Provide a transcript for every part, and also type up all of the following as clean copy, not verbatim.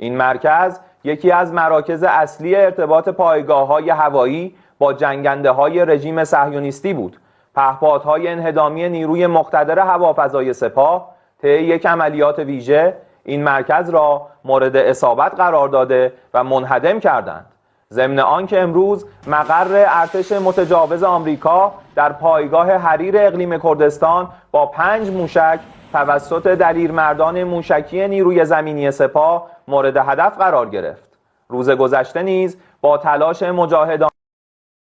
این مرکز یکی از مراکز اصلی ارتباط پایگاه‌های هوایی با جنگنده‌های رژیم صهیونیستی بود. پهپادهای انهدامی نیروی مقتدر هوافضای سپاه طی یک عملیات ویژه این مرکز را مورد اصابت قرار داده و منهدم کردند. ضمن آنکه امروز مقر ارتش متجاوز آمریکا در پایگاه حریر اقلیم کردستان با 5 موشک توسط دلیرمردان موشکی نیروی زمینی سپاه مورد هدف قرار گرفت. روز گذشته نیز با تلاش مجاهدان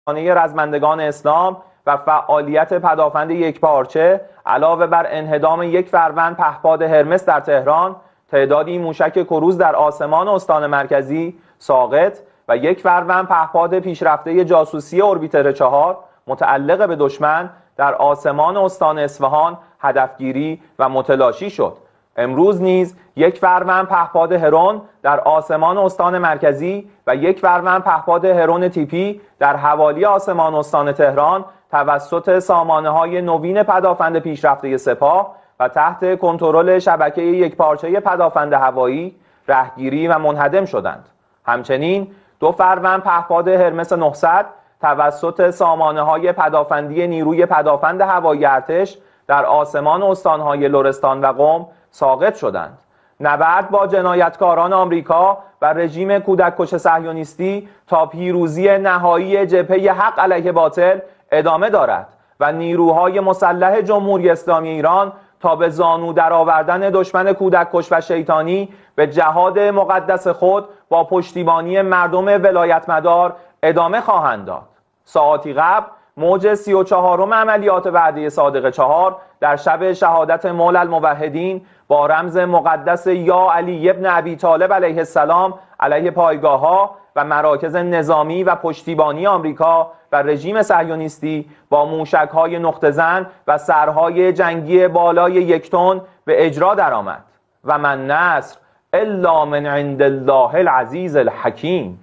رزمندگان اسلام و فعالیت پدافند یکپارچه علاوه بر انهدام یک فروند پهپاد هرمس در تهران، تعدادی موشک کروز در آسمان استان مرکزی ساقط و یک فروند پهپاد پیشرفته جاسوسی اوربیتر 4 متعلق به دشمن در آسمان استان اصفهان هدفگیری و متلاشی شد. امروز نیز یک فروند پهپاد هرون در آسمان استان مرکزی و یک فروند پهپاد هرون تیپی در حوالی آسمان استان تهران توسط سامانه‌های نوین پدافند پیشرفته سپاه و تحت کنترل شبکه یکپارچه پدافند هوایی رهگیری و منهدم شدند. همچنین 2 فروند پهپاد هرمس 900 توسط سامانه‌های پدافندی نیروی پدافند هوایی ارتش در آسمان استان‌های لرستان و قم ساقط شدند. نبرد با جنایتکاران آمریکا و رژیم کودککش صهیونیستی تا پیروزی نهایی جبهه حق علیه باطل ادامه دارد و نیروهای مسلح جمهوری اسلامی ایران تا به زانو درآوردن دشمن کودککش و شیطانی به جهاد مقدس خود با پشتیبانی مردم ولایتمدار ادامه خواهند داد. ساعاتی قبل موج 34م عملیات وعده صادق 4 در شب شهادت مولا الموحدین با رمز مقدس یا علی ابن ابی طالب علیه السلام علیه پایگاه‌ها و مراکز نظامی و پشتیبانی آمریکا و رژیم صهیونیستی با موشک‌های نقطه‌زن و سرهای جنگی بالای 1 تن به اجرا درآمد. و من نصر الا من عند الله العزیز الحکیم.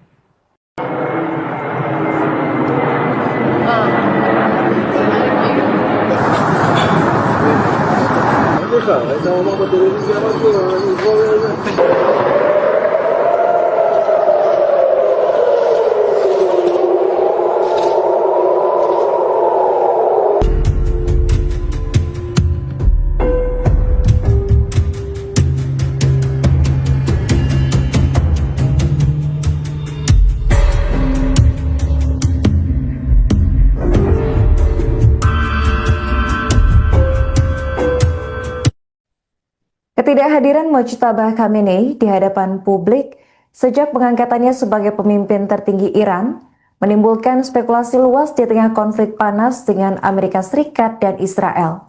Ketidakhadiran Mojtaba Khamenei di hadapan publik sejak pengangkatannya sebagai pemimpin tertinggi Iran menimbulkan spekulasi luas di tengah konflik panas dengan Amerika Serikat dan Israel.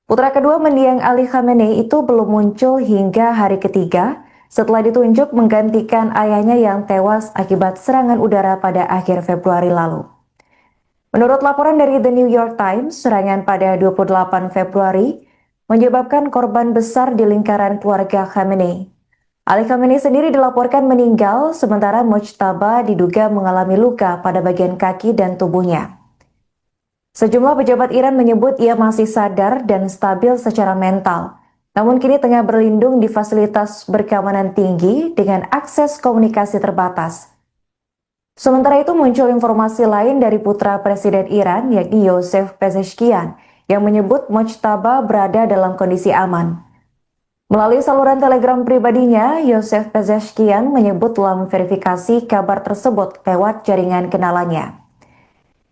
Putra kedua mendiang Ali Khamenei itu belum muncul hingga hari ketiga setelah ditunjuk menggantikan ayahnya yang tewas akibat serangan udara pada akhir Februari lalu. Menurut laporan dari The New York Times, serangan pada 28 Februari menyebabkan korban besar di lingkaran keluarga Khamenei. Ali Khamenei sendiri dilaporkan meninggal, sementara Mojtaba diduga mengalami luka pada bagian kaki dan tubuhnya. Sejumlah pejabat Iran menyebut ia masih sadar dan stabil secara mental, namun kini tengah berlindung di fasilitas berkeamanan tinggi dengan akses komunikasi terbatas. Sementara itu muncul informasi lain dari putra Presiden Iran, yakni Yosef Pezeshkian, yang menyebut Mojtaba berada dalam kondisi aman. Melalui saluran telegram pribadinya, Yosef Pezeshkian menyebut telah memverifikasi kabar tersebut lewat jaringan kenalannya.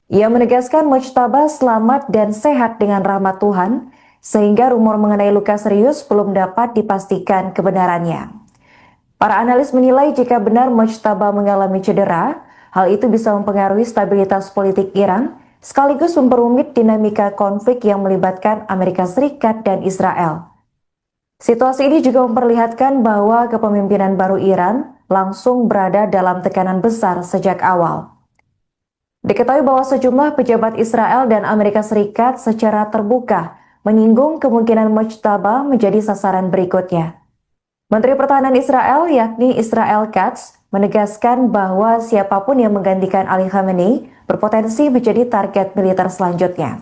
Ia menegaskan Mojtaba selamat dan sehat dengan rahmat Tuhan, sehingga rumor mengenai luka serius belum dapat dipastikan kebenarannya. Para analis menilai jika benar Mojtaba mengalami cedera, hal itu bisa mempengaruhi stabilitas politik Iran, sekaligus memperumit dinamika konflik yang melibatkan Amerika Serikat dan Israel. Situasi ini juga memperlihatkan bahwa kepemimpinan baru Iran langsung berada dalam tekanan besar sejak awal. Diketahui bahwa sejumlah pejabat Israel dan Amerika Serikat secara terbuka menyinggung kemungkinan Mojtaba menjadi sasaran berikutnya. Menteri Pertahanan Israel, yakni Israel Katz, menegaskan bahwa siapapun yang menggantikan Ali Khamenei berpotensi menjadi target militer selanjutnya.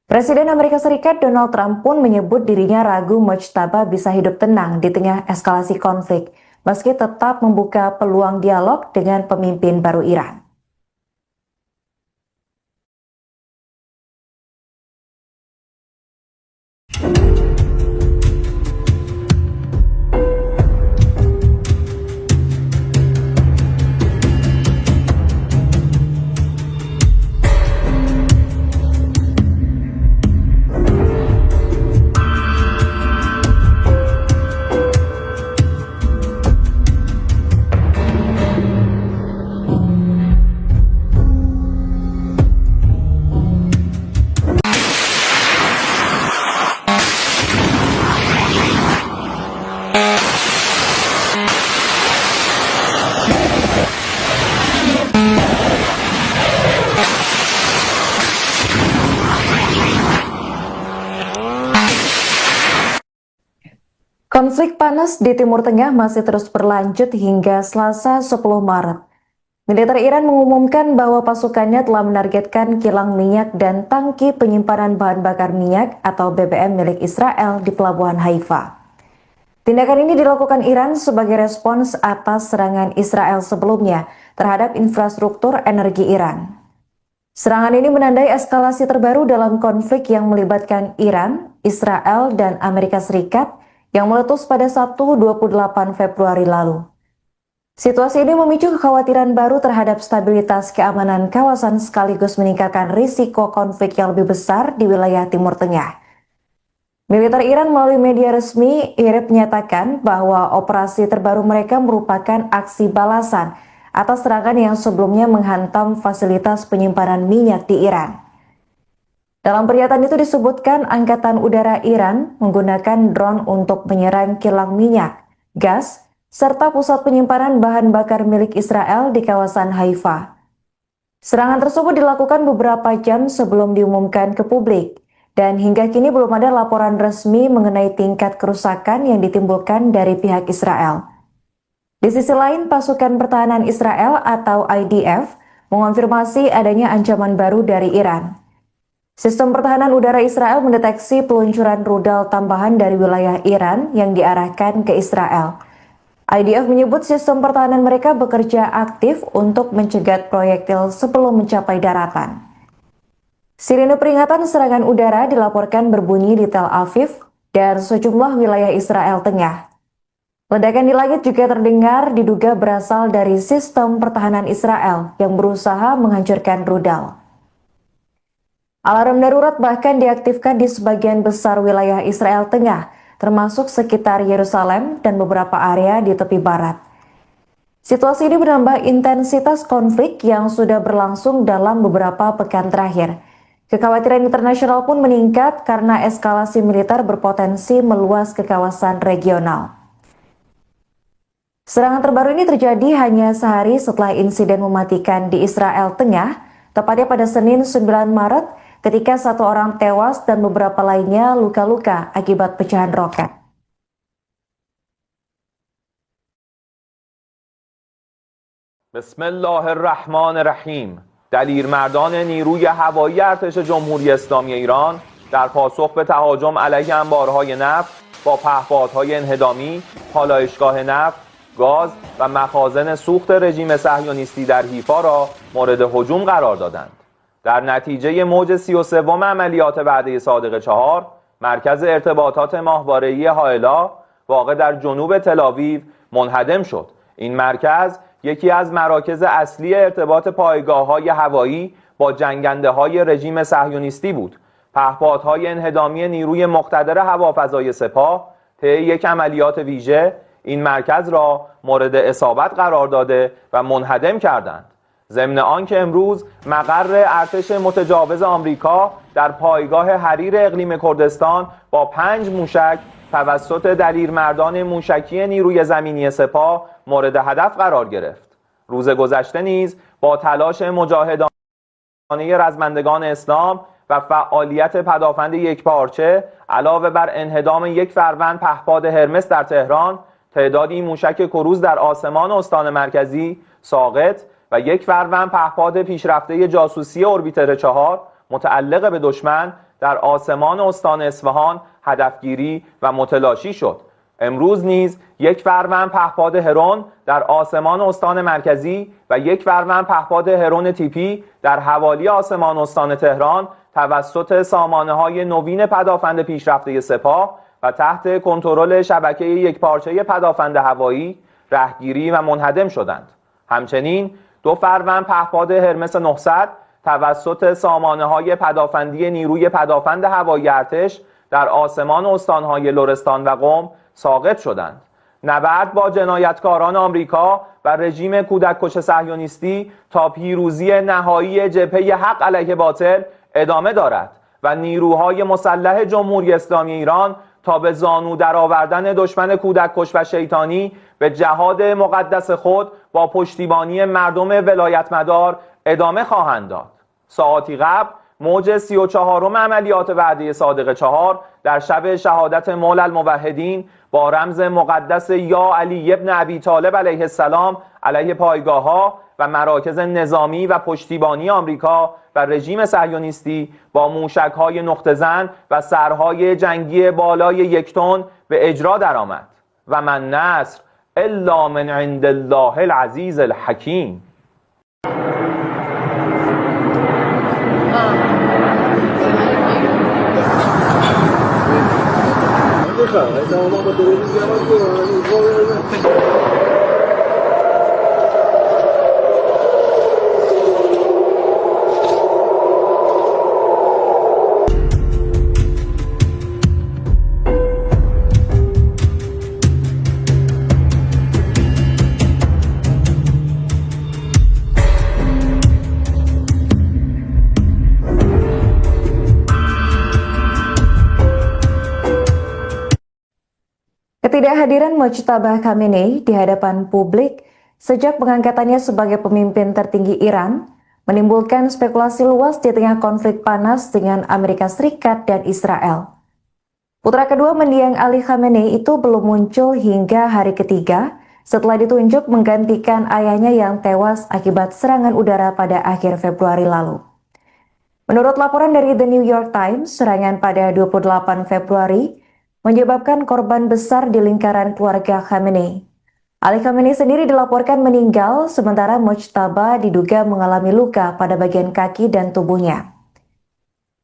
Presiden Amerika Serikat Donald Trump pun menyebut dirinya ragu Mojtaba bisa hidup tenang di tengah eskalasi konflik, meski tetap membuka peluang dialog dengan pemimpin baru Iran. Konflik panas di Timur Tengah masih terus berlanjut hingga Selasa 10 Maret. Militer Iran mengumumkan bahwa pasukannya telah menargetkan kilang minyak dan tangki penyimpanan bahan bakar minyak atau BBM milik Israel di Pelabuhan Haifa. Tindakan ini dilakukan Iran sebagai respons atas serangan Israel sebelumnya terhadap infrastruktur energi Iran. Serangan ini menandai eskalasi terbaru dalam konflik yang melibatkan Iran, Israel, dan Amerika Serikat yang meletus pada Sabtu 28 Februari lalu. Situasi ini memicu kekhawatiran baru terhadap stabilitas keamanan kawasan sekaligus meningkatkan risiko konflik yang lebih besar di wilayah Timur Tengah. Militer Iran melalui media resmi IRIB menyatakan bahwa operasi terbaru mereka merupakan aksi balasan atas serangan yang sebelumnya menghantam fasilitas penyimpanan minyak di Iran. Dalam pernyataan itu disebutkan Angkatan Udara Iran menggunakan drone untuk menyerang kilang minyak, gas, serta pusat penyimpanan bahan bakar milik Israel di kawasan Haifa. Serangan tersebut dilakukan beberapa jam sebelum diumumkan ke publik, dan hingga kini belum ada laporan resmi mengenai tingkat kerusakan yang ditimbulkan dari pihak Israel. Di sisi lain, pasukan pertahanan Israel atau IDF mengonfirmasi adanya ancaman baru dari Iran. Sistem pertahanan udara Israel mendeteksi peluncuran rudal tambahan dari wilayah Iran yang diarahkan ke Israel. IDF menyebut sistem pertahanan mereka bekerja aktif untuk mencegat proyektil sebelum mencapai daratan. Sirine peringatan serangan udara dilaporkan berbunyi di Tel Aviv dan sejumlah wilayah Israel Tengah. Ledakan di langit juga terdengar diduga berasal dari sistem pertahanan Israel yang berusaha menghancurkan rudal. Alarm darurat bahkan diaktifkan di sebagian besar wilayah Israel Tengah, termasuk sekitar Yerusalem dan beberapa area di tepi barat. Situasi ini menambah intensitas konflik yang sudah berlangsung dalam beberapa pekan terakhir. Kekhawatiran internasional pun meningkat karena eskalasi militer berpotensi meluas ke kawasan regional. Serangan terbaru ini terjadi hanya sehari setelah insiden mematikan di Israel Tengah, tepatnya pada Senin 9 Maret, ketika satu orang tewas dan beberapa lainnya luka-luka akibat pecahan roket. Bismillahirrahmanirrahim. دلیرمردان نیروی هوایی ارتش جمهوری اسلامی ایران در پاسخ به تهاجم علیه انبارهای نفت با پهپادهای انهدامی، پالایشگاه نفت، گاز و مخازن سوخت رژیم صهیونیستی در حیفا را مورد هجوم قرار دادند. در نتیجه موج 33 عملیات وعده صادق 4 مرکز ارتباطات ماهواره‌ای هائلا واقع در جنوب تل‌آویو منهدم شد. این مرکز یکی از مراکز اصلی ارتباط پایگاه‌های هوایی با جنگنده‌های رژیم صهیونیستی بود. پهپادهای انهدامی نیروی مقتدر هوافضای سپاه طی یک عملیات ویژه این مرکز را مورد اصابت قرار داده و منهدم کردند. ضمن آنکه امروز مقر ارتش متجاوز آمریکا در پایگاه حریر اقلیم کردستان با 5 موشک توسط دلیرمردان موشکی نیروی زمینی سپاه مورد هدف قرار گرفت. روز گذشته نیز با تلاش مجاهدانه رزمندگان اسلام و فعالیت پدافند یکپارچه علاوه بر انهدام یک فروند پهپاد هرمس در تهران، تعدادی موشک کروز در آسمان استان مرکزی ساقط و یک فروند پهپاد پیشرفته جاسوسی اوربیتر 4 متعلق به دشمن در آسمان استان اصفهان هدفگیری و متلاشی شد. امروز نیز 1 فروند پهپاد هرون در آسمان استان مرکزی و 1 فروند پهپاد هرون تیپی در حوالی آسمان استان تهران توسط سامانه‌های نوین پدافند پیشرفته سپاه و تحت کنترل شبکه یکپارچه پدافند هوایی رهگیری و منهدم شدند. همچنین 2 فروند پهپاد هرمس 900 توسط سامانه‌های پدافندی نیروی پدافند هوایی ارتش در آسمان استان‌های لرستان و قم ساقط شدند. نبرد با جنایتکاران آمریکا و رژیم کودککش صهیونیستی تا پیروزی نهایی جبهه حق علیه باطل ادامه دارد و نیروهای مسلح جمهوری اسلامی ایران تا به زانو درآوردن دشمن کودککش و شیطانی به جهاد مقدس خود با پشتیبانی مردم ولایتمدار ادامه خواهند داد. ساعاتی قبل موج 34م عملیات وعده صادق 4 در شب شهادت مولا الموحدین با رمز مقدس یا علی ابن ابی طالب علیه السلام علیه پایگاه‌ها و مراکز نظامی و پشتیبانی آمریکا و رژیم صهیونیستی با موشک‌های نقطه زن و سرهای جنگی بالای 1 تن به اجرا درآمد و من نصر الا من عند الله العزیز الحکیم. Ketidakhadiran Mojtaba Khamenei di hadapan publik sejak pengangkatannya sebagai pemimpin tertinggi Iran menimbulkan spekulasi luas di tengah konflik panas dengan Amerika Serikat dan Israel. Putra kedua mendiang Ali Khamenei itu belum muncul hingga hari ketiga setelah ditunjuk menggantikan ayahnya yang tewas akibat serangan udara pada akhir Februari lalu. Menurut laporan dari The New York Times, serangan pada 28 Februari menyebabkan korban besar di lingkaran keluarga Khamenei. Ali Khamenei sendiri dilaporkan meninggal, sementara Mojtaba diduga mengalami luka pada bagian kaki dan tubuhnya.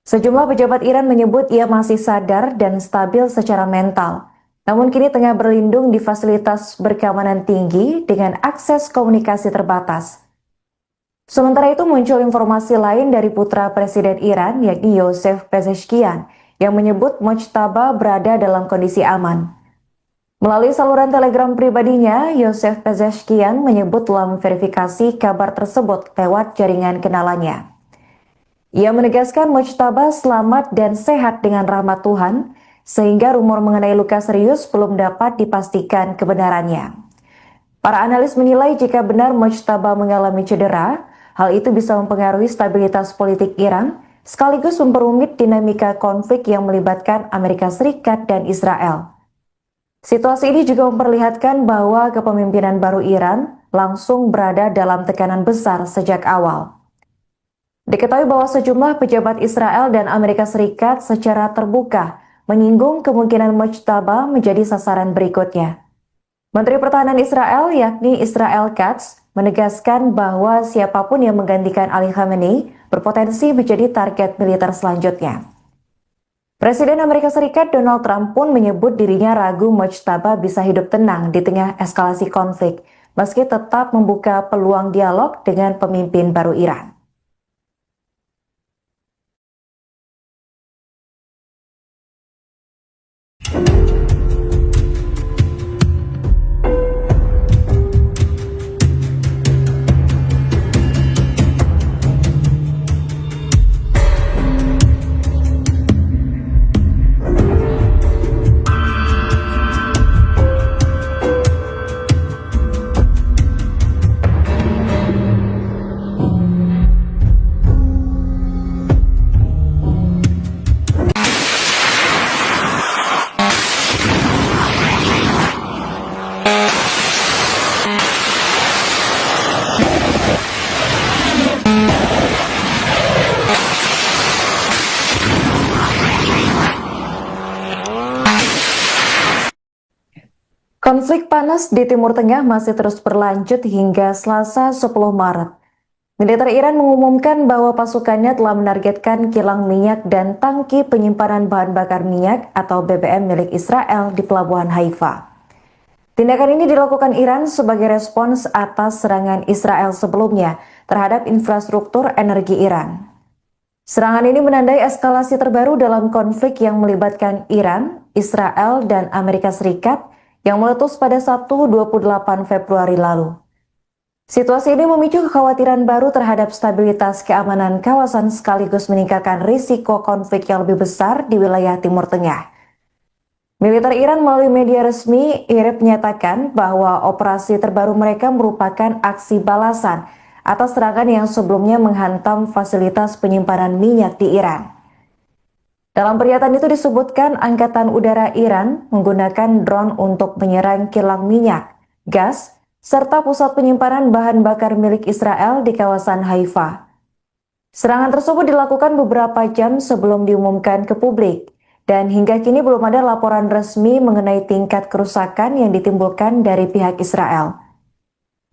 Sejumlah pejabat Iran menyebut ia masih sadar dan stabil secara mental, namun kini tengah berlindung di fasilitas berkeamanan tinggi dengan akses komunikasi terbatas. Sementara itu muncul informasi lain dari putra Presiden Iran, yakni Yosef Pezeshkian, yang menyebut Mojtaba berada dalam kondisi aman. Melalui saluran telegram pribadinya, Yosef Pezeshkian menyebut telah memverifikasi kabar tersebut lewat jaringan kenalannya. Ia menegaskan Mojtaba selamat dan sehat dengan rahmat Tuhan, sehingga rumor mengenai luka serius belum dapat dipastikan kebenarannya. Para analis menilai jika benar Mojtaba mengalami cedera, hal itu bisa mempengaruhi stabilitas politik Iran, sekaligus memperumit dinamika konflik yang melibatkan Amerika Serikat dan Israel. Situasi ini juga memperlihatkan bahwa kepemimpinan baru Iran langsung berada dalam tekanan besar sejak awal. Diketahui bahwa sejumlah pejabat Israel dan Amerika Serikat secara terbuka menyinggung kemungkinan Mojtaba menjadi sasaran berikutnya. Menteri Pertahanan Israel, yakni Israel Katz, menegaskan bahwa siapapun yang menggantikan Ali Khamenei berpotensi menjadi target militer selanjutnya. Presiden Amerika Serikat Donald Trump pun menyebut dirinya ragu Mojtaba bisa hidup tenang di tengah eskalasi konflik, meski tetap membuka peluang dialog dengan pemimpin baru Iran. panas di Timur Tengah masih terus berlanjut hingga Selasa 10 Maret. Militer Iran mengumumkan bahwa pasukannya telah menargetkan kilang minyak dan tangki penyimpanan bahan bakar minyak atau BBM milik Israel di Pelabuhan Haifa. Tindakan ini dilakukan Iran sebagai respons atas serangan Israel sebelumnya terhadap infrastruktur energi Iran. Serangan ini menandai eskalasi terbaru dalam konflik yang melibatkan Iran, Israel, dan Amerika Serikat yang meletus pada Sabtu 28 Februari lalu. Situasi ini memicu kekhawatiran baru terhadap stabilitas keamanan kawasan sekaligus meningkatkan risiko konflik yang lebih besar di wilayah Timur Tengah. Militer Iran melalui media resmi IRIB menyatakan bahwa operasi terbaru mereka merupakan aksi balasan atas serangan yang sebelumnya menghantam fasilitas penyimpanan minyak di Iran. Dalam pernyataan itu disebutkan Angkatan Udara Iran menggunakan drone untuk menyerang kilang minyak, gas, serta pusat penyimpanan bahan bakar milik Israel di kawasan Haifa. Serangan tersebut dilakukan beberapa jam sebelum diumumkan ke publik, dan hingga kini belum ada laporan resmi mengenai tingkat kerusakan yang ditimbulkan dari pihak Israel.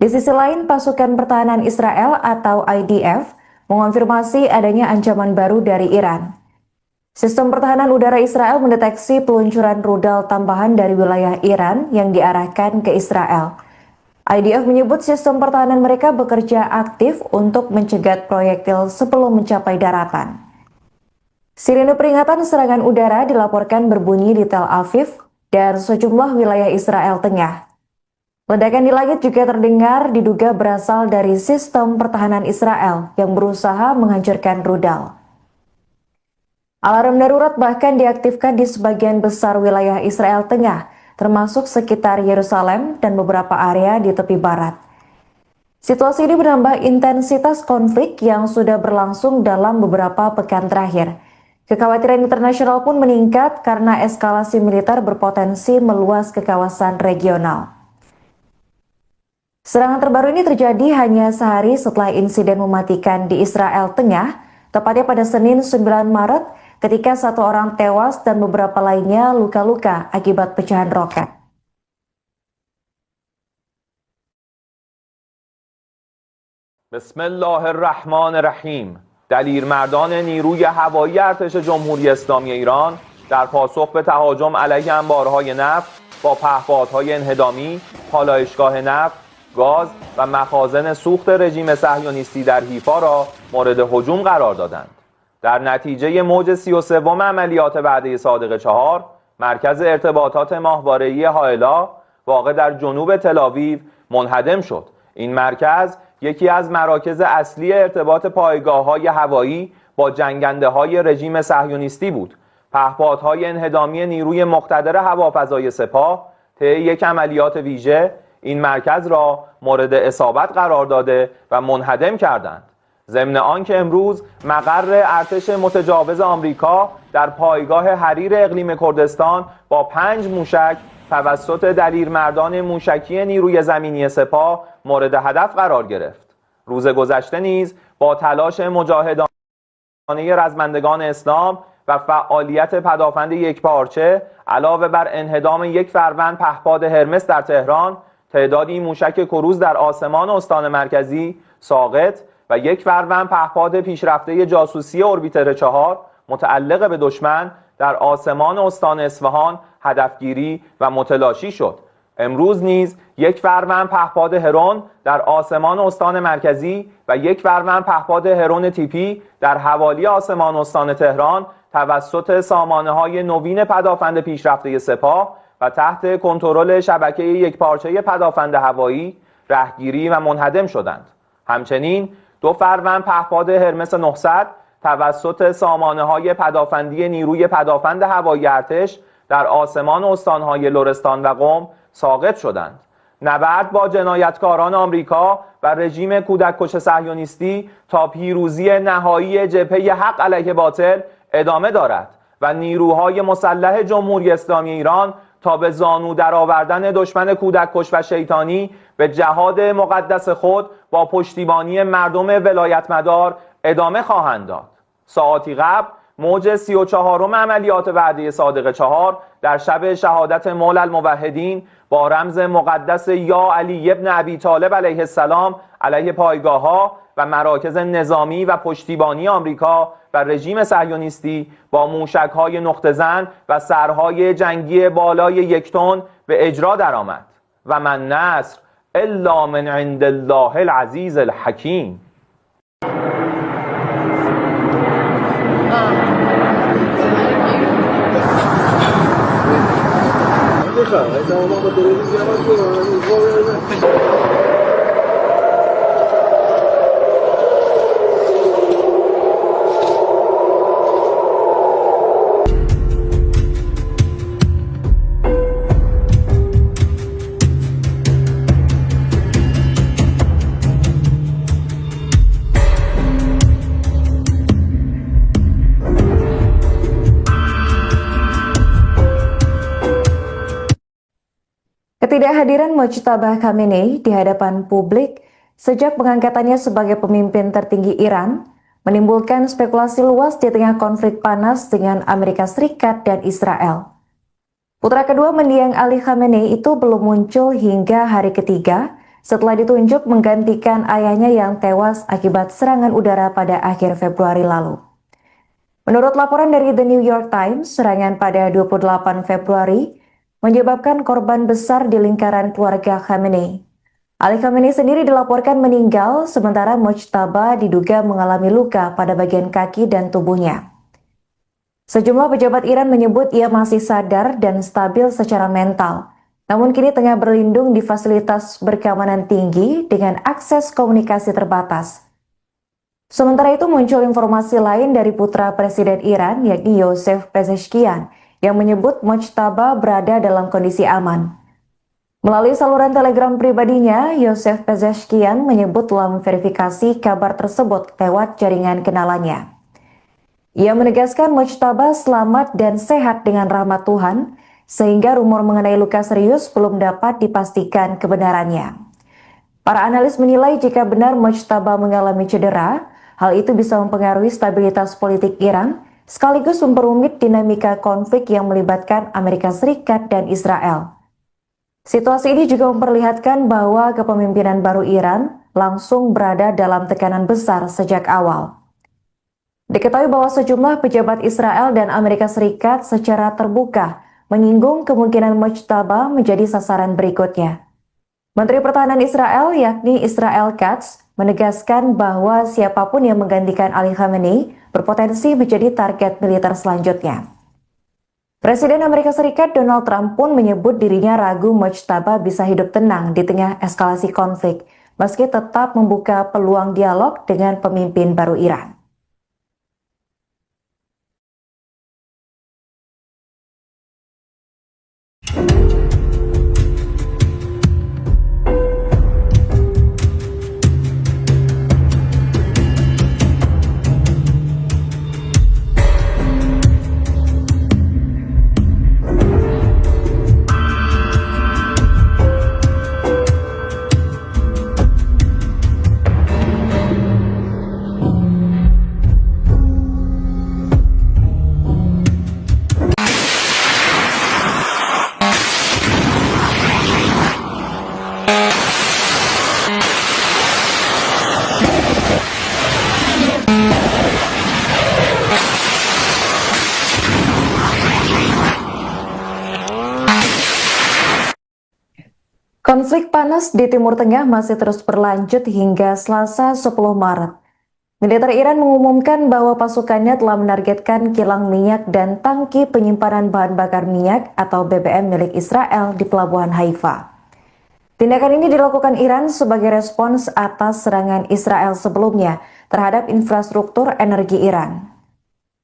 Di sisi lain, pasukan pertahanan Israel atau IDF mengonfirmasi adanya ancaman baru dari Iran. Sistem pertahanan udara Israel mendeteksi peluncuran rudal tambahan dari wilayah Iran yang diarahkan ke Israel. IDF menyebut sistem pertahanan mereka bekerja aktif untuk mencegat proyektil sebelum mencapai daratan. Sirine peringatan serangan udara dilaporkan berbunyi di Tel Aviv dan sejumlah wilayah Israel Tengah. Ledakan di langit juga terdengar diduga berasal dari sistem pertahanan Israel yang berusaha menghancurkan rudal. Alarm darurat bahkan diaktifkan di sebagian besar wilayah Israel Tengah, termasuk sekitar Yerusalem dan beberapa area di tepi barat. Situasi ini menambah intensitas konflik yang sudah berlangsung dalam beberapa pekan terakhir. Kekhawatiran internasional pun meningkat karena eskalasi militer berpotensi meluas ke kawasan regional. Serangan terbaru ini terjadi hanya sehari setelah insiden mematikan di Israel Tengah, tepatnya pada Senin 9 Maret, ketika satu orang tewas dan beberapa lainnya luka-luka akibat pecahan roket. Bismillahirrahmanirrahim. دلیرمردان نیروی هوایی ارتش جمهوری اسلامی ایران در پاسخ به تهاجم علیه انبارهای نفت با پهپادهای انهدامی، پالایشگاه نفت، گاز و مخازن سوخت رژیم صهیونیستی در حیفا را مورد هجوم قرار دادند. در نتیجه موج 33 عملیات وعده صادق 4 مرکز ارتباطات ماهواره‌ای هائلا واقع در جنوب تل‌آویو منهدم شد. این مرکز یکی از مراکز اصلی ارتباط پایگاه‌های هوایی با جنگنده‌های رژیم صهیونیستی بود. پهپادهای انهدامی نیروی مقتدر هوافضای سپاه طی یک عملیات ویژه این مرکز را مورد اصابت قرار داده و منهدم کردند. ضمن آنکه امروز مقر ارتش متجاوز آمریکا در پایگاه حریر اقلیم کردستان با 5 موشک توسط دلیرمردان موشکی نیروی زمینی سپاه مورد هدف قرار گرفت. روز گذشته نیز با تلاش مجاهدانه رزمندگان اسلام و فعالیت پدافند یکپارچه علاوه بر انهدام یک فروند پهپاد هرمس در تهران، تعدادی موشک کروز در آسمان استان مرکزی ساقط و یک فروند پهپاد پیشرفته جاسوسی اوربیتر 4 متعلق به دشمن در آسمان استان اصفهان هدفگیری و متلاشی شد. امروز نیز یک فروند پهپاد هرون در آسمان استان مرکزی و یک فروند پهپاد هرون تیپی در حوالی آسمان استان تهران توسط سامانه‌های نوین پدافند پیشرفته سپاه و تحت کنترل شبکه یکپارچه پدافند هوایی رهگیری و منهدم شدند. همچنین 2 فروند پهپاد هرمس 900 توسط سامانه‌های پدافندی نیروی پدافند هوایی ارتش در آسمان استان‌های لرستان و قم ساقط شدند. نبرد با جنایتکاران آمریکا و رژیم کودککش صهیونیستی تا پیروزی نهایی جبهه حق علیه باطل ادامه دارد و نیروهای مسلح جمهوری اسلامی ایران تا به زانو درآوردن دشمن کودککش و شیطانی به جهاد مقدس خود با پشتیبانی مردم ولایتمدار ادامه خواهند داد. ساعاتی قبل موج 34 عملیات وعده صادق 4 در شب شهادت مولا الموحدین با رمز مقدس یا علی ابن ابی طالب علیه السلام علیه پایگاه‌ها و مراکز نظامی و پشتیبانی آمریکا و رژیم صهیونیستی با موشک‌های نقطه‌زن و سرهای جنگی بالای 1 تن به اجرا درآمد و من نصر الا من عند الله العزیز الحکیم. Ketidakhadiran Mojtaba Khamenei di hadapan publik sejak pengangkatannya sebagai pemimpin tertinggi Iran menimbulkan spekulasi luas di tengah konflik panas dengan Amerika Serikat dan Israel. Putra kedua mendiang Ali Khamenei itu belum muncul hingga hari ketiga setelah ditunjuk menggantikan ayahnya yang tewas akibat serangan udara pada akhir Februari lalu. Menurut laporan dari The New York Times, serangan pada 28 Februari menyebabkan korban besar di lingkaran keluarga Khamenei. Ali Khamenei sendiri dilaporkan meninggal, sementara Mojtaba diduga mengalami luka pada bagian kaki dan tubuhnya. Sejumlah pejabat Iran menyebut ia masih sadar dan stabil secara mental, namun kini tengah berlindung di fasilitas berkeamanan tinggi dengan akses komunikasi terbatas. Sementara itu muncul informasi lain dari putra Presiden Iran, yakni Yosef Pezeshkian, yang menyebut Mojtaba berada dalam kondisi aman. Melalui saluran telegram pribadinya, Yosef Pezeshkian menyebut telah memverifikasi kabar tersebut lewat jaringan kenalannya. Ia menegaskan Mojtaba selamat dan sehat dengan rahmat Tuhan, sehingga rumor mengenai luka serius belum dapat dipastikan kebenarannya. Para analis menilai jika benar Mojtaba mengalami cedera, hal itu bisa mempengaruhi stabilitas politik Iran, sekaligus memperumit dinamika konflik yang melibatkan Amerika Serikat dan Israel. Situasi ini juga memperlihatkan bahwa kepemimpinan baru Iran langsung berada dalam tekanan besar sejak awal. Diketahui bahwa sejumlah pejabat Israel dan Amerika Serikat secara terbuka menyinggung kemungkinan Mojtaba menjadi sasaran berikutnya. Menteri Pertahanan Israel, yakni Israel Katz, menegaskan bahwa siapapun yang menggantikan Ali Khamenei berpotensi menjadi target militer selanjutnya. Presiden Amerika Serikat Donald Trump pun menyebut dirinya ragu Mojtaba bisa hidup tenang di tengah eskalasi konflik, meski tetap membuka peluang dialog dengan pemimpin baru Iran. Konflik panas di Timur Tengah masih terus berlanjut hingga Selasa 10 Maret. Militer Iran mengumumkan bahwa pasukannya telah menargetkan kilang minyak dan tangki penyimpanan bahan bakar minyak atau BBM milik Israel di Pelabuhan Haifa. Tindakan ini dilakukan Iran sebagai respons atas serangan Israel sebelumnya terhadap infrastruktur energi Iran.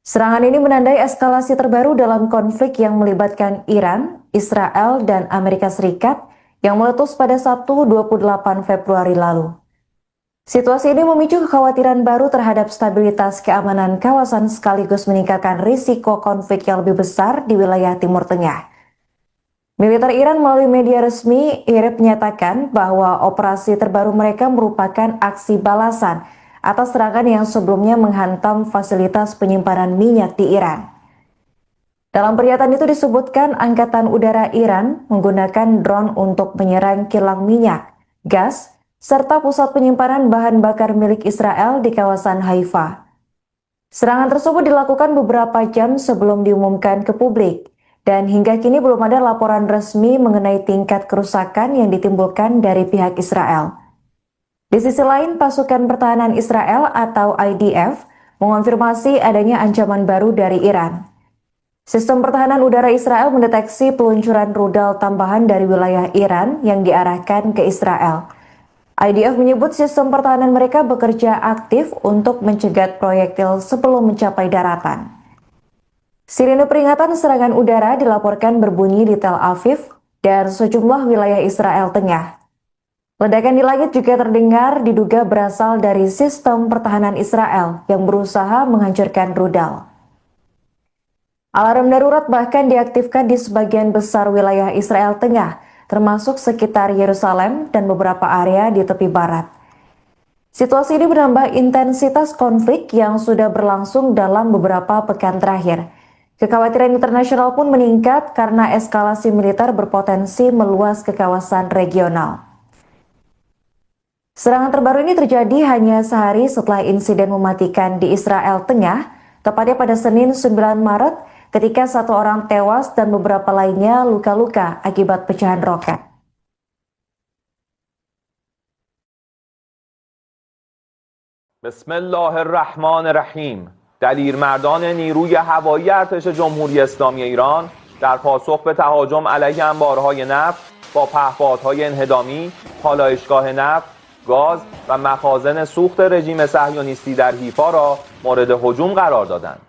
Serangan ini menandai eskalasi terbaru dalam konflik yang melibatkan Iran, Israel, dan Amerika Serikat yang meletus pada Sabtu 28 Februari lalu. Situasi ini memicu kekhawatiran baru terhadap stabilitas keamanan kawasan sekaligus meningkatkan risiko konflik yang lebih besar di wilayah Timur Tengah. Militer Iran melalui media resmi IRIB menyatakan bahwa operasi terbaru mereka merupakan aksi balasan atas serangan yang sebelumnya menghantam fasilitas penyimpanan minyak di Iran. Dalam pernyataan itu disebutkan Angkatan Udara Iran menggunakan drone untuk menyerang kilang minyak, gas, serta pusat penyimpanan bahan bakar milik Israel di kawasan Haifa. Serangan tersebut dilakukan beberapa jam sebelum diumumkan ke publik, dan hingga kini belum ada laporan resmi mengenai tingkat kerusakan yang ditimbulkan dari pihak Israel. Di sisi lain, pasukan pertahanan Israel atau IDF mengonfirmasi adanya ancaman baru dari Iran. Sistem pertahanan udara Israel mendeteksi peluncuran rudal tambahan dari wilayah Iran yang diarahkan ke Israel. IDF menyebut sistem pertahanan mereka bekerja aktif untuk mencegat proyektil sebelum mencapai daratan. Sirine peringatan serangan udara dilaporkan berbunyi di Tel Aviv dan sejumlah wilayah Israel Tengah. Ledakan di langit juga terdengar diduga berasal dari sistem pertahanan Israel yang berusaha menghancurkan rudal. Alarm darurat bahkan diaktifkan di sebagian besar wilayah Israel Tengah, termasuk sekitar Yerusalem dan beberapa area di tepi barat. Situasi ini menambah intensitas konflik yang sudah berlangsung dalam beberapa pekan terakhir. Kekhawatiran internasional pun meningkat karena eskalasi militer berpotensi meluas ke kawasan regional. Serangan terbaru ini terjadi hanya sehari setelah insiden mematikan di Israel Tengah, tepatnya pada Senin 9 Maret, ketika satu orang tewas dan beberapa lainnya luka-luka akibat pecahan roket. Bismillahirrahmanirrahim. دلیرمردان نیروی هوایی ارتش جمهوری اسلامی ایران در پاسخ به تهاجم علیه انبارهای نفت با پهپادهای انهدامی، پالایشگاه نفت، گاز و مخازن سوخت رژیم صهیونیستی در حیفا را مورد هجوم قرار دادند.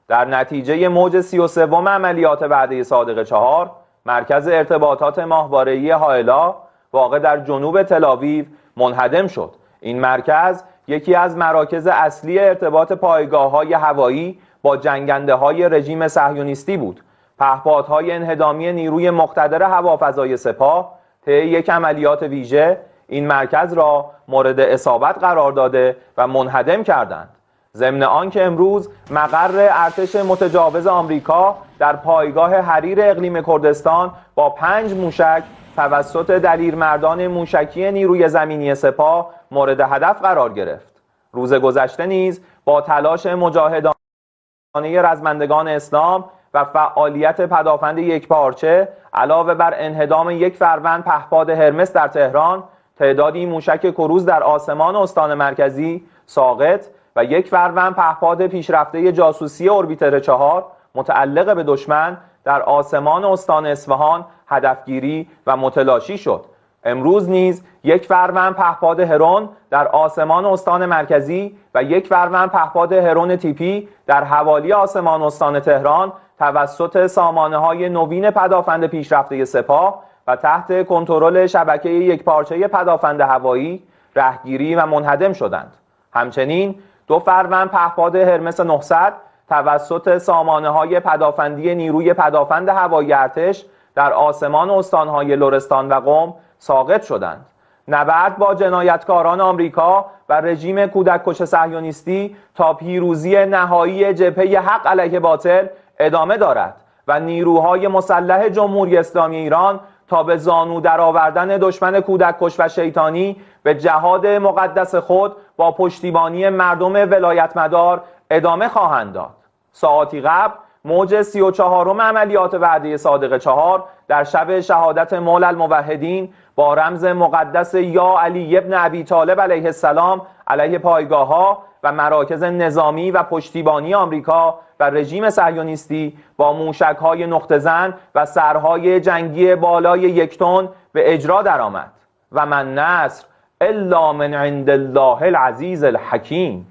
در نتیجه موج 33 عملیات وعده صادق 4 مرکز ارتباطات ماهواره‌ای هائلا واقع در جنوب تل‌آویو منهدم شد. این مرکز یکی از مراکز اصلی ارتباط پایگاه‌های هوایی با جنگنده‌های رژیم صهیونیستی بود. پهپادهای انهدامی نیروی مقتدر هوافضای سپاه طی یک عملیات ویژه این مرکز را مورد اصابت قرار داده و منهدم کردند. ضمن آنکه امروز مقر ارتش متجاوز آمریکا در پایگاه حریر اقلیم کردستان با 5 موشک توسط دلیرمردان موشکی نیروی زمینی سپاه مورد هدف قرار گرفت. روز گذشته نیز با تلاش مجاهدانه رزمندگان اسلام و فعالیت پدافند یکپارچه علاوه بر انهدام یک فروند پهپاد هرمس در تهران، تعدادی موشک کروز در آسمان استان مرکزی ساقط و یک فروند پهپاد پیشرفته جاسوسی اوربیتر 4 متعلق به دشمن در آسمان استان اصفهان هدفگیری و متلاشی شد. امروز نیز یک فروند پهپاد هرون در آسمان استان مرکزی و یک فروند پهپاد هرون تیپی در حوالی آسمان استان تهران توسط سامانه‌های نوین پدافند پیشرفته سپاه و تحت کنترل شبکه یکپارچه پدافند هوایی رهگیری و منهدم شدند. همچنین 2 فروند پهپاد هرمس 900 توسط سامانه‌های پدافندی نیروی پدافند هوایی ارتش در آسمان استان‌های لرستان و قم ساقط شدند. نبرد با جنایتکاران آمریکا و رژیم کودککش صهیونیستی تا پیروزی نهایی جبهه حق علیه باطل ادامه دارد و نیروهای مسلح جمهوری اسلامی ایران تا به زانو درآوردن دشمن کودککش و شیطانی به جهاد مقدس خود با پشتیبانی مردم ولایتمدار ادامه خواهند داد. ساعاتی قبل موج 34 عملیات وعده صادق 4 در شب شهادت مولا الموحدین با رمز مقدس یا علی ابن ابی طالب علیه السلام علیه پایگاه‌ها و مراکز نظامی و پشتیبانی آمریکا و رژیم صهیونیستی با موشک‌های نقطه‌زن و سرهای جنگی بالای 1 تن به اجرا درآمد. و من نصر الا من عند الله العزیز الحکیم.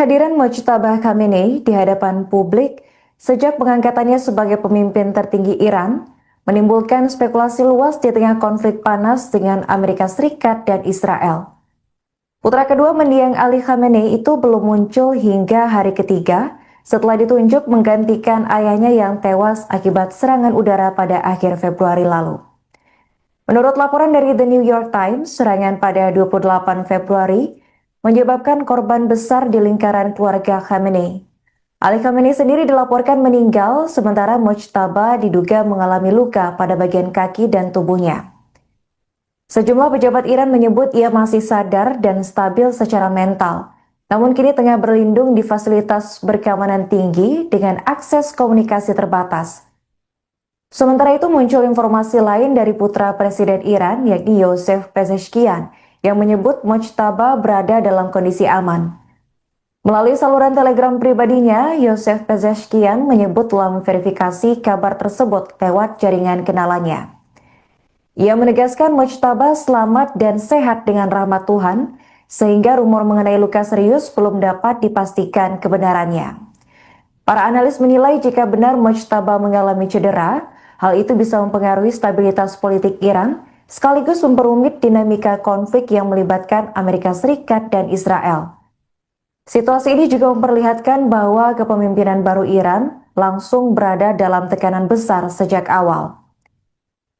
kehadiran Mojtaba Khamenei di hadapan publik sejak pengangkatannya sebagai pemimpin tertinggi Iran menimbulkan spekulasi luas di tengah konflik panas dengan Amerika Serikat dan Israel. Putra kedua mendiang Ali Khamenei itu belum muncul hingga hari ketiga setelah ditunjuk menggantikan ayahnya yang tewas akibat serangan udara pada akhir Februari lalu. Menurut laporan dari The New York Times, serangan pada 28 Februari menyebabkan korban besar di lingkaran keluarga Khamenei. Ali Khamenei sendiri dilaporkan meninggal, sementara Mojtaba diduga mengalami luka pada bagian kaki dan tubuhnya. Sejumlah pejabat Iran menyebut ia masih sadar dan stabil secara mental, namun kini tengah berlindung di fasilitas berkeamanan tinggi dengan akses komunikasi terbatas. Sementara itu muncul informasi lain dari putra Presiden Iran, yakni Yosef Pezeshkian, yang menyebut Mojtaba berada dalam kondisi aman. Melalui saluran telegram pribadinya, Yosef Pezeshkian menyebut telah memverifikasi kabar tersebut lewat jaringan kenalannya. Ia menegaskan Mojtaba selamat dan sehat dengan rahmat Tuhan, sehingga rumor mengenai luka serius belum dapat dipastikan kebenarannya. Para analis menilai jika benar Mojtaba mengalami cedera, hal itu bisa mempengaruhi stabilitas politik Iran, sekaligus memperumit dinamika konflik yang melibatkan Amerika Serikat dan Israel. Situasi ini juga memperlihatkan bahwa kepemimpinan baru Iran langsung berada dalam tekanan besar sejak awal.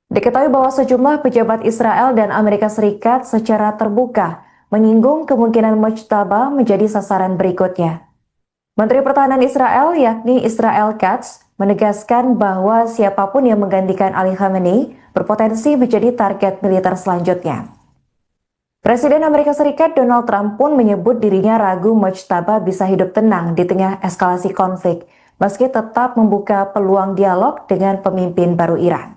Diketahui bahwa sejumlah pejabat Israel dan Amerika Serikat secara terbuka menyinggung kemungkinan Mojtaba menjadi sasaran berikutnya. Menteri Pertahanan Israel, yakni Israel Katz, menegaskan bahwa siapapun yang menggantikan Ali Khamenei berpotensi menjadi target militer selanjutnya. Presiden Amerika Serikat Donald Trump pun menyebut dirinya ragu Mojtaba bisa hidup tenang di tengah eskalasi konflik, meski tetap membuka peluang dialog dengan pemimpin baru Iran.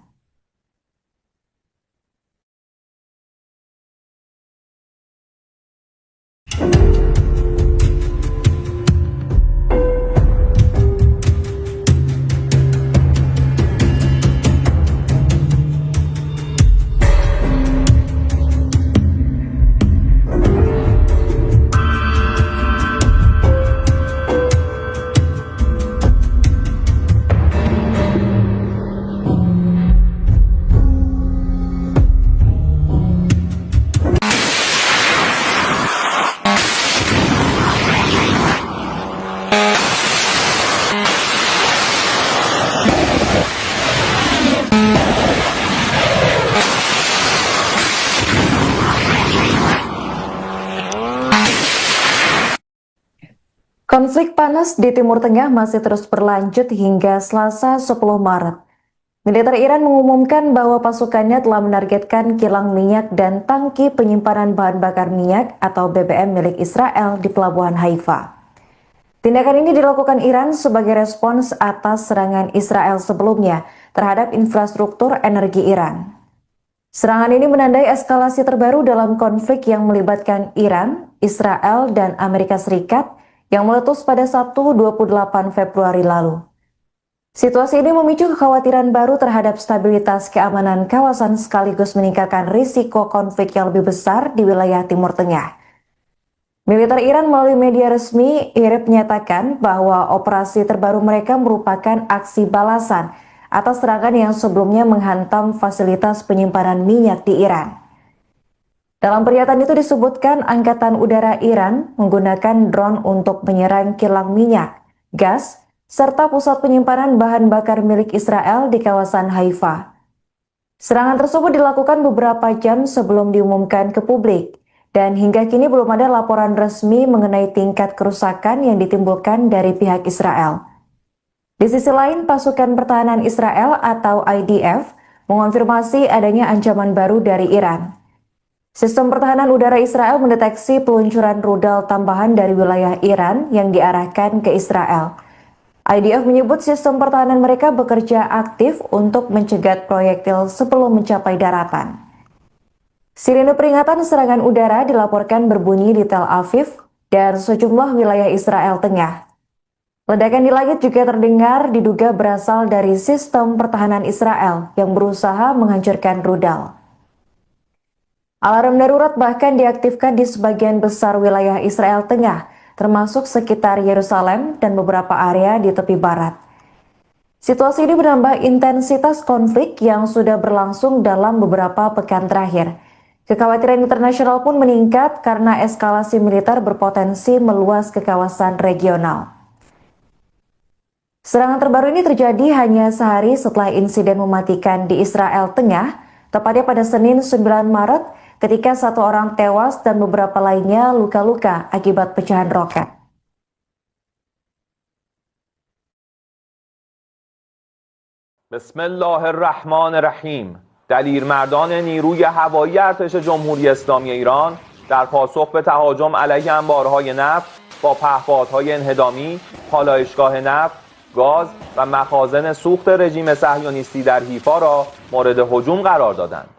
Konflik panas di Timur Tengah masih terus berlanjut hingga Selasa 10 Maret. Militer Iran mengumumkan bahwa pasukannya telah menargetkan kilang minyak dan tangki penyimpanan bahan bakar minyak atau BBM milik Israel di Pelabuhan Haifa. Tindakan ini dilakukan Iran sebagai respons atas serangan Israel sebelumnya terhadap infrastruktur energi Iran. Serangan ini menandai eskalasi terbaru dalam konflik yang melibatkan Iran, Israel, dan Amerika Serikat yang meletus pada Sabtu 28 Februari lalu. Situasi ini memicu kekhawatiran baru terhadap stabilitas keamanan kawasan sekaligus meningkatkan risiko konflik yang lebih besar di wilayah Timur Tengah. Militer Iran melalui media resmi IRIB menyatakan bahwa operasi terbaru mereka merupakan aksi balasan atas serangan yang sebelumnya menghantam fasilitas penyimpanan minyak di Iran. Dalam pernyataan itu disebutkan Angkatan Udara Iran menggunakan drone untuk menyerang kilang minyak, gas, serta pusat penyimpanan bahan bakar milik Israel di kawasan Haifa. Serangan tersebut dilakukan beberapa jam sebelum diumumkan ke publik, dan hingga kini belum ada laporan resmi mengenai tingkat kerusakan yang ditimbulkan dari pihak Israel. Di sisi lain, pasukan pertahanan Israel atau IDF mengonfirmasi adanya ancaman baru dari Iran. Sistem pertahanan udara Israel mendeteksi peluncuran rudal tambahan dari wilayah Iran yang diarahkan ke Israel. IDF menyebut sistem pertahanan mereka bekerja aktif untuk mencegat proyektil sebelum mencapai daratan. Sirine peringatan serangan udara dilaporkan berbunyi di Tel Aviv dan sejumlah wilayah Israel Tengah. Ledakan di langit juga terdengar diduga berasal dari sistem pertahanan Israel yang berusaha menghancurkan rudal. Alarm darurat bahkan diaktifkan di sebagian besar wilayah Israel Tengah termasuk sekitar Yerusalem dan beberapa area di tepi barat. Situasi ini menambah intensitas konflik yang sudah berlangsung dalam beberapa pekan terakhir. Kekhawatiran internasional pun meningkat karena eskalasi militer berpotensi meluas ke kawasan regional. Serangan terbaru ini terjadi hanya sehari setelah insiden mematikan di Israel Tengah, tepatnya pada Senin 9 Maret ketika satu orang tewas dan beberapa lainnya luka-luka akibat pecahan roket. Bismillahirrahmanirrahim. دلیرمردان نیروی هوایی ارتش جمهوری اسلامی ایران در پاسخ به تهاجم علیه انبارهای نفت با پهپادهای انهدامی، پالایشگاه نفت، گاز و مخازن سوخت رژیم صهیونیستی در حیفا را مورد هجوم قرار دادند.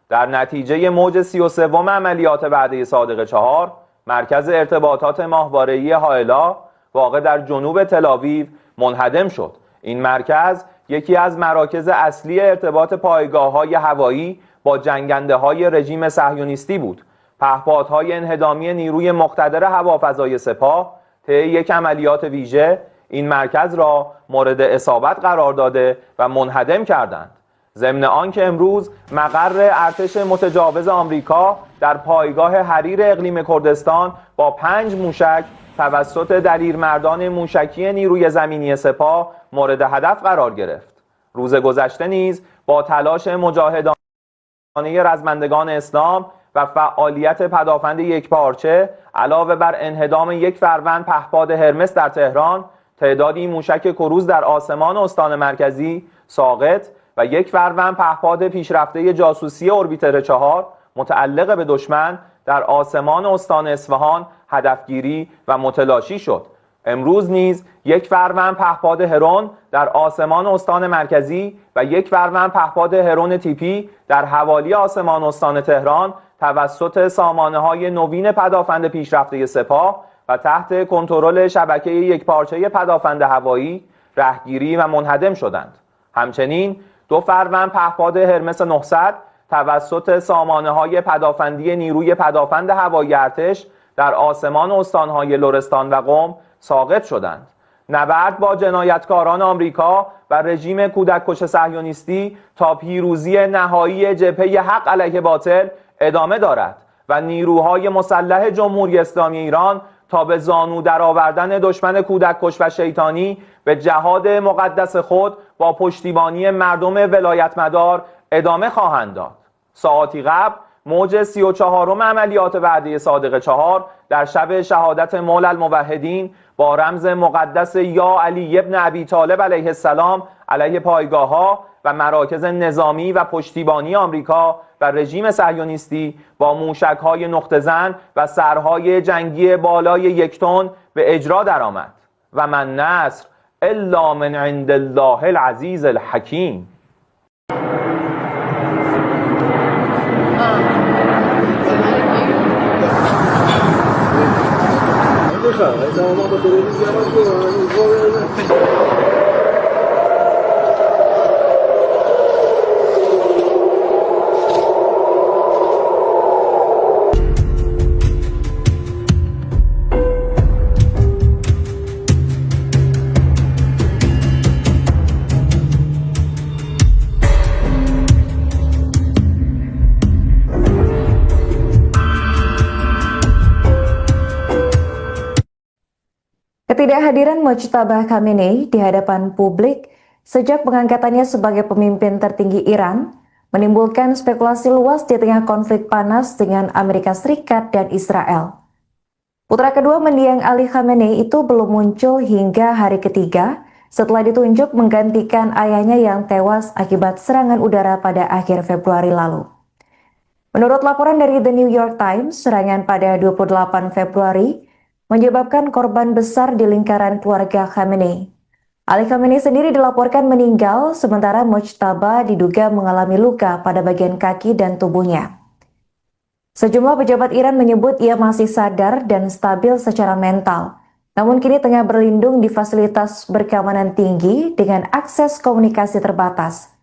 در نتیجه موج 33 عملیات وعده صادق 4 مرکز ارتباطات ماهواره‌ای هائلا واقع در جنوب تل‌آویو منهدم شد. این مرکز یکی از مراکز اصلی ارتباط پایگاه‌های هوایی با جنگنده‌های رژیم صهیونیستی بود. پهپادهای انهدامی نیروی مقتدر هوافضای سپاه طی یک عملیات ویژه این مرکز را مورد اصابت قرار داده و منهدم کردند. ضمن آنکه امروز مقر ارتش متجاوز آمریکا در پایگاه حریر اقلیم کردستان با 5 موشک توسط دلیرمردان موشکی نیروی زمینی سپاه مورد هدف قرار گرفت. روز گذشته نیز با تلاش مجاهدانه رزمندگان اسلام و فعالیت پدافند یکپارچه علاوه بر انهدام یک فروند پهپاد هرمس در تهران، تعدادی موشک کروز در آسمان استان مرکزی ساقط و یک فروند پهپاد پیشرفته جاسوسی اوربیتر 4 متعلق به دشمن در آسمان استان اصفهان هدفگیری و متلاشی شد. امروز نیز یک فروند پهپاد هرون در آسمان استان مرکزی و یک فروند پهپاد هرون تیپی در حوالی آسمان استان تهران توسط سامانه‌های نوین پدافند پیشرفته سپاه و تحت کنترل شبکه یکپارچه پدافند هوایی رهگیری و منهدم شدند. همچنین 2 فروند پهپاد هرمس 900 توسط سامانه‌های پدافندی نیروی پدافند هوایی ارتش در آسمان استان‌های لرستان و قم ساقط شدند. نبرد با جنایتکاران آمریکا و رژیم کودککش صهیونیستی تا پیروزی نهایی جبهه حق علیه باطل ادامه دارد و نیروهای مسلح جمهوری اسلامی ایران تا به زانو درآوردن دشمن کودککش و شیطانی به جهاد مقدس خود با پشتیبانی مردم ولایتمدار ادامه خواهند داد. ساعاتی قبل موج 34 عملیات وعده صادق 4 در شب شهادت مولا الموحدین با رمز مقدس یا علی ابن ابی طالب علیه السلام علیه پایگاه‌ها و مراکز نظامی و پشتیبانی آمریکا و رژیم صهیونیستی با موشک‌های نقطه‌زن و سرهای جنگی بالای 1 تن به اجرا درآمد. و من نصر الا من عند الله العزیز الحکیم. Ketidakhadiran Mojtaba Khamenei di hadapan publik sejak pengangkatannya sebagai pemimpin tertinggi Iran menimbulkan spekulasi luas di tengah konflik panas dengan Amerika Serikat dan Israel. Putra kedua mendiang Ali Khamenei itu belum muncul hingga hari ketiga setelah ditunjuk menggantikan ayahnya yang tewas akibat serangan udara pada akhir Februari lalu. Menurut laporan dari The New York Times, serangan pada 28 Februari menyebabkan korban besar di lingkaran keluarga Khamenei. Ali Khamenei sendiri dilaporkan meninggal, sementara Mojtaba diduga mengalami luka pada bagian kaki dan tubuhnya. Sejumlah pejabat Iran menyebut ia masih sadar dan stabil secara mental, namun kini tengah berlindung di fasilitas berkeamanan tinggi dengan akses komunikasi terbatas.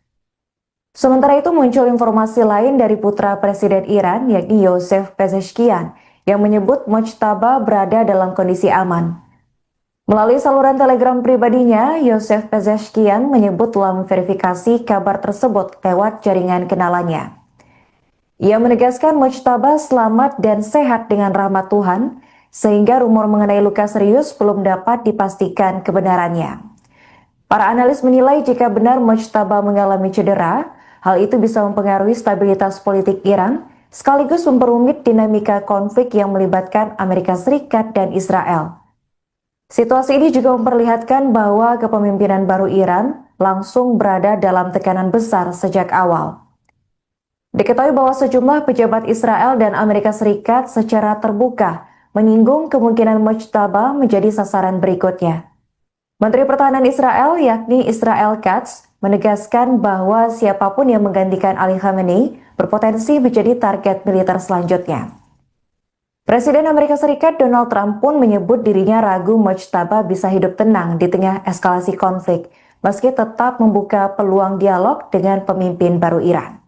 Sementara itu muncul informasi lain dari putra Presiden Iran, yakni Yosef Pezeshkian, yang menyebut Mojtaba berada dalam kondisi aman. Melalui saluran Telegram pribadinya, Yosef Pezeshkian menyebut telah memverifikasi kabar tersebut lewat jaringan kenalannya. Ia menegaskan Mojtaba selamat dan sehat dengan rahmat Tuhan, sehingga rumor mengenai luka serius belum dapat dipastikan kebenarannya. Para analis menilai jika benar Mojtaba mengalami cedera, hal itu bisa mempengaruhi stabilitas politik Iran, sekaligus memperumit dinamika konflik yang melibatkan Amerika Serikat dan Israel. Situasi ini juga memperlihatkan bahwa kepemimpinan baru Iran langsung berada dalam tekanan besar sejak awal. Diketahui bahwa sejumlah pejabat Israel dan Amerika Serikat secara terbuka menyinggung kemungkinan Mojtaba menjadi sasaran berikutnya. Menteri Pertahanan Israel, yakni Israel Katz, menegaskan bahwa siapapun yang menggantikan Ali Khamenei berpotensi menjadi target militer selanjutnya. Presiden Amerika Serikat Donald Trump pun menyebut dirinya ragu Mojtaba bisa hidup tenang di tengah eskalasi konflik, meski tetap membuka peluang dialog dengan pemimpin baru Iran.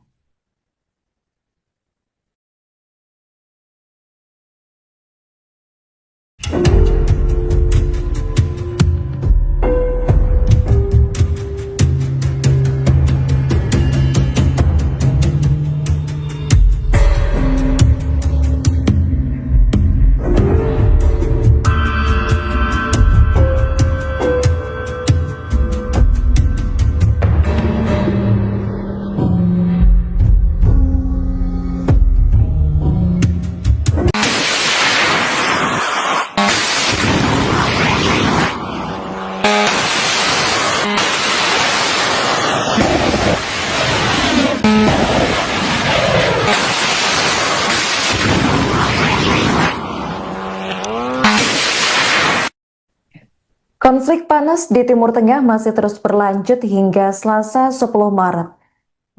Konflik panas di Timur Tengah masih terus berlanjut hingga Selasa 10 Maret.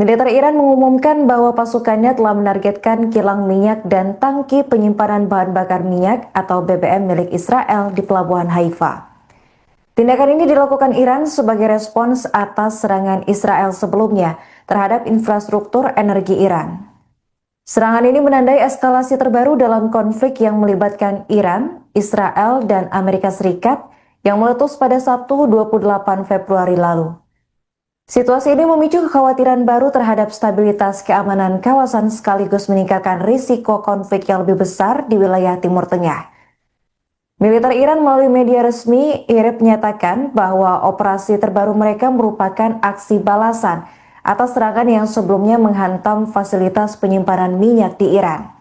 Militer Iran mengumumkan bahwa pasukannya telah menargetkan kilang minyak dan tangki penyimpanan bahan bakar minyak atau BBM milik Israel di Pelabuhan Haifa. Tindakan ini dilakukan Iran sebagai respons atas serangan Israel sebelumnya terhadap infrastruktur energi Iran. Serangan ini menandai eskalasi terbaru dalam konflik yang melibatkan Iran, Israel, dan Amerika Serikat yang meletus pada Sabtu 28 Februari lalu. Situasi ini memicu kekhawatiran baru terhadap stabilitas keamanan kawasan sekaligus meningkatkan risiko konflik yang lebih besar di wilayah Timur Tengah. Militer Iran melalui media resmi IRIB menyatakan bahwa operasi terbaru mereka merupakan aksi balasan atas serangan yang sebelumnya menghantam fasilitas penyimpanan minyak di Iran.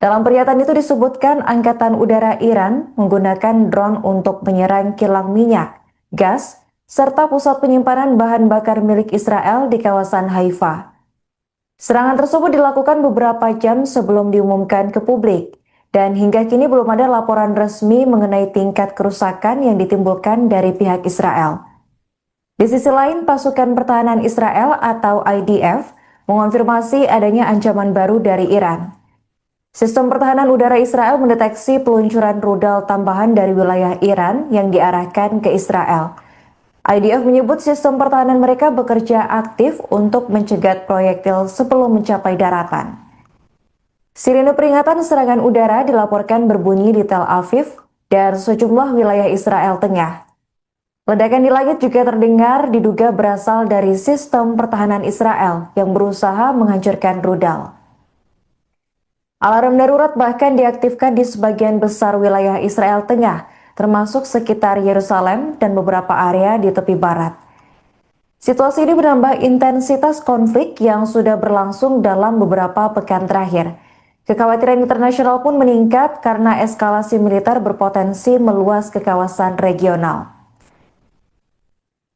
Dalam pernyataan itu disebutkan Angkatan Udara Iran menggunakan drone untuk menyerang kilang minyak, gas, serta pusat penyimpanan bahan bakar milik Israel di kawasan Haifa. Serangan tersebut dilakukan beberapa jam sebelum diumumkan ke publik, dan hingga kini belum ada laporan resmi mengenai tingkat kerusakan yang ditimbulkan dari pihak Israel. Di sisi lain, pasukan pertahanan Israel atau IDF mengonfirmasi adanya ancaman baru dari Iran. Sistem pertahanan udara Israel mendeteksi peluncuran rudal tambahan dari wilayah Iran yang diarahkan ke Israel. IDF menyebut sistem pertahanan mereka bekerja aktif untuk mencegat proyektil sebelum mencapai daratan. Sirine peringatan serangan udara dilaporkan berbunyi di Tel Aviv dan sejumlah wilayah Israel Tengah. Ledakan di langit juga terdengar diduga berasal dari sistem pertahanan Israel yang berusaha menghancurkan rudal. Alarm darurat bahkan diaktifkan di sebagian besar wilayah Israel Tengah, termasuk sekitar Yerusalem dan beberapa area di tepi barat. Situasi ini menambah intensitas konflik yang sudah berlangsung dalam beberapa pekan terakhir. Kekhawatiran internasional pun meningkat karena eskalasi militer berpotensi meluas ke kawasan regional.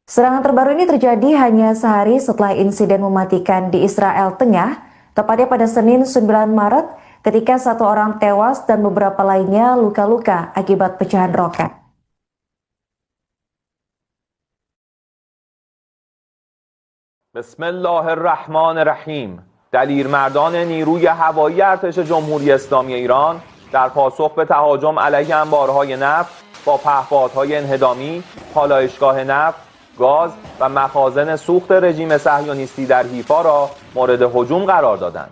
Serangan terbaru ini terjadi hanya sehari setelah insiden mematikan di Israel Tengah, tepatnya pada Senin 9 Maret, ketika satu orang tewas dan beberapa lainnya luka-luka akibat pecahan roket. Bismillahirrahmanirrahim. دلیرمردان نیروی هوایی ارتش جمهوری اسلامی ایران در پاسخ به تهاجم علیه انبارهای نفت با پهپادهای انهدامی، پالایشگاه نفت، گاز و مخازن سوخت رژیم صهیونیستی در حیفا را مورد هجوم قرار دادند.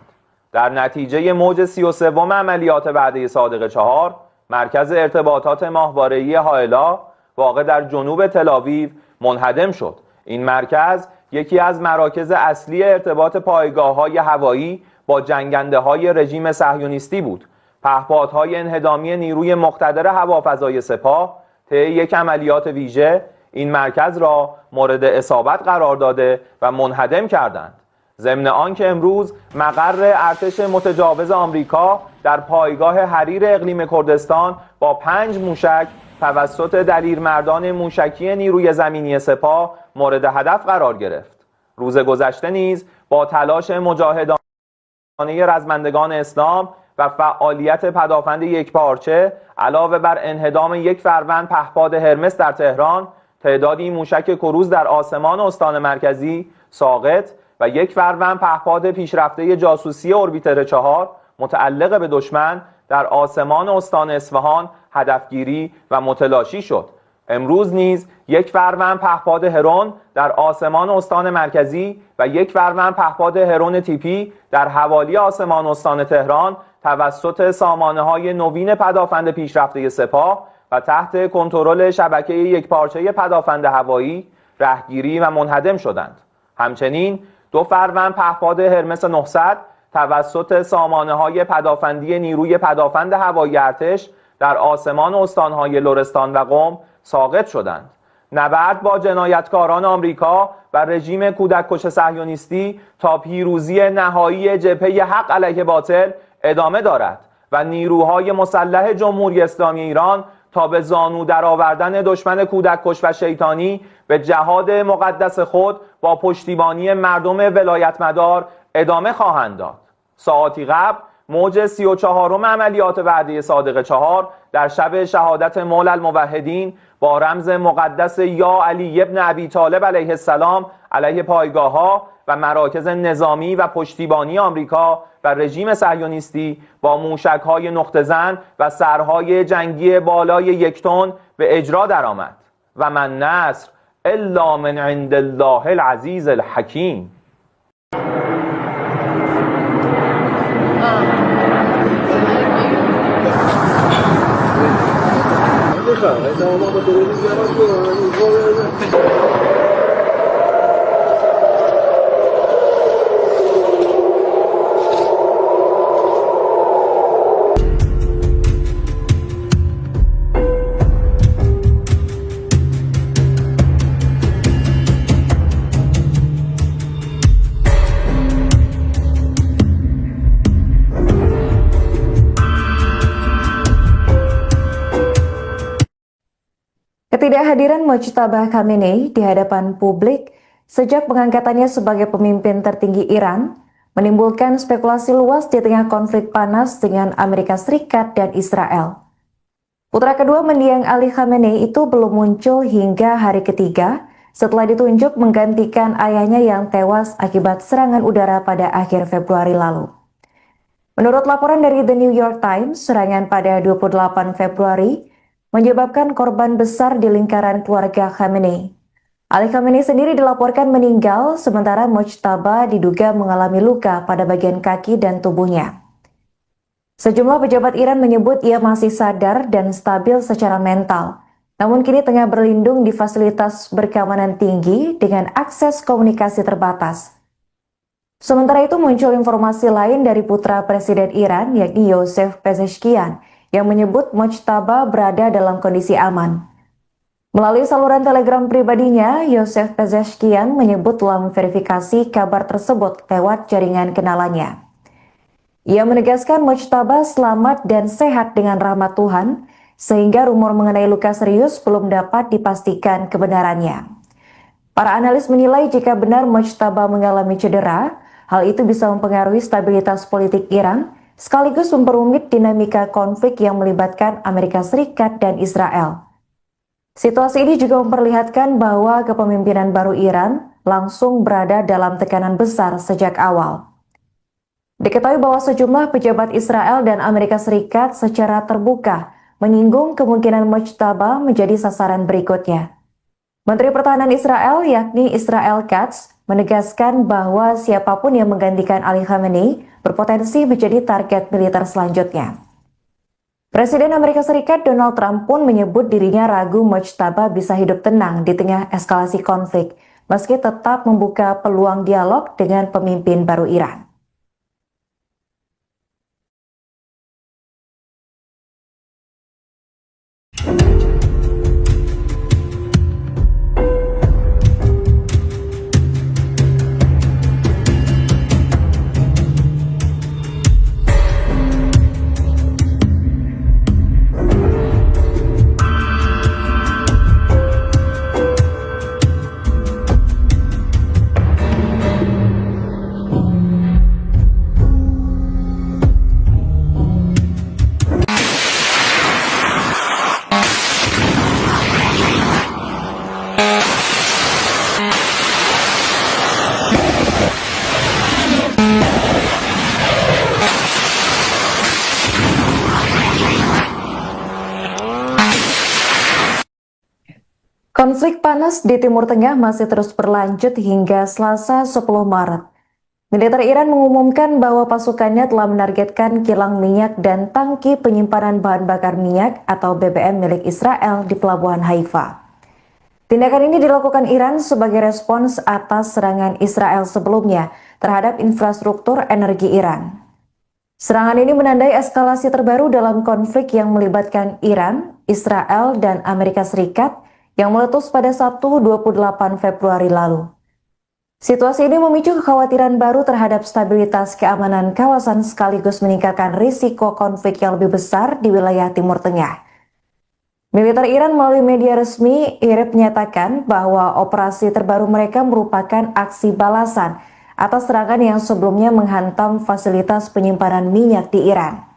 در نتیجه موج 33 عملیات وعده صادق 4 مرکز ارتباطات ماهواره‌ای هائلا واقع در جنوب تل‌آویو منهدم شد. این مرکز یکی از مراکز اصلی ارتباط پایگاه‌های هوایی با جنگنده‌های رژیم صهیونیستی بود. پهپادهای انهدامی نیروی مقتدر هوافضای سپاه طی یک عملیات ویژه این مرکز را مورد اصابت قرار داده و منهدم کردند. ضمن آنکه امروز مقر ارتش متجاوز آمریکا در پایگاه حریر اقلیم کردستان با 5 موشک توسط دلیرمردان موشکی نیروی زمینی سپاه مورد هدف قرار گرفت. روز گذشته نیز با تلاش مجاهدان رزمندگان اسلام و فعالیت پدافند یکپارچه علاوه بر انهدام یک فروند پهپاد هرمس در تهران، تعدادی موشک کروز در آسمان استان مرکزی ساقط و یک فروند پهپاد پیشرفته جاسوسی اوربیتر 4 متعلق به دشمن در آسمان استان اصفهان هدفگیری و متلاشی شد. امروز نیز یک فروند پهپاد هرون در آسمان استان مرکزی و یک فروند پهپاد هرون تیپی در حوالی آسمان استان تهران توسط سامانه‌های نوین پدافند پیشرفته سپاه و تحت کنترل شبکه یکپارچه پدافند هوایی رهگیری و منهدم شدند. همچنین 2 فروند پهپاد هرمس 900 توسط سامانه‌های پدافندی نیروی پدافند هوایی ارتش در آسمان استان‌های لرستان و قم ساقط شدند. نبرد با جنایتکاران آمریکا و رژیم کودککش صهیونیستی تا پیروزی نهایی جبهه حق علیه باطل ادامه دارد و نیروهای مسلح جمهوری اسلامی ایران تا به زانو درآوردن دشمن کودککش و شیطانی به جهاد مقدس خود با پشتیبانی مردم ولایتمدار ادامه خواهند داد. ساعاتی قبل موج 34 عملیات وعده صادق 4 در شب شهادت مولا الموحدین با رمز مقدس یا علی ابن ابی طالب علیه السلام علیه پایگاه‌ها و مراکز نظامی و پشتیبانی آمریکا و رژیم صهیونیستی با موشک‌های نقطه زن و سرهای جنگی بالای 1 تن به اجرا درآمد. و من نصر الا من عند الله العزیز الحکیم. Ketidakhadiran Mojtaba Khamenei di hadapan publik sejak pengangkatannya sebagai pemimpin tertinggi Iran menimbulkan spekulasi luas di tengah konflik panas dengan Amerika Serikat dan Israel. Putra kedua mendiang Ali Khamenei itu belum muncul hingga hari ketiga setelah ditunjuk menggantikan ayahnya yang tewas akibat serangan udara pada akhir Februari lalu. Menurut laporan dari The New York Times, serangan pada 28 Februari menyebabkan korban besar di lingkaran keluarga Khamenei. Ali Khamenei sendiri dilaporkan meninggal, sementara Mojtaba diduga mengalami luka pada bagian kaki dan tubuhnya. Sejumlah pejabat Iran menyebut ia masih sadar dan stabil secara mental, namun kini tengah berlindung di fasilitas berkeamanan tinggi dengan akses komunikasi terbatas. Sementara itu muncul informasi lain dari putra Presiden Iran, yakni Yosef Pezeshkian, yang menyebut Mojtaba berada dalam kondisi aman. Melalui saluran telegram pribadinya, Yosef Pezeshkian menyebut telah memverifikasi kabar tersebut lewat jaringan kenalannya. Ia menegaskan Mojtaba selamat dan sehat dengan rahmat Tuhan, sehingga rumor mengenai luka serius belum dapat dipastikan kebenarannya. Para analis menilai jika benar Mojtaba mengalami cedera, hal itu bisa mempengaruhi stabilitas politik Iran, sekaligus memperumit dinamika konflik yang melibatkan Amerika Serikat dan Israel. Situasi ini juga memperlihatkan bahwa kepemimpinan baru Iran langsung berada dalam tekanan besar sejak awal. Diketahui bahwa sejumlah pejabat Israel dan Amerika Serikat secara terbuka menyinggung kemungkinan Mojtaba menjadi sasaran berikutnya. Menteri Pertahanan Israel, yakni Israel Katz, menegaskan bahwa siapapun yang menggantikan Ali Khamenei berpotensi menjadi target militer selanjutnya. Presiden Amerika Serikat Donald Trump pun menyebut dirinya ragu Mojtaba bisa hidup tenang di tengah eskalasi konflik, meski tetap membuka peluang dialog dengan pemimpin baru Iran. Konflik panas di Timur Tengah masih terus berlanjut hingga Selasa 10 Maret. Militer Iran mengumumkan bahwa pasukannya telah menargetkan kilang minyak dan tangki penyimpanan bahan bakar minyak atau BBM milik Israel di Pelabuhan Haifa. Tindakan ini dilakukan Iran sebagai respons atas serangan Israel sebelumnya terhadap infrastruktur energi Iran. Serangan ini menandai eskalasi terbaru dalam konflik yang melibatkan Iran, Israel, dan Amerika Serikat yang meletus pada Sabtu 28 Februari lalu. Situasi ini memicu kekhawatiran baru terhadap stabilitas keamanan kawasan sekaligus meningkatkan risiko konflik yang lebih besar di wilayah Timur Tengah. Militer Iran melalui media resmi IRIB menyatakan bahwa operasi terbaru mereka merupakan aksi balasan atas serangan yang sebelumnya menghantam fasilitas penyimpanan minyak di Iran.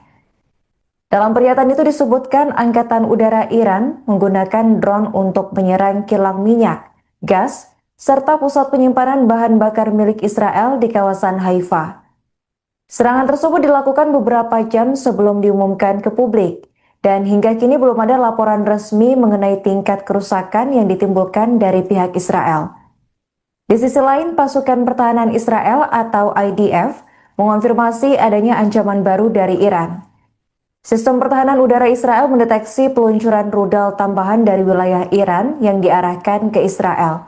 Dalam pernyataan itu disebutkan Angkatan Udara Iran menggunakan drone untuk menyerang kilang minyak, gas, serta pusat penyimpanan bahan bakar milik Israel di kawasan Haifa. Serangan tersebut dilakukan beberapa jam sebelum diumumkan ke publik, dan hingga kini belum ada laporan resmi mengenai tingkat kerusakan yang ditimbulkan dari pihak Israel. Di sisi lain, pasukan pertahanan Israel atau IDF mengonfirmasi adanya ancaman baru dari Iran. Sistem pertahanan udara Israel mendeteksi peluncuran rudal tambahan dari wilayah Iran yang diarahkan ke Israel.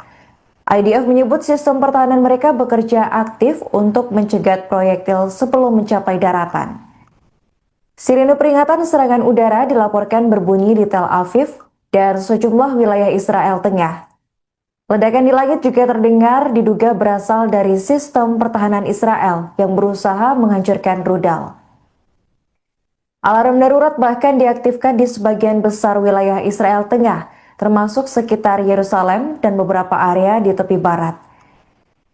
IDF menyebut sistem pertahanan mereka bekerja aktif untuk mencegat proyektil sebelum mencapai daratan. Sirine peringatan serangan udara dilaporkan berbunyi di Tel Aviv dan sejumlah wilayah Israel Tengah. Ledakan di langit juga terdengar diduga berasal dari sistem pertahanan Israel yang berusaha menghancurkan rudal. Alarm darurat bahkan diaktifkan di sebagian besar wilayah Israel Tengah, termasuk sekitar Yerusalem dan beberapa area di tepi barat.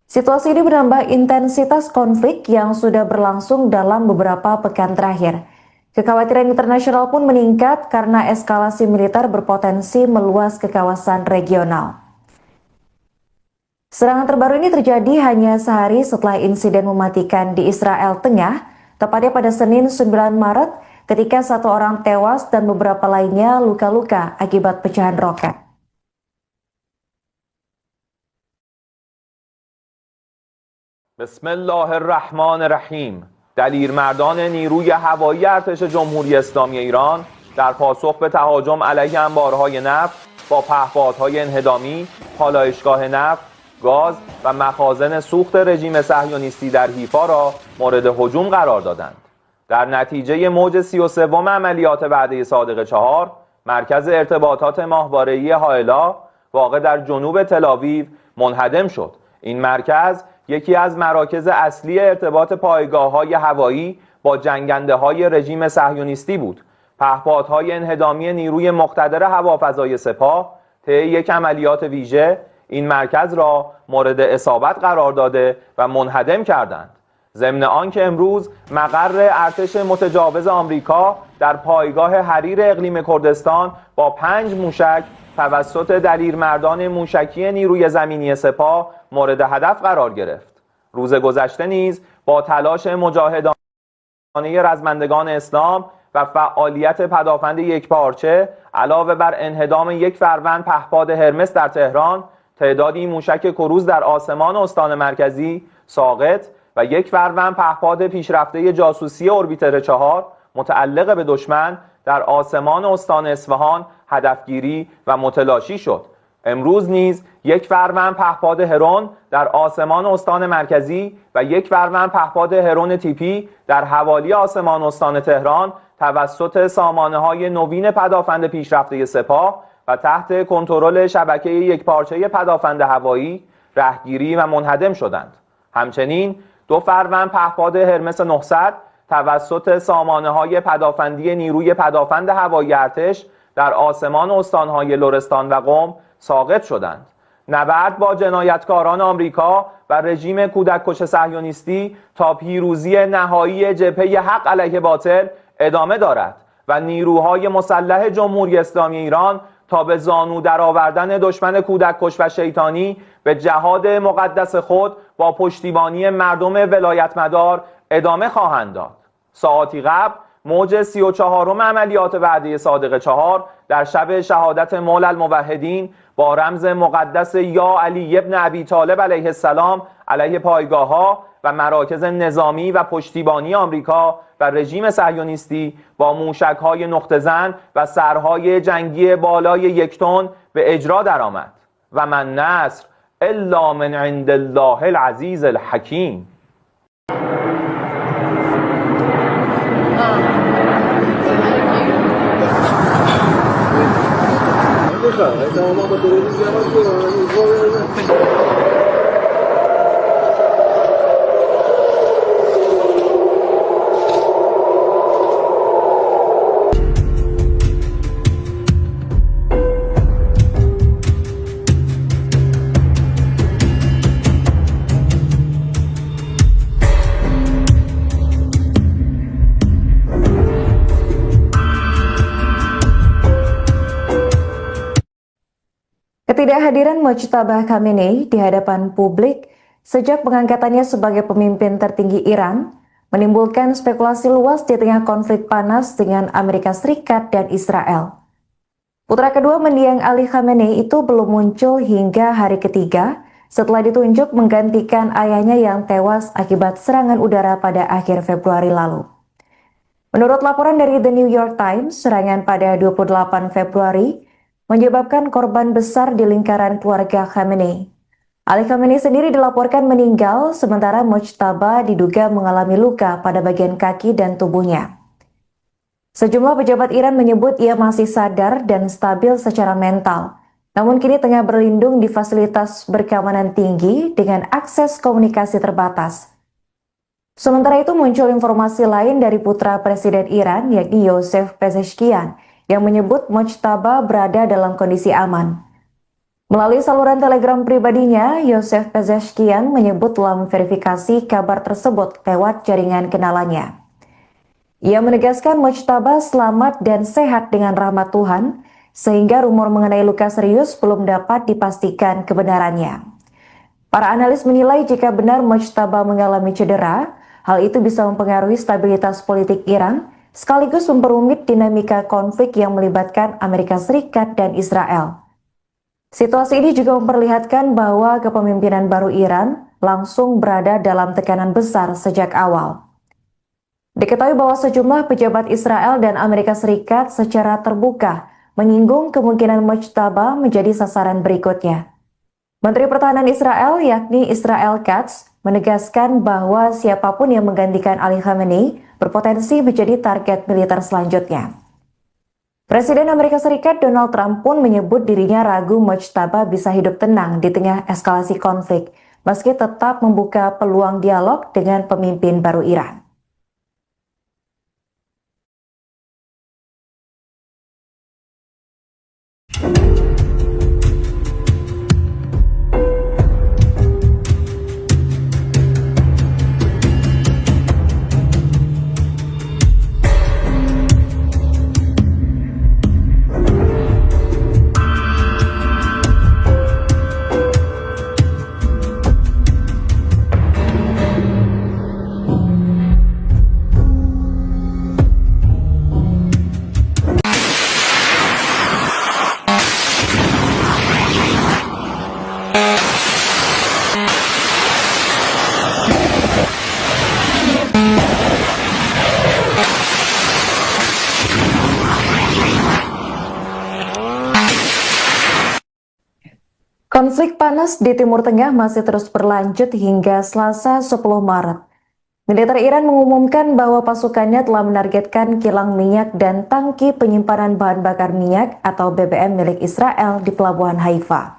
Situasi ini menambah intensitas konflik yang sudah berlangsung dalam beberapa pekan terakhir. Kekhawatiran internasional pun meningkat karena eskalasi militer berpotensi meluas ke kawasan regional. Serangan terbaru ini terjadi hanya sehari setelah insiden mematikan di Israel Tengah, tepatnya pada Senin 9 Maret, ketika satu orang tewas dan beberapa lainnya luka-luka akibat pecahan roket. Bismillahirrahmanirrahim. دلیرمردان نیروی هوایی ارتش جمهوری اسلامی ایران در پاسخ به تهاجم علیه انبارهای نفت با پهپادهای انهدامی، پالایشگاه نفت، گاز و مخازن سوخت رژیم صهیونیستی در حیفا را مورد هجوم قرار دادند. در نتیجه موج 33 عملیات وعده صادق 4 مرکز ارتباطات ماهواره‌ای هائلا واقع در جنوب تل‌آویو منهدم شد. این مرکز یکی از مراکز اصلی ارتباط پایگاه‌های هوایی با جنگنده‌های رژیم صهیونیستی بود. پهپادهای انهدامی نیروی مقتدر هوافضای سپاه طی یک عملیات ویژه این مرکز را مورد اصابت قرار داده و منهدم کردند. ضمن آنکه امروز مقر ارتش متجاوز آمریکا در پایگاه حریر اقلیم کردستان با 5 موشک توسط دلیرمردان موشکی نیروی زمینی سپاه مورد هدف قرار گرفت. روز گذشته نیز با تلاش مجاهدانه رزمندگان اسلام و فعالیت پدافند یکپارچه علاوه بر انهدام یک فروند پهپاد هرمس در تهران، تعدادی موشک کروز در آسمان استان مرکزی ساقط و یک فروند پهپاد پیشرفته جاسوسی اوربیتر 4 متعلق به دشمن در آسمان استان اصفهان هدفگیری و متلاشی شد. امروز نیز یک فروند پهپاد هرون در آسمان استان مرکزی و یک فروند پهپاد هرون تیپی در حوالی آسمان استان تهران توسط سامانه‌های نوین پدافند پیشرفته سپاه و تحت کنترل شبکه یکپارچه پدافند هوایی رهگیری و منهدم شدند. همچنین دو فروند پهپاد هرمس 900 توسط سامانه‌های پدافندی نیروی پدافند هوایی ارتش در آسمان استان‌های لرستان و قم ساقط شدند. نبرد با جنایتکاران آمریکا و رژیم کودککش صهیونیستی تا پیروزی نهایی جبهه حق علیه باطل ادامه دارد و نیروهای مسلح جمهوری اسلامی ایران تا به زانو درآوردن دشمن کودککش و شیطانی به جهاد مقدس خود با پشتیبانی مردم ولایتمدار ادامه خواهند داد. ساعاتی قبل موج 34م عملیات وعده صادق 4 در شب شهادت مولا الموحدین با رمز مقدس یا علی ابن ابی طالب علیه السلام علیه پایگاه‌ها و مراکز نظامی و پشتیبانی آمریکا و رژیم صهیونیستی با موشک‌های نقطه‌زن و سرهای جنگی بالای 1 تن به اجرا درآمد و من نصر الا من عند الله العزیز الحکیم. Ketidakhadiran Mojtaba Khamenei di hadapan publik sejak pengangkatannya sebagai pemimpin tertinggi Iran menimbulkan spekulasi luas di tengah konflik panas dengan Amerika Serikat dan Israel. Putra kedua mendiang Ali Khamenei itu belum muncul hingga hari ketiga setelah ditunjuk menggantikan ayahnya yang tewas akibat serangan udara pada akhir Februari lalu. Menurut laporan dari The New York Times, serangan pada 28 Februari menyebabkan korban besar di lingkaran keluarga Khamenei. Ali Khamenei sendiri dilaporkan meninggal, sementara Mojtaba diduga mengalami luka pada bagian kaki dan tubuhnya. Sejumlah pejabat Iran menyebut ia masih sadar dan stabil secara mental, namun kini tengah berlindung di fasilitas berkeamanan tinggi dengan akses komunikasi terbatas. Sementara itu muncul informasi lain dari putra Presiden Iran, yakni Yosef Pezeshkian, yang menyebut Mojtaba berada dalam kondisi aman. Melalui saluran telegram pribadinya, Yosef Pezeshkian menyebut telah memverifikasi kabar tersebut lewat jaringan kenalannya. Ia menegaskan Mojtaba selamat dan sehat dengan rahmat Tuhan, sehingga rumor mengenai luka serius belum dapat dipastikan kebenarannya. Para analis menilai jika benar Mojtaba mengalami cedera, hal itu bisa mempengaruhi stabilitas politik Iran, sekaligus memperumit dinamika konflik yang melibatkan Amerika Serikat dan Israel. Situasi ini juga memperlihatkan bahwa kepemimpinan baru Iran langsung berada dalam tekanan besar sejak awal. Diketahui bahwa sejumlah pejabat Israel dan Amerika Serikat secara terbuka menyinggung kemungkinan Mojtaba menjadi sasaran berikutnya. Menteri Pertahanan Israel, yakni Israel Katz, menegaskan bahwa siapapun yang menggantikan Ali Khamenei berpotensi menjadi target militer selanjutnya. Presiden Amerika Serikat Donald Trump pun menyebut dirinya ragu Mojtaba bisa hidup tenang di tengah eskalasi konflik, meski tetap membuka peluang dialog dengan pemimpin baru Iran. Konflik panas di Timur Tengah masih terus berlanjut hingga Selasa 10 Maret. Militer Iran mengumumkan bahwa pasukannya telah menargetkan kilang minyak dan tangki penyimpanan bahan bakar minyak atau BBM milik Israel di Pelabuhan Haifa.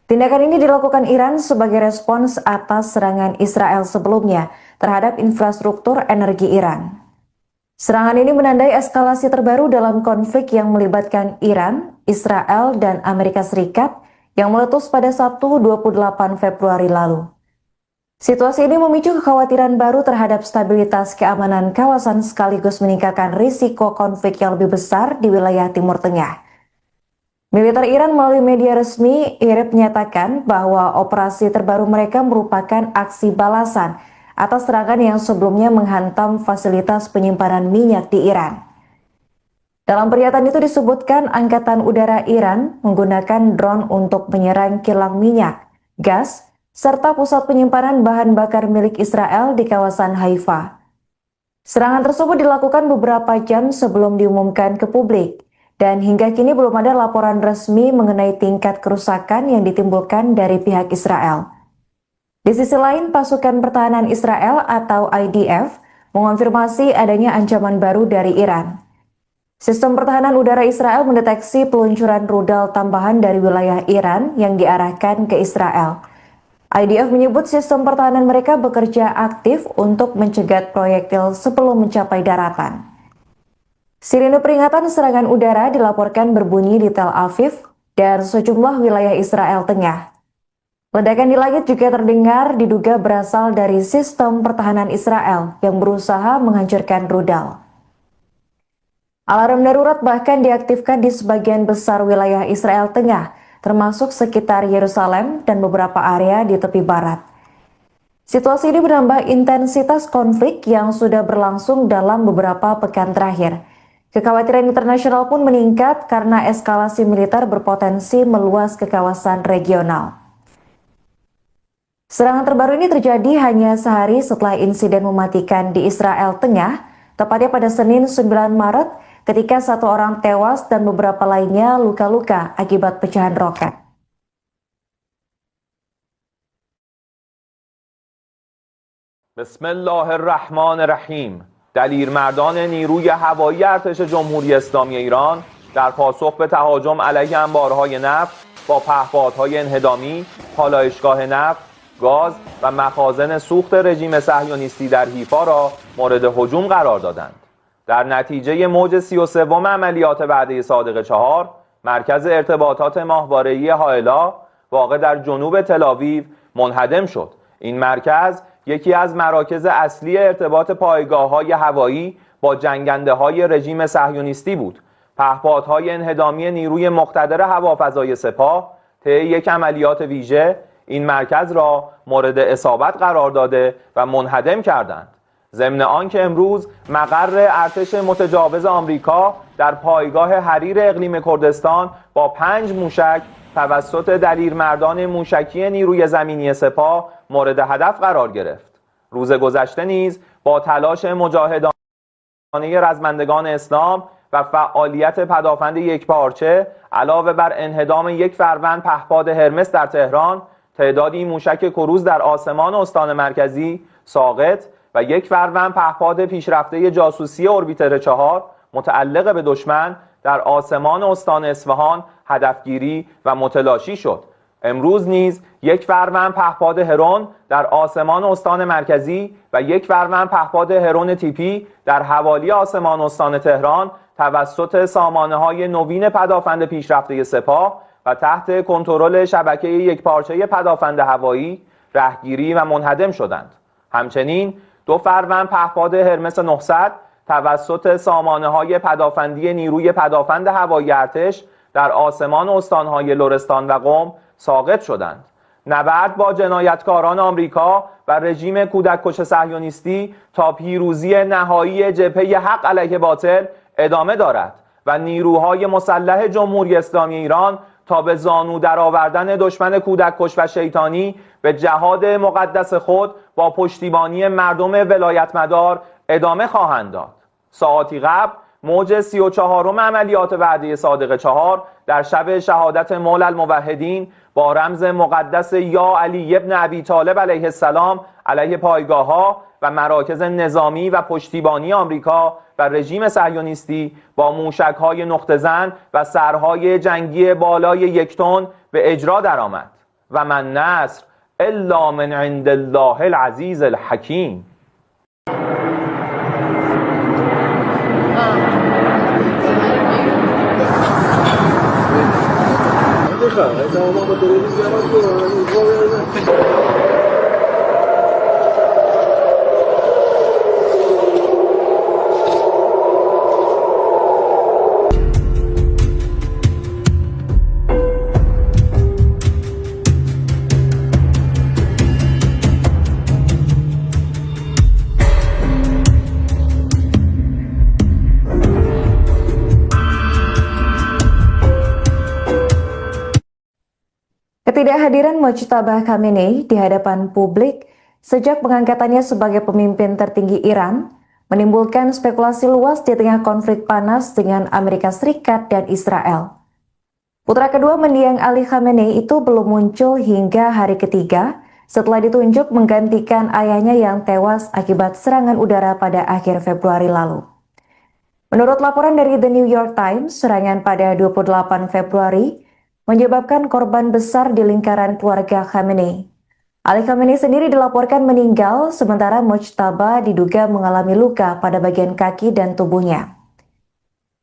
Tindakan ini dilakukan Iran sebagai respons atas serangan Israel sebelumnya terhadap infrastruktur energi Iran. Serangan ini menandai eskalasi terbaru dalam konflik yang melibatkan Iran, Israel, dan Amerika Serikat yang meletus pada Sabtu 28 Februari lalu. Situasi ini memicu kekhawatiran baru terhadap stabilitas keamanan kawasan sekaligus meningkatkan risiko konflik yang lebih besar di wilayah Timur Tengah. Militer Iran melalui media resmi IRIB menyatakan bahwa operasi terbaru mereka merupakan aksi balasan atas serangan yang sebelumnya menghantam fasilitas penyimpanan minyak di Iran. Dalam pernyataan itu disebutkan Angkatan Udara Iran menggunakan drone untuk menyerang kilang minyak, gas, serta pusat penyimpanan bahan bakar milik Israel di kawasan Haifa. Serangan tersebut dilakukan beberapa jam sebelum diumumkan ke publik, dan hingga kini belum ada laporan resmi mengenai tingkat kerusakan yang ditimbulkan dari pihak Israel. Di sisi lain, pasukan pertahanan Israel atau IDF mengonfirmasi adanya ancaman baru dari Iran. Sistem pertahanan udara Israel mendeteksi peluncuran rudal tambahan dari wilayah Iran yang diarahkan ke Israel. IDF menyebut sistem pertahanan mereka bekerja aktif untuk mencegat proyektil sebelum mencapai daratan. Sirine peringatan serangan udara dilaporkan berbunyi di Tel Aviv dan sejumlah wilayah Israel Tengah. Ledakan di langit juga terdengar diduga berasal dari sistem pertahanan Israel yang berusaha menghancurkan rudal. Alarm darurat bahkan diaktifkan di sebagian besar wilayah Israel Tengah, termasuk sekitar Yerusalem dan beberapa area di tepi barat. Situasi ini menambah intensitas konflik yang sudah berlangsung dalam beberapa pekan terakhir. Kekhawatiran internasional pun meningkat karena eskalasi militer berpotensi meluas ke kawasan regional. Serangan terbaru ini terjadi hanya sehari setelah insiden mematikan di Israel Tengah, tepatnya pada Senin 9 Maret, ketika satu orang tewas dan beberapa lainnya luka-luka akibat pecahan roket. Bismillahirrahmanirrahim. دلیرمردان نیروی هوایی ارتش جمهوری اسلامی ایران در پاسخ به تهاجم علیه انبارهای نفت با پهپادهای انهدامی، پالایشگاه نفت، گاز و مخازن سوخت رژیم صهیونیستی در حیفا را مورد هجوم قرار دادند. در نتیجه موج 33 عملیات وعده صادق 4 مرکز ارتباطات ماهواره‌ای هائلا واقع در جنوب تل‌آویو منهدم شد. این مرکز یکی از مراکز اصلی ارتباط پایگاه‌های هوایی با جنگنده‌های رژیم صهیونیستی بود. پهپادهای انهدامی نیروی مقتدر هوافضای سپاه طی یک عملیات ویژه این مرکز را مورد اصابت قرار داده و منهدم کردند. ضمن آنکه امروز مقر ارتش متجاوز آمریکا در پایگاه حریر اقلیم کردستان با 5 موشک توسط دلیرمردان موشکی نیروی زمینی سپاه مورد هدف قرار گرفت. روز گذشته نیز با تلاش مجاهدانه رزمندگان اسلام و فعالیت پدافند یکپارچه علاوه بر انهدام یک فروند پهپاد هرمس در تهران، تعدادی موشک کروز در آسمان استان مرکزی ساقط و یک فروند پهپاد پیشرفته جاسوسی اوربیتر 4 متعلق به دشمن در آسمان استان اصفهان هدفگیری و متلاشی شد. امروز نیز یک فروند پهپاد هرون در آسمان استان مرکزی و یک فروند پهپاد هرون تیپی در حوالی آسمان استان تهران توسط سامانه‌های نوین پدافند پیشرفته سپاه و تحت کنترل شبکه یکپارچه پدافند هوایی رهگیری و منهدم شدند. همچنین 2 فروند پهپاد هرمس 900 توسط سامانه‌های پدافندی نیروی پدافند هوایی ارتش در آسمان استان‌های لرستان و قم ساقط شدند. نبرد با جنایتکاران آمریکا و رژیم کودککش صهیونیستی تا پیروزی نهایی جبهه حق علیه باطل ادامه دارد و نیروهای مسلح جمهوری اسلامی ایران تا به زانو درآوردن دشمن کودککش و شیطانی به جهاد مقدس خود با پشتیبانی مردم ولایتمدار ادامه خواهند داد. ساعاتی قبل موج 34 عملیات وعده صادق 4 در شب شهادت مولا الموحدین با رمز مقدس یا علی ابن ابی طالب علیه السلام علیه پایگاه‌ها و مراکز نظامی و پشتیبانی آمریکا و رژیم صهیونیستی با موشک‌های نقطه‌زن و سرهای جنگی بالای 1 تن به اجرا درآمد و من نصر الا من عند الله العزیز الحکیم. Ketidakhadiran Mojtaba Khamenei di hadapan publik sejak pengangkatannya sebagai pemimpin tertinggi Iran menimbulkan spekulasi luas di tengah konflik panas dengan Amerika Serikat dan Israel. Putra kedua mendiang Ali Khamenei itu belum muncul hingga hari ketiga setelah ditunjuk menggantikan ayahnya yang tewas akibat serangan udara pada akhir Februari lalu. Menurut laporan dari The New York Times, serangan pada 28 Februari menyebabkan korban besar di lingkaran keluarga Khamenei. Ali Khamenei sendiri dilaporkan meninggal, sementara Mojtaba diduga mengalami luka pada bagian kaki dan tubuhnya.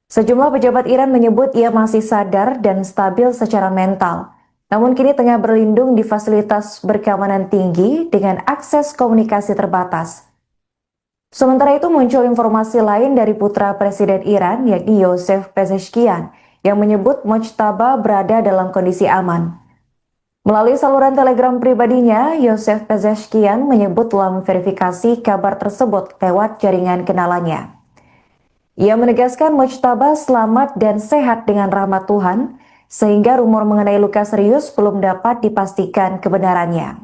Sejumlah pejabat Iran menyebut ia masih sadar dan stabil secara mental, namun kini tengah berlindung di fasilitas berkeamanan tinggi dengan akses komunikasi terbatas. Sementara itu muncul informasi lain dari putra Presiden Iran, yakni Yosef Pezeshkian, yang menyebut Mojtaba berada dalam kondisi aman. Melalui saluran telegram pribadinya, Yosef Pezeshkian menyebut telah memverifikasi kabar tersebut lewat jaringan kenalannya. Ia menegaskan Mojtaba selamat dan sehat dengan rahmat Tuhan, sehingga rumor mengenai luka serius belum dapat dipastikan kebenarannya.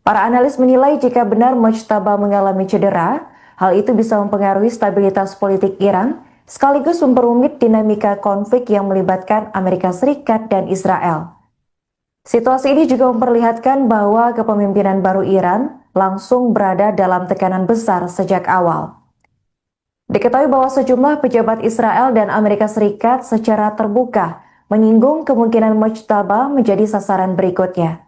Para analis menilai jika benar Mojtaba mengalami cedera, hal itu bisa mempengaruhi stabilitas politik Iran, sekaligus memperumit dinamika konflik yang melibatkan Amerika Serikat dan Israel. Situasi ini juga memperlihatkan bahwa kepemimpinan baru Iran langsung berada dalam tekanan besar sejak awal. Diketahui bahwa sejumlah pejabat Israel dan Amerika Serikat secara terbuka menyinggung kemungkinan Mojtaba menjadi sasaran berikutnya.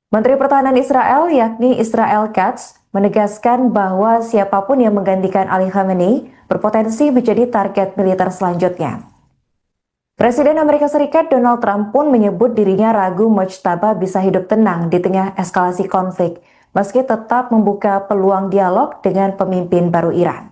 Menteri Pertahanan Israel, yakni Israel Katz, menegaskan bahwa siapapun yang menggantikan Ali Khamenei berpotensi menjadi target militer selanjutnya. Presiden Amerika Serikat Donald Trump pun menyebut dirinya ragu Mojtaba bisa hidup tenang di tengah eskalasi konflik, meski tetap membuka peluang dialog dengan pemimpin baru Iran.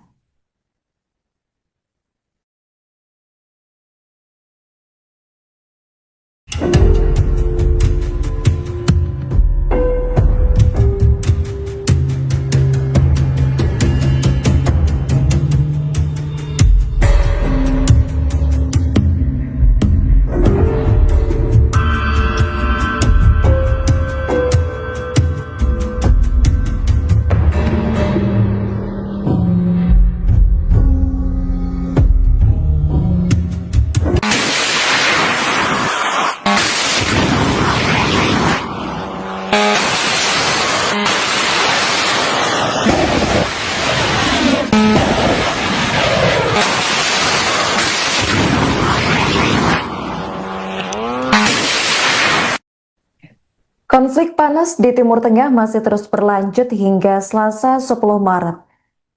Konflik panas di Timur Tengah masih terus berlanjut hingga Selasa 10 Maret.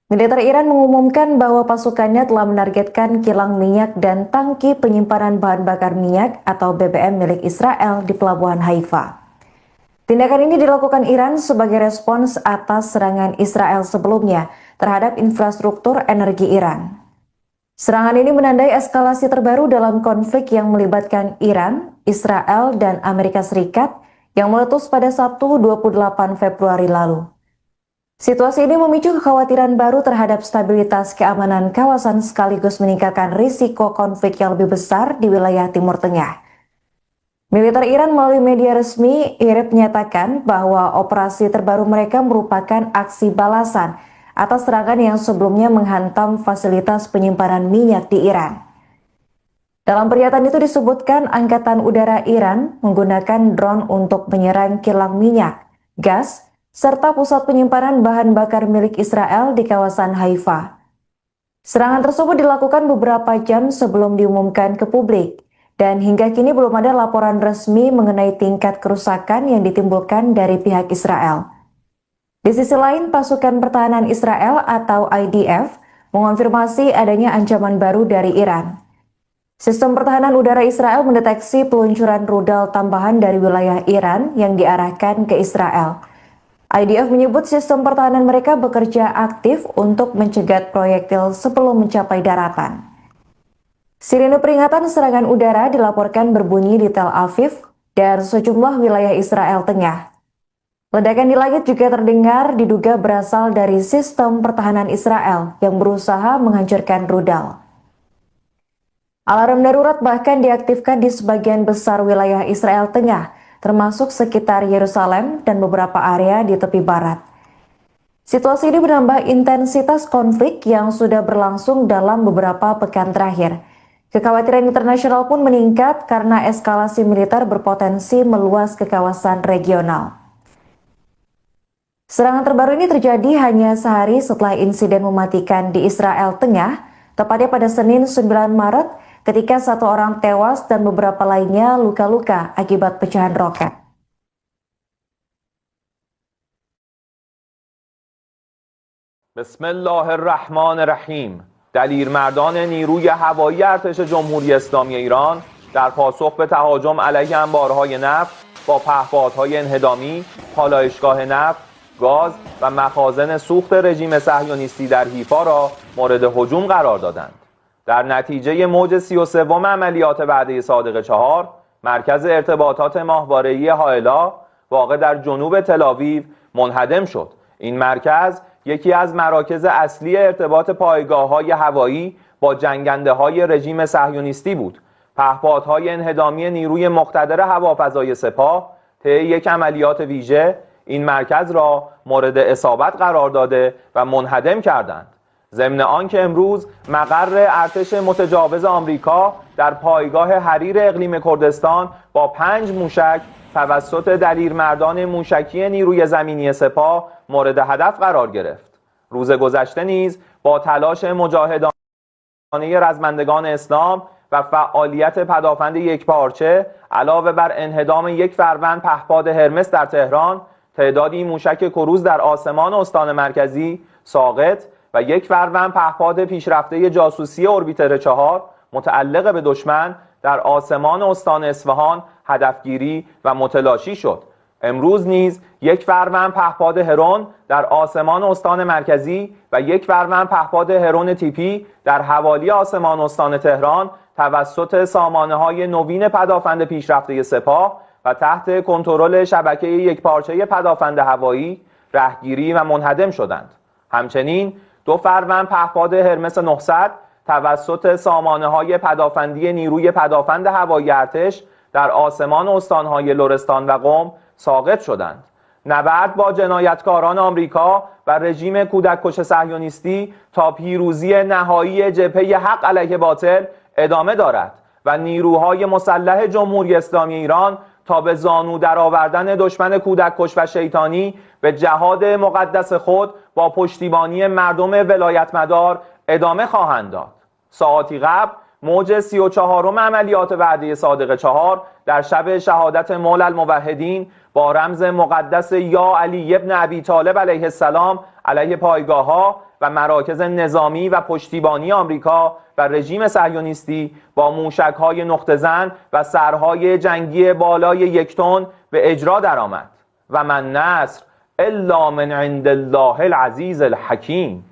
Militer Iran mengumumkan bahwa pasukannya telah menargetkan kilang minyak dan tangki penyimpanan bahan bakar minyak atau BBM milik Israel di Pelabuhan Haifa. Tindakan ini dilakukan Iran sebagai respons atas serangan Israel sebelumnya terhadap infrastruktur energi Iran. Serangan ini menandai eskalasi terbaru dalam konflik yang melibatkan Iran, Israel, dan Amerika Serikat yang meletus pada Sabtu 28 Februari lalu. Situasi ini memicu kekhawatiran baru terhadap stabilitas keamanan kawasan sekaligus meningkatkan risiko konflik yang lebih besar di wilayah Timur Tengah. Militer Iran melalui media resmi IRIB menyatakan bahwa operasi terbaru mereka merupakan aksi balasan atas serangan yang sebelumnya menghantam fasilitas penyimpanan minyak di Iran. Dalam pernyataan itu disebutkan Angkatan Udara Iran menggunakan drone untuk menyerang kilang minyak, gas, serta pusat penyimpanan bahan bakar milik Israel di kawasan Haifa. Serangan tersebut dilakukan beberapa jam sebelum diumumkan ke publik, dan hingga kini belum ada laporan resmi mengenai tingkat kerusakan yang ditimbulkan dari pihak Israel. Di sisi lain, pasukan pertahanan Israel atau IDF mengonfirmasi adanya ancaman baru dari Iran. Sistem pertahanan udara Israel mendeteksi peluncuran rudal tambahan dari wilayah Iran yang diarahkan ke Israel. IDF menyebut sistem pertahanan mereka bekerja aktif untuk mencegat proyektil sebelum mencapai daratan. Sirine peringatan serangan udara dilaporkan berbunyi di Tel Aviv dan sejumlah wilayah Israel Tengah. Ledakan di langit juga terdengar diduga berasal dari sistem pertahanan Israel yang berusaha menghancurkan rudal. Alarm darurat bahkan diaktifkan di sebagian besar wilayah Israel Tengah, termasuk sekitar Yerusalem dan beberapa area di tepi barat. Situasi ini menambah intensitas konflik yang sudah berlangsung dalam beberapa pekan terakhir. Kekhawatiran internasional pun meningkat karena eskalasi militer berpotensi meluas ke kawasan regional. Serangan terbaru ini terjadi hanya sehari setelah insiden mematikan di Israel Tengah, tepatnya pada Senin 9 Maret, ketika 1 orang tewas dan beberapa lainnya luka-luka akibat pecahan roket. Bismillahirrahmanirrahim. دلیرمردان نیروی هوایی ارتش جمهوری اسلامی ایران در پاسخ به تهاجم علیه انبارهای نفت با پهپادهای انهدامی، پالایشگاه نفت، گاز و مخازن سوخت رژیم صهیونیستی در حیفا را مورد هجوم قرار دادند. در نتیجه موج 33 عملیات وعده صادق 4 مرکز ارتباطات ماهواره‌ای هائلا واقع در جنوب تل‌آویو منهدم شد. این مرکز یکی از مراکز اصلی ارتباط پایگاه‌های هوایی با جنگنده‌های رژیم صهیونیستی بود. پهپادهای انهدامی نیروی مقتدر هوافضای سپاه طی یک عملیات ویژه این مرکز را مورد اصابت قرار داده و منهدم کردند. ضمن آنکه امروز مقر ارتش متجاوز آمریکا در پایگاه حریر اقلیم کردستان با 5 موشک توسط دلیرمردان موشکی نیروی زمینی سپاه مورد هدف قرار گرفت. روز گذشته نیز با تلاش مجاهدانه رزمندگان اسلام و فعالیت پدافند یکپارچه علاوه بر انهدام یک فروند پهپاد هرمس در تهران، تعدادی موشک کروز در آسمان استان مرکزی ساقط و یک فروند پهپاد پیشرفته جاسوسی اوربیتر 4 متعلق به دشمن در آسمان استان اصفهان هدفگیری و متلاشی شد. امروز نیز یک فروند پهپاد هرون در آسمان استان مرکزی و یک فروند پهپاد هرون تیپی در حوالی آسمان استان تهران توسط سامانه‌های نوین پدافند پیشرفته سپاه و تحت کنترل شبکه یکپارچه پدافند هوایی رهگیری و منهدم شدند. همچنین 2 فروند پهپاد هرمس 900 توسط سامانه‌های پدافندی نیروی پدافند هوایی ارتش در آسمان استان‌های لرستان و قم ساقط شدند. نبرد با جنایتکاران آمریکا و رژیم کودککش صهیونیستی تا پیروزی نهایی جبهه حق علیه باطل ادامه دارد و نیروهای مسلح جمهوری اسلامی ایران تا به زانو درآوردن دشمن کودککش و شیطانی به جهاد مقدس خود با پشتیبانی مردم ولایتمدار ادامه خواهند داد. ساعاتی قبل موج 34 عملیات وعده صادق 4 در شب شهادت مولا الموحدین با رمز مقدس یا علی ابن ابی طالب علیه السلام علیه پایگاه‌ها و مراکز نظامی و پشتیبانی آمریکا و رژیم صهیونیستی با موشک‌های نقطه‌زن و سرهای جنگی بالای 1 تن به اجرا درآمد. و من نصر الا من عند الله العزیز الحکیم.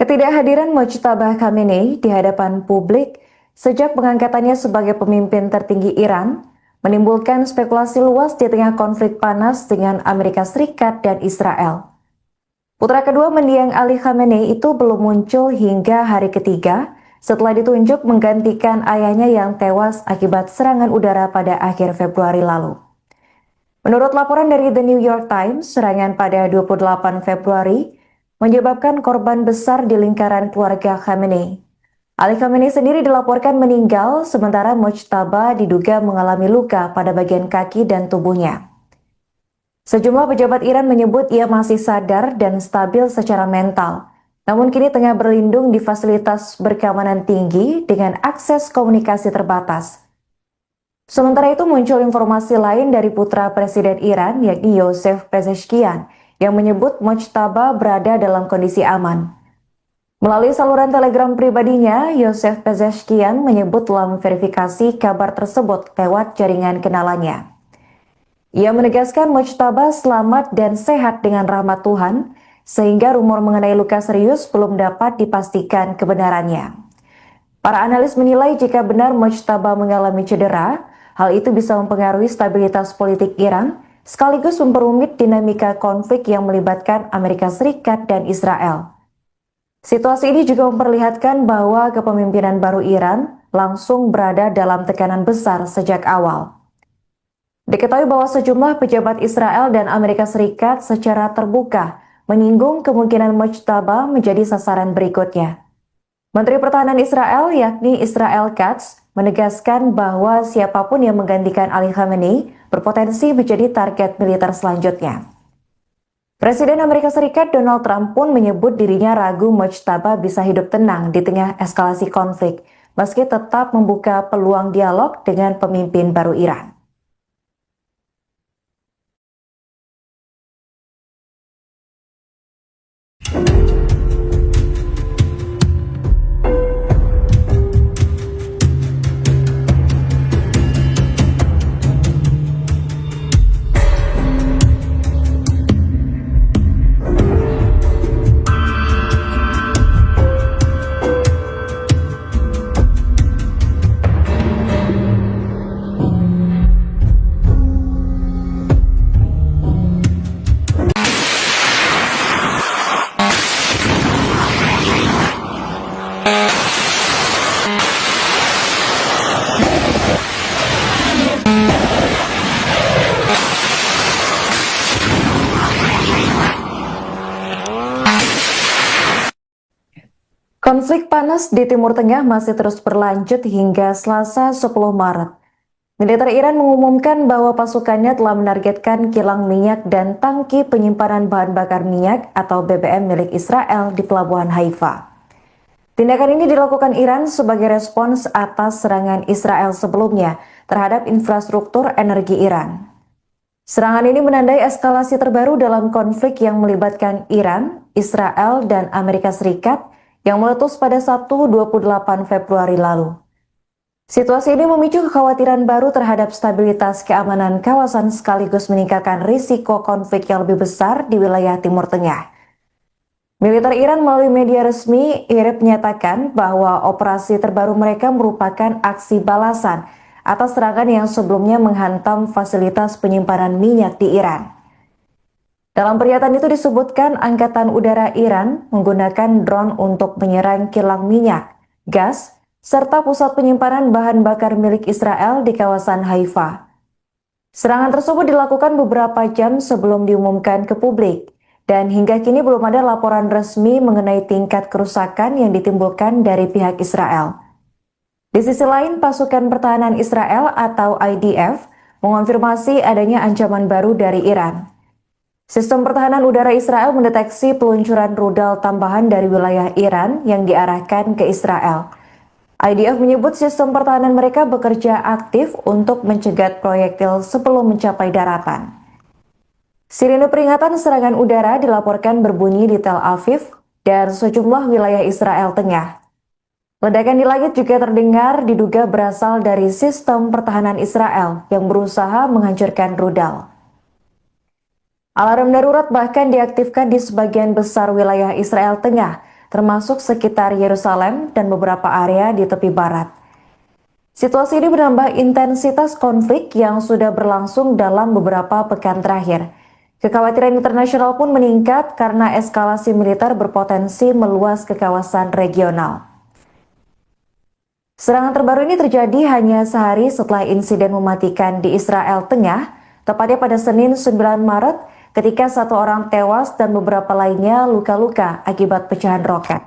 Ketidakhadiran Mojtaba Khamenei di hadapan publik sejak pengangkatannya sebagai pemimpin tertinggi Iran menimbulkan spekulasi luas di tengah konflik panas dengan Amerika Serikat dan Israel. Putra kedua mendiang Ali Khamenei itu belum muncul hingga hari ketiga setelah ditunjuk menggantikan ayahnya yang tewas akibat serangan udara pada akhir Februari lalu. Menurut laporan dari The New York Times, serangan pada 28 Februari menyebabkan korban besar di lingkaran keluarga Khamenei. Ali Khamenei sendiri dilaporkan meninggal, sementara Mojtaba diduga mengalami luka pada bagian kaki dan tubuhnya. Sejumlah pejabat Iran menyebut ia masih sadar dan stabil secara mental, namun kini tengah berlindung di fasilitas berkeamanan tinggi dengan akses komunikasi terbatas. Sementara itu muncul informasi lain dari putra Presiden Iran, yakni Yosef Pezeshkian, yang menyebut Mojtaba berada dalam kondisi aman. Melalui saluran telegram pribadinya, Yosef Pezeshkian menyebut telah memverifikasi kabar tersebut lewat jaringan kenalannya. Ia menegaskan Mojtaba selamat dan sehat dengan rahmat Tuhan, sehingga rumor mengenai luka serius belum dapat dipastikan kebenarannya. Para analis menilai jika benar Mojtaba mengalami cedera, hal itu bisa mempengaruhi stabilitas politik Iran, sekaligus memperumit dinamika konflik yang melibatkan Amerika Serikat dan Israel. Situasi ini juga memperlihatkan bahwa kepemimpinan baru Iran langsung berada dalam tekanan besar sejak awal. Diketahui bahwa sejumlah pejabat Israel dan Amerika Serikat secara terbuka menyinggung kemungkinan Mojtaba menjadi sasaran berikutnya. Menteri Pertahanan Israel, yakni Israel Katz, menegaskan bahwa siapapun yang menggantikan Ali Khamenei berpotensi menjadi target militer selanjutnya. Presiden Amerika Serikat Donald Trump pun menyebut dirinya ragu Mojtaba bisa hidup tenang di tengah eskalasi konflik, meski tetap membuka peluang dialog dengan pemimpin baru Iran. Konflik panas di Timur Tengah masih terus berlanjut hingga Selasa 10 Maret. Militer Iran mengumumkan bahwa pasukannya telah menargetkan kilang minyak dan tangki penyimpanan bahan bakar minyak atau BBM milik Israel di Pelabuhan Haifa. Tindakan ini dilakukan Iran sebagai respons atas serangan Israel sebelumnya terhadap infrastruktur energi Iran. Serangan ini menandai eskalasi terbaru dalam konflik yang melibatkan Iran, Israel, dan Amerika Serikat yang meletus pada Sabtu 28 Februari lalu. Situasi ini memicu kekhawatiran baru terhadap stabilitas keamanan kawasan sekaligus meningkatkan risiko konflik yang lebih besar di wilayah Timur Tengah. Militer Iran melalui media resmi IRIB menyatakan bahwa operasi terbaru mereka merupakan aksi balasan atas serangan yang sebelumnya menghantam fasilitas penyimpanan minyak di Iran. Dalam pernyataan itu disebutkan Angkatan Udara Iran menggunakan drone untuk menyerang kilang minyak, gas, serta pusat penyimpanan bahan bakar milik Israel di kawasan Haifa. Serangan tersebut dilakukan beberapa jam sebelum diumumkan ke publik, dan hingga kini belum ada laporan resmi mengenai tingkat kerusakan yang ditimbulkan dari pihak Israel. Di sisi lain, pasukan pertahanan Israel atau IDF mengonfirmasi adanya ancaman baru dari Iran. Sistem pertahanan udara Israel mendeteksi peluncuran rudal tambahan dari wilayah Iran yang diarahkan ke Israel. IDF menyebut sistem pertahanan mereka bekerja aktif untuk mencegat proyektil sebelum mencapai daratan. Sirine peringatan serangan udara dilaporkan berbunyi di Tel Aviv dan sejumlah wilayah Israel Tengah. Ledakan di langit juga terdengar diduga berasal dari sistem pertahanan Israel yang berusaha menghancurkan rudal. Alarm darurat bahkan diaktifkan di sebagian besar wilayah Israel Tengah termasuk sekitar Yerusalem dan beberapa area di tepi barat. Situasi ini menambah intensitas konflik yang sudah berlangsung dalam beberapa pekan terakhir. Kekhawatiran internasional pun meningkat karena eskalasi militer berpotensi meluas ke kawasan regional. Serangan terbaru ini terjadi hanya sehari setelah insiden mematikan di Israel Tengah, tepatnya pada Senin 9 Maret ketika satu orang tewas dan beberapa lainnya luka-luka akibat pecahan roket.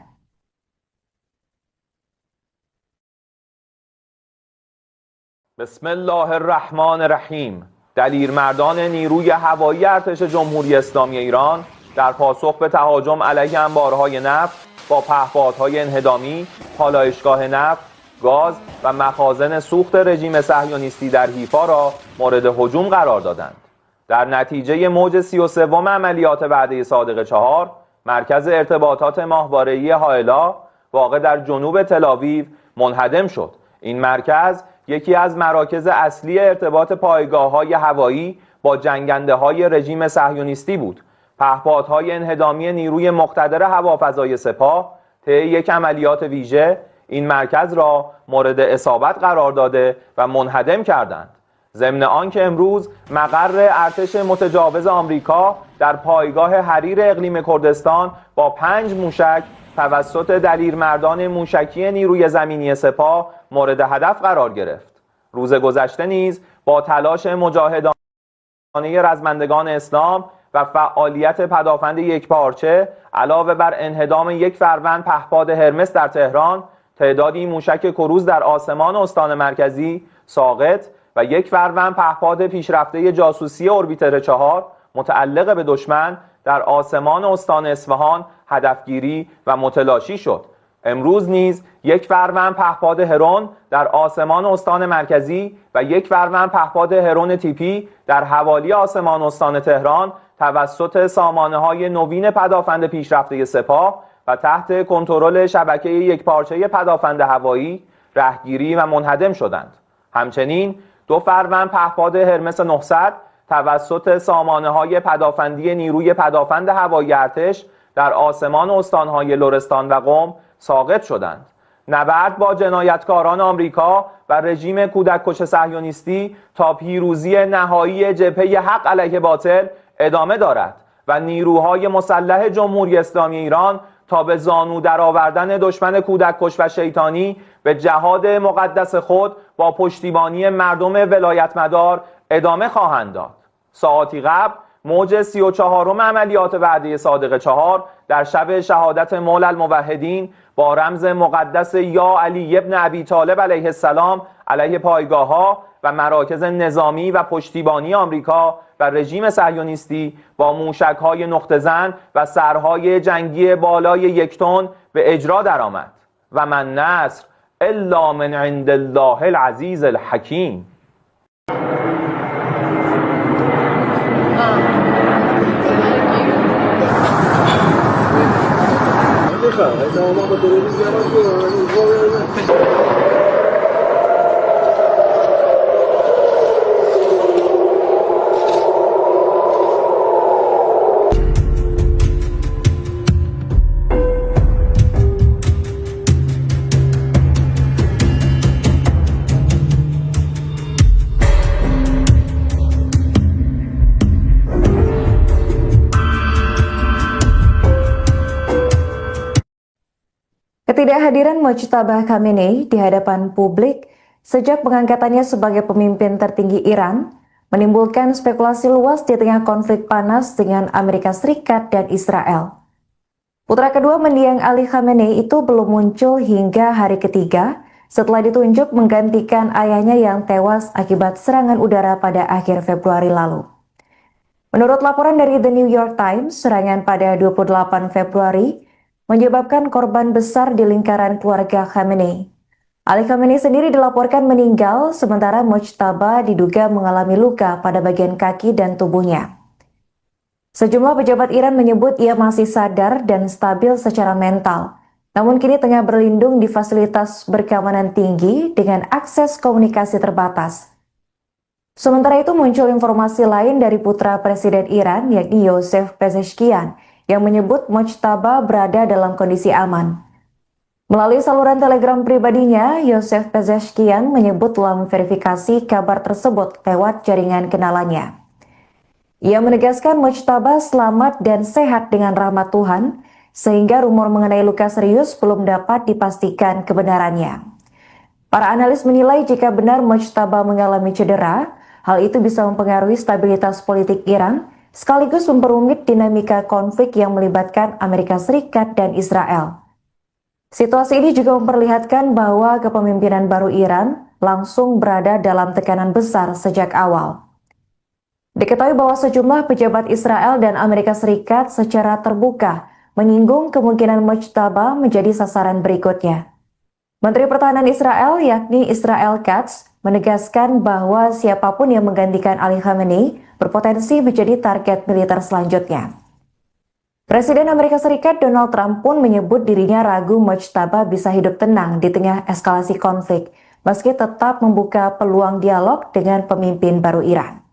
Bismillahirrahmanirrahim. دلیرمردان نیروی هوایی ارتش جمهوری اسلامی ایران در پاسخ به تهاجم علیه انبارهای نفت با پهپادهای انهدامی، پالایشگاه نفت، گاز و مخازن سوخت رژیم صهیونیستی در حیفا را مورد هجوم قرار دادند. در نتیجه موج 33 عملیات وعده صادق 4 مرکز ارتباطات ماهواره‌ای هائلا واقع در جنوب تل‌آویو منهدم شد. این مرکز یکی از مراکز اصلی ارتباط پایگاه‌های هوایی با جنگنده‌های رژیم صهیونیستی بود. پهپادهای انهدامی نیروی مقتدر هوافضای سپاه طی یک عملیات ویژه این مرکز را مورد اصابت قرار داده و منهدم کردند. ضمن آنکه امروز مقر ارتش متجاوز آمریکا در پایگاه حریر اقلیم کردستان با 5 موشک توسط دلیرمردان موشکی نیروی زمینی سپاه مورد هدف قرار گرفت. روز گذشته نیز با تلاش مجاهدانه رزمندگان اسلام و فعالیت پدافند یکپارچه علاوه بر انهدام یک فروند پهپاد هرمس در تهران، تعدادی موشک کروز در آسمان استان مرکزی ساقط و یک فروند پهپاد پیشرفته جاسوسی اوربیتر 4 متعلق به دشمن در آسمان استان اصفهان هدفگیری و متلاشی شد. امروز نیز یک فروند پهپاد هرون در آسمان استان مرکزی و یک فروند پهپاد هرون تیپی در حوالی آسمان استان تهران توسط سامانه‌های نوین پدافند پیشرفته سپاه و تحت کنترل شبکه یکپارچه پدافند هوایی رهگیری و منهدم شدند. همچنین 2 فروند پهپاد هرمس 900 توسط سامانه‌های پدافندی نیروی پدافند هوایی ارتش در آسمان استان‌های لرستان و قم ساقط شدند. نبرد با جنایتکاران آمریکا و رژیم کودککش صهیونیستی تا پیروزی نهایی جبهه حق علیه باطل ادامه دارد و نیروهای مسلح جمهوری اسلامی ایران تا به زانو درآوردن دشمن کودککش و شیطانی به جهاد مقدس خود با پشتیبانی مردم ولایتمدار ادامه خواهند داد. ساعاتی قبل موج 34 عملیات وعده صادق 4 در شب شهادت مولا الموحدین با رمز مقدس یا علی ابن ابی طالب علیه السلام علیه پایگاه‌ها و مراکز نظامی و پشتیبانی آمریکا و رژیم صهیونیستی با موشک‌های نقطه‌زن و سرهای جنگی بالای 1 تن به اجرا درآمد. و من نصر الا من عند الله العزیز الحکیم. Ketidakhadiran Mojtaba Khamenei di hadapan publik sejak pengangkatannya sebagai pemimpin tertinggi Iran menimbulkan spekulasi luas di tengah konflik panas dengan Amerika Serikat dan Israel. Putra kedua mendiang Ali Khamenei itu belum muncul hingga hari ketiga setelah ditunjuk menggantikan ayahnya yang tewas akibat serangan udara pada akhir Februari lalu. Menurut laporan dari The New York Times, serangan pada 28 Februari menyebabkan korban besar di lingkaran keluarga Khamenei. Ali Khamenei sendiri dilaporkan meninggal, sementara Mojtaba diduga mengalami luka pada bagian kaki dan tubuhnya. Sejumlah pejabat Iran menyebut ia masih sadar dan stabil secara mental, namun kini tengah berlindung di fasilitas berkeamanan tinggi dengan akses komunikasi terbatas. Sementara itu muncul informasi lain dari putra Presiden Iran, yakni Yosef Pezeshkian, yang menyebut Mojtaba berada dalam kondisi aman. Melalui saluran Telegram pribadinya, Yosef Pezeshkian menyebut telah memverifikasi kabar tersebut lewat jaringan kenalannya. Ia menegaskan Mojtaba selamat dan sehat dengan rahmat Tuhan, sehingga rumor mengenai luka serius belum dapat dipastikan kebenarannya. Para analis menilai jika benar Mojtaba mengalami cedera, hal itu bisa mempengaruhi stabilitas politik Iran, sekaligus memperumit dinamika konflik yang melibatkan Amerika Serikat dan Israel. Situasi ini juga memperlihatkan bahwa kepemimpinan baru Iran langsung berada dalam tekanan besar sejak awal. Diketahui bahwa sejumlah pejabat Israel dan Amerika Serikat secara terbuka menyinggung kemungkinan Mojtaba menjadi sasaran berikutnya. Menteri Pertahanan Israel, yakni Israel Katz, menegaskan bahwa siapapun yang menggantikan Ali Khamenei berpotensi menjadi target militer selanjutnya. Presiden Amerika Serikat Donald Trump pun menyebut dirinya ragu Mojtaba bisa hidup tenang di tengah eskalasi konflik, meski tetap membuka peluang dialog dengan pemimpin baru Iran.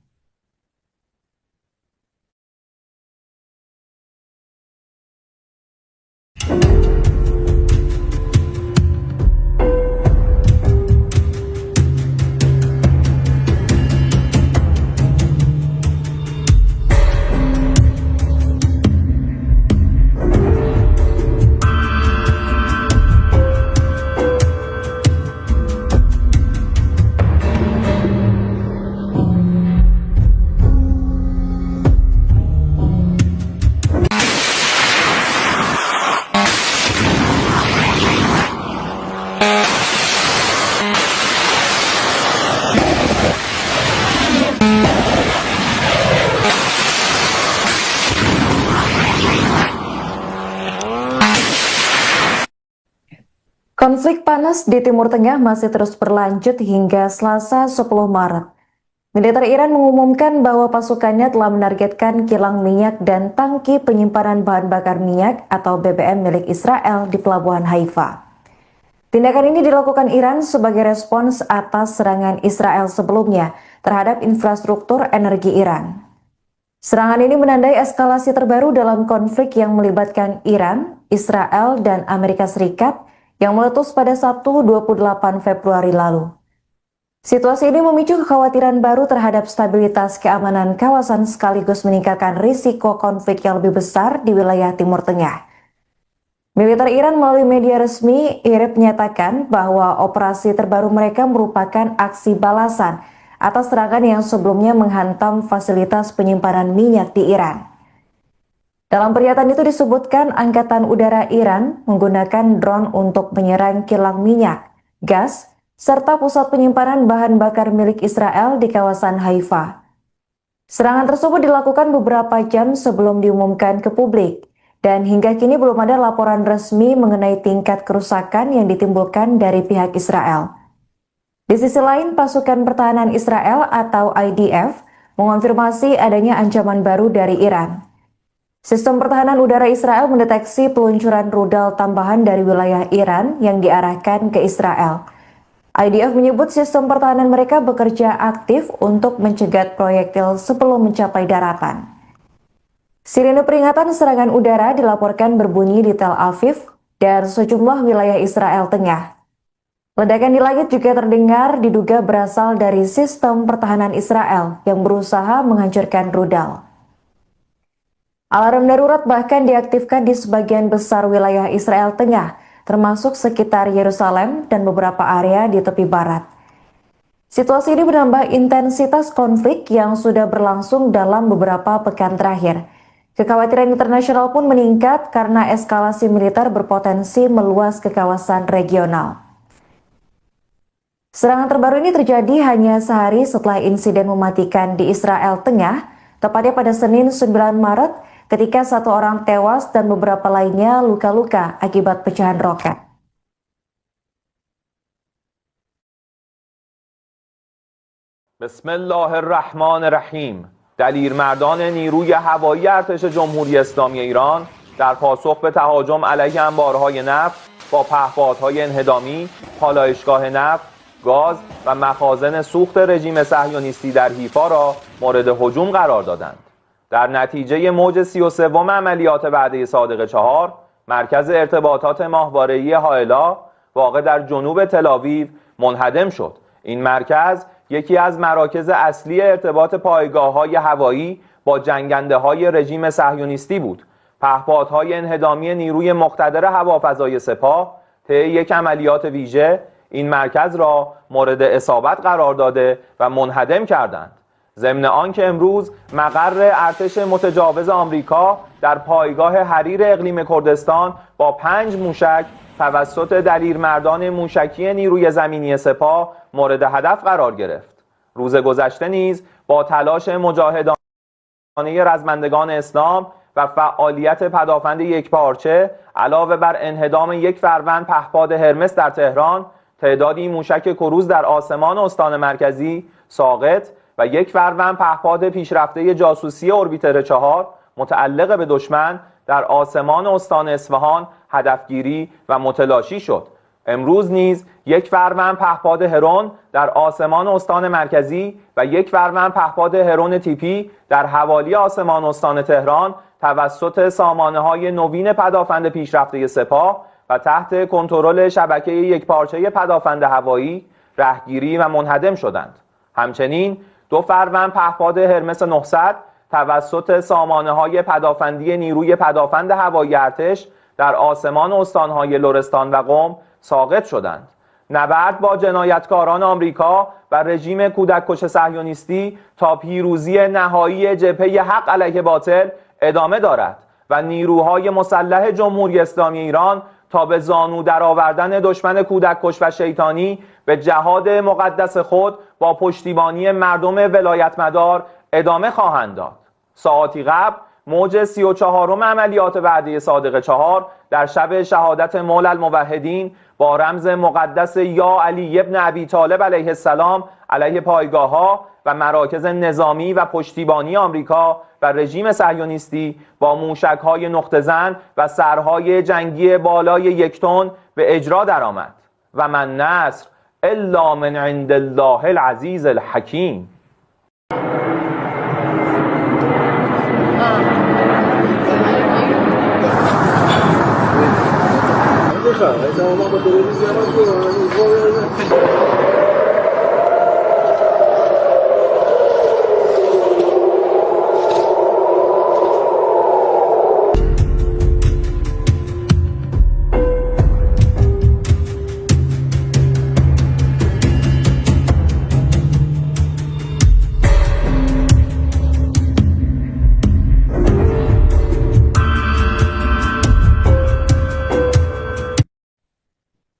Konflik panas di Timur Tengah masih terus berlanjut hingga Selasa 10 Maret. Militer Iran mengumumkan bahwa pasukannya telah menargetkan kilang minyak dan tangki penyimpanan bahan bakar minyak atau BBM milik Israel di Pelabuhan Haifa. Tindakan ini dilakukan Iran sebagai respons atas serangan Israel sebelumnya terhadap infrastruktur energi Iran. Serangan ini menandai eskalasi terbaru dalam konflik yang melibatkan Iran, Israel, dan Amerika Serikat yang meletus pada Sabtu 28 Februari lalu. Situasi ini memicu kekhawatiran baru terhadap stabilitas keamanan kawasan sekaligus meningkatkan risiko konflik yang lebih besar di wilayah Timur Tengah. Militer Iran melalui media resmi IRIB menyatakan bahwa operasi terbaru mereka merupakan aksi balasan atas serangan yang sebelumnya menghantam fasilitas penyimpanan minyak di Iran. Dalam pernyataan itu disebutkan Angkatan Udara Iran menggunakan drone untuk menyerang kilang minyak, gas, serta pusat penyimpanan bahan bakar milik Israel di kawasan Haifa. Serangan tersebut dilakukan beberapa jam sebelum diumumkan ke publik, dan hingga kini belum ada laporan resmi mengenai tingkat kerusakan yang ditimbulkan dari pihak Israel. Di sisi lain, pasukan pertahanan Israel atau IDF mengonfirmasi adanya ancaman baru dari Iran. Sistem pertahanan udara Israel mendeteksi peluncuran rudal tambahan dari wilayah Iran yang diarahkan ke Israel. IDF menyebut sistem pertahanan mereka bekerja aktif untuk mencegat proyektil sebelum mencapai daratan. Sirine peringatan serangan udara dilaporkan berbunyi di Tel Aviv dan sejumlah wilayah Israel Tengah. Ledakan di langit juga terdengar diduga berasal dari sistem pertahanan Israel yang berusaha menghancurkan rudal. Alarm darurat bahkan diaktifkan di sebagian besar wilayah Israel Tengah, termasuk sekitar Yerusalem dan beberapa area di tepi barat. Situasi ini menambah intensitas konflik yang sudah berlangsung dalam beberapa pekan terakhir. Kekhawatiran internasional pun meningkat karena eskalasi militer berpotensi meluas ke kawasan regional. Serangan terbaru ini terjadi hanya sehari setelah insiden mematikan di Israel Tengah, tepatnya pada Senin 9 Maret, ketika satu orang tewas dan beberapa lainnya luka-luka akibat pecahan roket. Bismillahirrahmanirrahim. دلیرمردان نیروی هوایی ارتش جمهوری اسلامی ایران در پاسخ به تهاجم علیه انبارهای نفت با پهپادهای انهدامی، پالایشگاه نفت، گاز و مخازن سوخت رژیم صهیونیستی در حیفا را مورد هجوم قرار دادند. در نتیجه موج 33 عملیات وعده صادق 4 مرکز ارتباطات ماهواره‌ای هائلا واقع در جنوب تل‌آویو منهدم شد. این مرکز یکی از مراکز اصلی ارتباط پایگاه‌های هوایی با جنگنده‌های رژیم صهیونیستی بود. پهپادهای انهدامی نیروی مقتدر هوافضای سپاه طی یک عملیات ویژه این مرکز را مورد اصابت قرار داده و منهدم کردند. ضمن آنکه امروز مقر ارتش متجاوز آمریکا در پایگاه حریر اقلیم کردستان با 5 موشک توسط دلیرمردان موشکی نیروی زمینی سپاه مورد هدف قرار گرفت. روز گذشته نیز با تلاش مجاهدانه رزمندگان اسلام و فعالیت پدافند یکپارچه علاوه بر انهدام یک فروند پهپاد هرمس در تهران، تعدادی موشک کروز در آسمان استان مرکزی ساقط و یک فروند پهپاد پیشرفته جاسوسی اوربیتر 4 متعلق به دشمن در آسمان استان اصفهان هدفگیری و متلاشی شد. امروز نیز یک فروند پهپاد هرون در آسمان استان مرکزی و یک فروند پهپاد هرون تیپی در حوالی آسمان استان تهران توسط سامانه‌های نوین پدافند پیشرفته سپاه و تحت کنترل شبکه یکپارچه پدافند هوایی رهگیری و منهدم شدند. همچنین 2 فروند پهپاد هرمس 900 توسط سامانه‌های پدافندی نیروی پدافند هوایی ارتش در آسمان استان‌های لرستان و قم ساقط شدند. نبرد با جنایتکاران آمریکا و رژیم کودککش صهیونیستی تا پیروزی نهایی جبهه حق علیه باطل ادامه دارد و نیروهای مسلح جمهوری اسلامی ایران تا به زانو درآوردن دشمن کودککش و شیطانی به جهاد مقدس خود با پشتیبانی مردم ولایتمدار ادامه خواهند داد. ساعاتی قبل موج 34 عملیات وعده صادق 4 در شب شهادت مولا الموحدین با رمز مقدس یا علی ابن ابی طالب علیه السلام علیه پایگاه‌ها و مراکز نظامی و پشتیبانی آمریکا و رژیم صهیونیستی با موشک‌های نقطه‌زن و سرهای جنگی بالای 1 تن به اجرا درآمد و من نصر الا من عند الله العزیز الحکیم.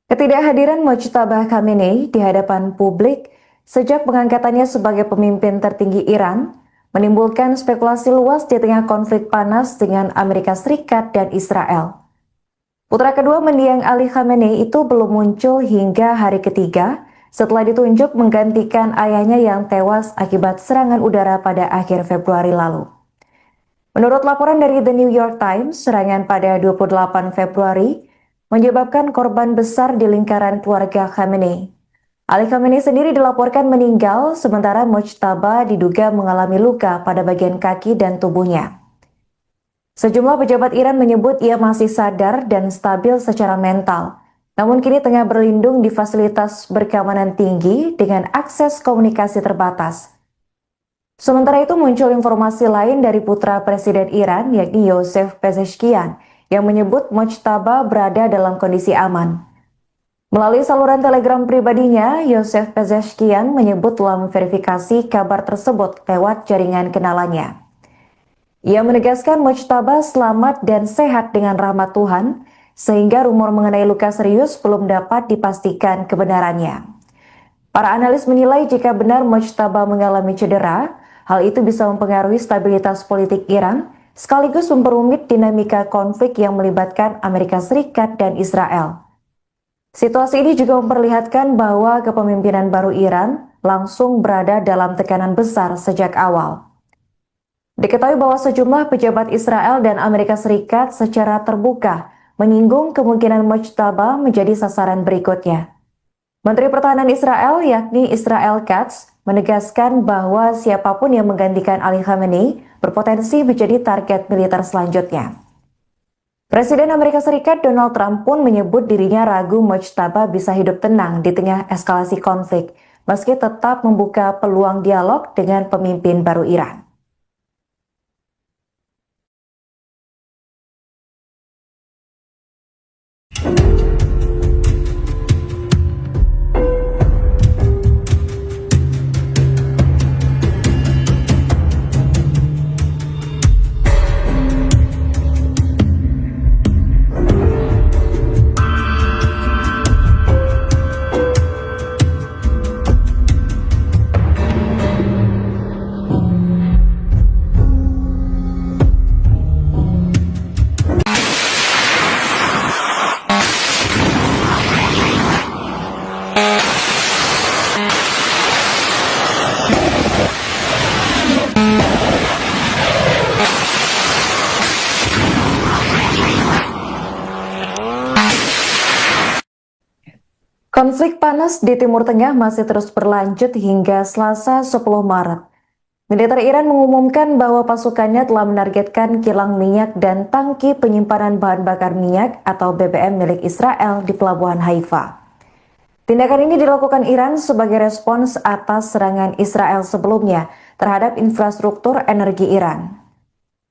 Ketidakhadiran Mojtaba Khamenei di hadapan publik sejak pengangkatannya sebagai pemimpin tertinggi Iran menimbulkan spekulasi luas di tengah konflik panas dengan Amerika Serikat dan Israel. Putra kedua mendiang Ali Khamenei itu belum muncul hingga hari ketiga setelah ditunjuk menggantikan ayahnya yang tewas akibat serangan udara pada akhir Februari lalu. Menurut laporan dari The New York Times, serangan pada 28 Februari menyebabkan korban besar di lingkaran keluarga Khamenei. Ali Khamenei sendiri dilaporkan meninggal, sementara Mojtaba diduga mengalami luka pada bagian kaki dan tubuhnya. Sejumlah pejabat Iran menyebut ia masih sadar dan stabil secara mental, namun kini tengah berlindung di fasilitas berkeamanan tinggi dengan akses komunikasi terbatas. Sementara itu muncul informasi lain dari putra Presiden Iran, yakni Yosef Pezeshkian, yang menyebut Mojtaba berada dalam kondisi aman. Melalui saluran telegram pribadinya, Yosef Pezeshkian menyebut telah memverifikasi kabar tersebut lewat jaringan kenalannya. Ia menegaskan Mojtaba selamat dan sehat dengan rahmat Tuhan, sehingga rumor mengenai luka serius belum dapat dipastikan kebenarannya. Para analis menilai jika benar Mojtaba mengalami cedera, hal itu bisa mempengaruhi stabilitas politik Iran, sekaligus memperumit dinamika konflik yang melibatkan Amerika Serikat dan Israel. Situasi ini juga memperlihatkan bahwa kepemimpinan baru Iran langsung berada dalam tekanan besar sejak awal. Diketahui bahwa sejumlah pejabat Israel dan Amerika Serikat secara terbuka menyinggung kemungkinan Mojtaba menjadi sasaran berikutnya. Menteri Pertahanan Israel, yakni Israel Katz, menegaskan bahwa siapapun yang menggantikan Ali Khamenei berpotensi menjadi target militer selanjutnya. Presiden Amerika Serikat Donald Trump pun menyebut dirinya ragu mujtaba bisa hidup tenang di tengah eskalasi konflik, meski tetap membuka peluang dialog dengan pemimpin baru Iran. Konflik panas di Timur Tengah masih terus berlanjut hingga Selasa 10 Maret. Militer Iran mengumumkan bahwa pasukannya telah menargetkan kilang minyak dan tangki penyimpanan bahan bakar minyak atau BBM milik Israel di Pelabuhan Haifa. Tindakan ini dilakukan Iran sebagai respons atas serangan Israel sebelumnya terhadap infrastruktur energi Iran.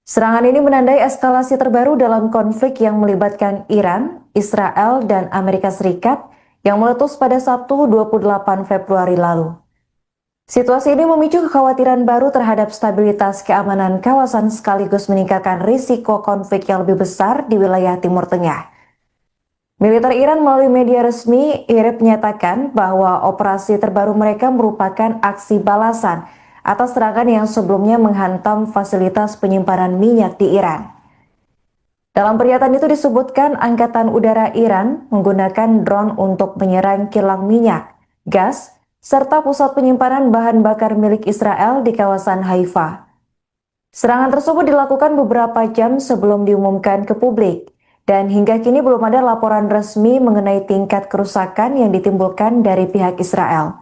Serangan ini menandai eskalasi terbaru dalam konflik yang melibatkan Iran, Israel, dan Amerika Serikat yang meletus pada Sabtu 28 Februari lalu. Situasi ini memicu kekhawatiran baru terhadap stabilitas keamanan kawasan sekaligus meningkatkan risiko konflik yang lebih besar di wilayah Timur Tengah. Militer Iran melalui media resmi IRIB menyatakan bahwa operasi terbaru mereka merupakan aksi balasan atas serangan yang sebelumnya menghantam fasilitas penyimpanan minyak di Iran. Dalam pernyataan itu disebutkan Angkatan Udara Iran menggunakan drone untuk menyerang kilang minyak, gas, serta pusat penyimpanan bahan bakar milik Israel di kawasan Haifa. Serangan tersebut dilakukan beberapa jam sebelum diumumkan ke publik, dan hingga kini belum ada laporan resmi mengenai tingkat kerusakan yang ditimbulkan dari pihak Israel.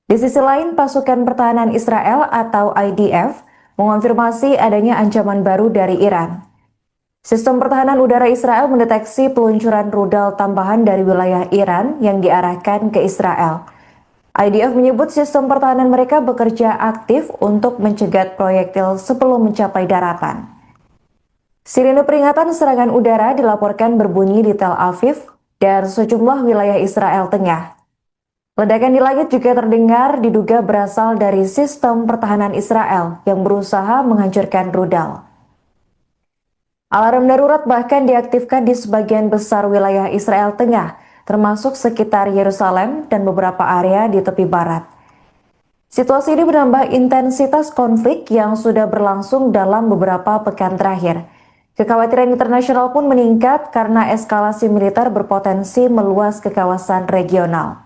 Di sisi lain, pasukan pertahanan Israel atau IDF mengonfirmasi adanya ancaman baru dari Iran. Sistem pertahanan udara Israel mendeteksi peluncuran rudal tambahan dari wilayah Iran yang diarahkan ke Israel. IDF menyebut sistem pertahanan mereka bekerja aktif untuk mencegat proyektil sebelum mencapai daratan. Sirine peringatan serangan udara dilaporkan berbunyi di Tel Aviv dan sejumlah wilayah Israel Tengah. Ledakan di langit juga terdengar diduga berasal dari sistem pertahanan Israel yang berusaha menghancurkan rudal. Alarm darurat bahkan diaktifkan di sebagian besar wilayah Israel Tengah, termasuk sekitar Yerusalem dan beberapa area di tepi barat. Situasi ini menambah intensitas konflik yang sudah berlangsung dalam beberapa pekan terakhir. Kekhawatiran internasional pun meningkat karena eskalasi militer berpotensi meluas ke kawasan regional.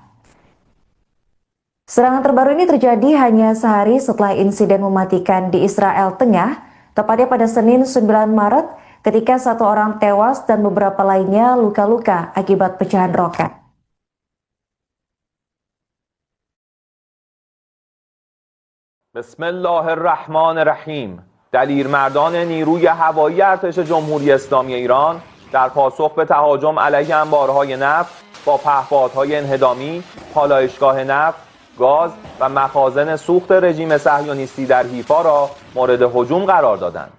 Serangan terbaru ini terjadi hanya sehari setelah insiden mematikan di Israel Tengah, tepatnya pada Senin 9 Maret, ketika satu orang tewas dan beberapa lainnya luka-luka akibat pecahan roket. Bismillahirrahmanirrahim. دلیرمردان نیروی هوایی ارتش جمهوری اسلامی ایران در پاسخ به تهاجم علیه انبارهای نفت با پهپادهای انهدامی، پالایشگاه نفت، گاز و مخازن سوخت رژیم صهیونیستی در حیفا را مورد هجوم قرار دادند.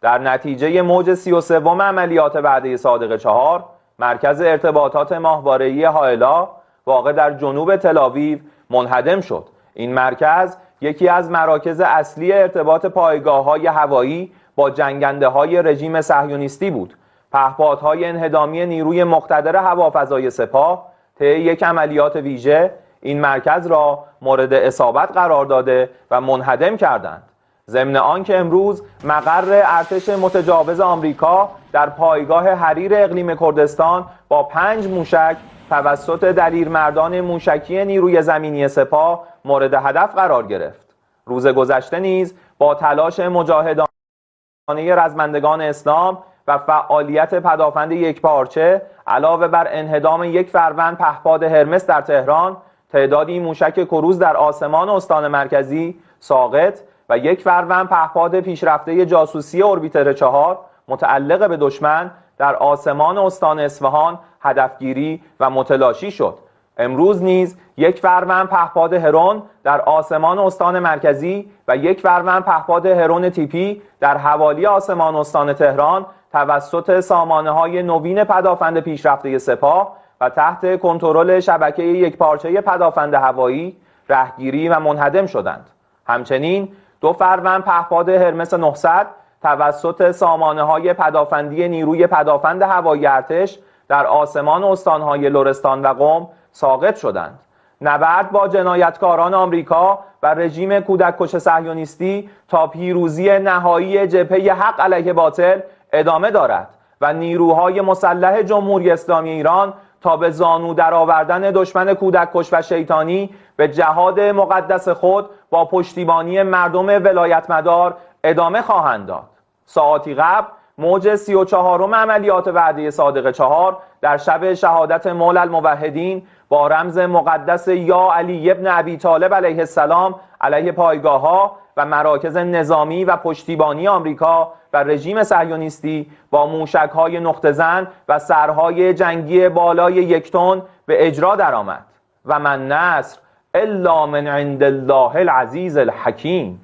در نتیجه موج 33 عملیات وعده صادق 4 مرکز ارتباطات ماهواره‌ای هائلا واقع در جنوب تل‌آویو منهدم شد. این مرکز یکی از مراکز اصلی ارتباط پایگاه‌های هوایی با جنگنده‌های رژیم صهیونیستی بود. پهپادهای انهدامی نیروی مقتدر هوافضای سپاه طی یک عملیات ویژه این مرکز را مورد اصابت قرار داده و منهدم کردند. ضمن آنکه امروز مقر ارتش متجاوز آمریکا در پایگاه حریر اقلیم کردستان با 5 موشک توسط دلیرمردان موشکی نیروی زمینی سپاه مورد هدف قرار گرفت. روز گذشته نیز با تلاش مجاهدانه رزمندگان اسلام و فعالیت پدافند یکپارچه علاوه بر انهدام یک فروند پهپاد هرمس در تهران، تعدادی موشک کروز در آسمان استان مرکزی ساقط و یک فروند پهپاد پیشرفته جاسوسی اوربیتر 4 متعلق به دشمن در آسمان استان اصفهان هدفگیری و متلاشی شد. امروز نیز یک فروند پهپاد هرون در آسمان استان مرکزی و یک فروند پهپاد هرون تیپی در حوالی آسمان استان تهران توسط سامانه‌های نوین پدافند پیشرفته سپاه و تحت کنترل شبکه یکپارچه پدافند هوایی رهگیری و منهدم شدند. همچنین دو فروند پهپاد هرمس 900 توسط سامانه‌های پدافندی نیروی پدافند هوایی ارتش در آسمان استان‌های لرستان و قم ساقط شدند. نبرد با جنایتکاران آمریکا و رژیم کودککش صهیونیستی تا پیروزی نهایی جبهه حق علیه باطل ادامه دارد و نیروهای مسلح جمهوری اسلامی ایران تا به زانو درآوردن دشمن کودککش و شیطانی به جهاد مقدس خود با پشتیبانی مردم ولایتمدار ادامه خواهند داد. ساعاتی قبل موج 34م عملیات وعده صادق 4 در شب شهادت مولا الموحدین با رمز مقدس یا علی ابن ابی طالب علیه السلام علیه پایگاه‌ها و مراکز نظامی و پشتیبانی آمریکا و رژیم صهیونیستی با موشک‌های نقطه‌زن و سرهای جنگی بالای 1 تن به اجرا درآمد و من نصر الا من عند الله العزیز الحکیم.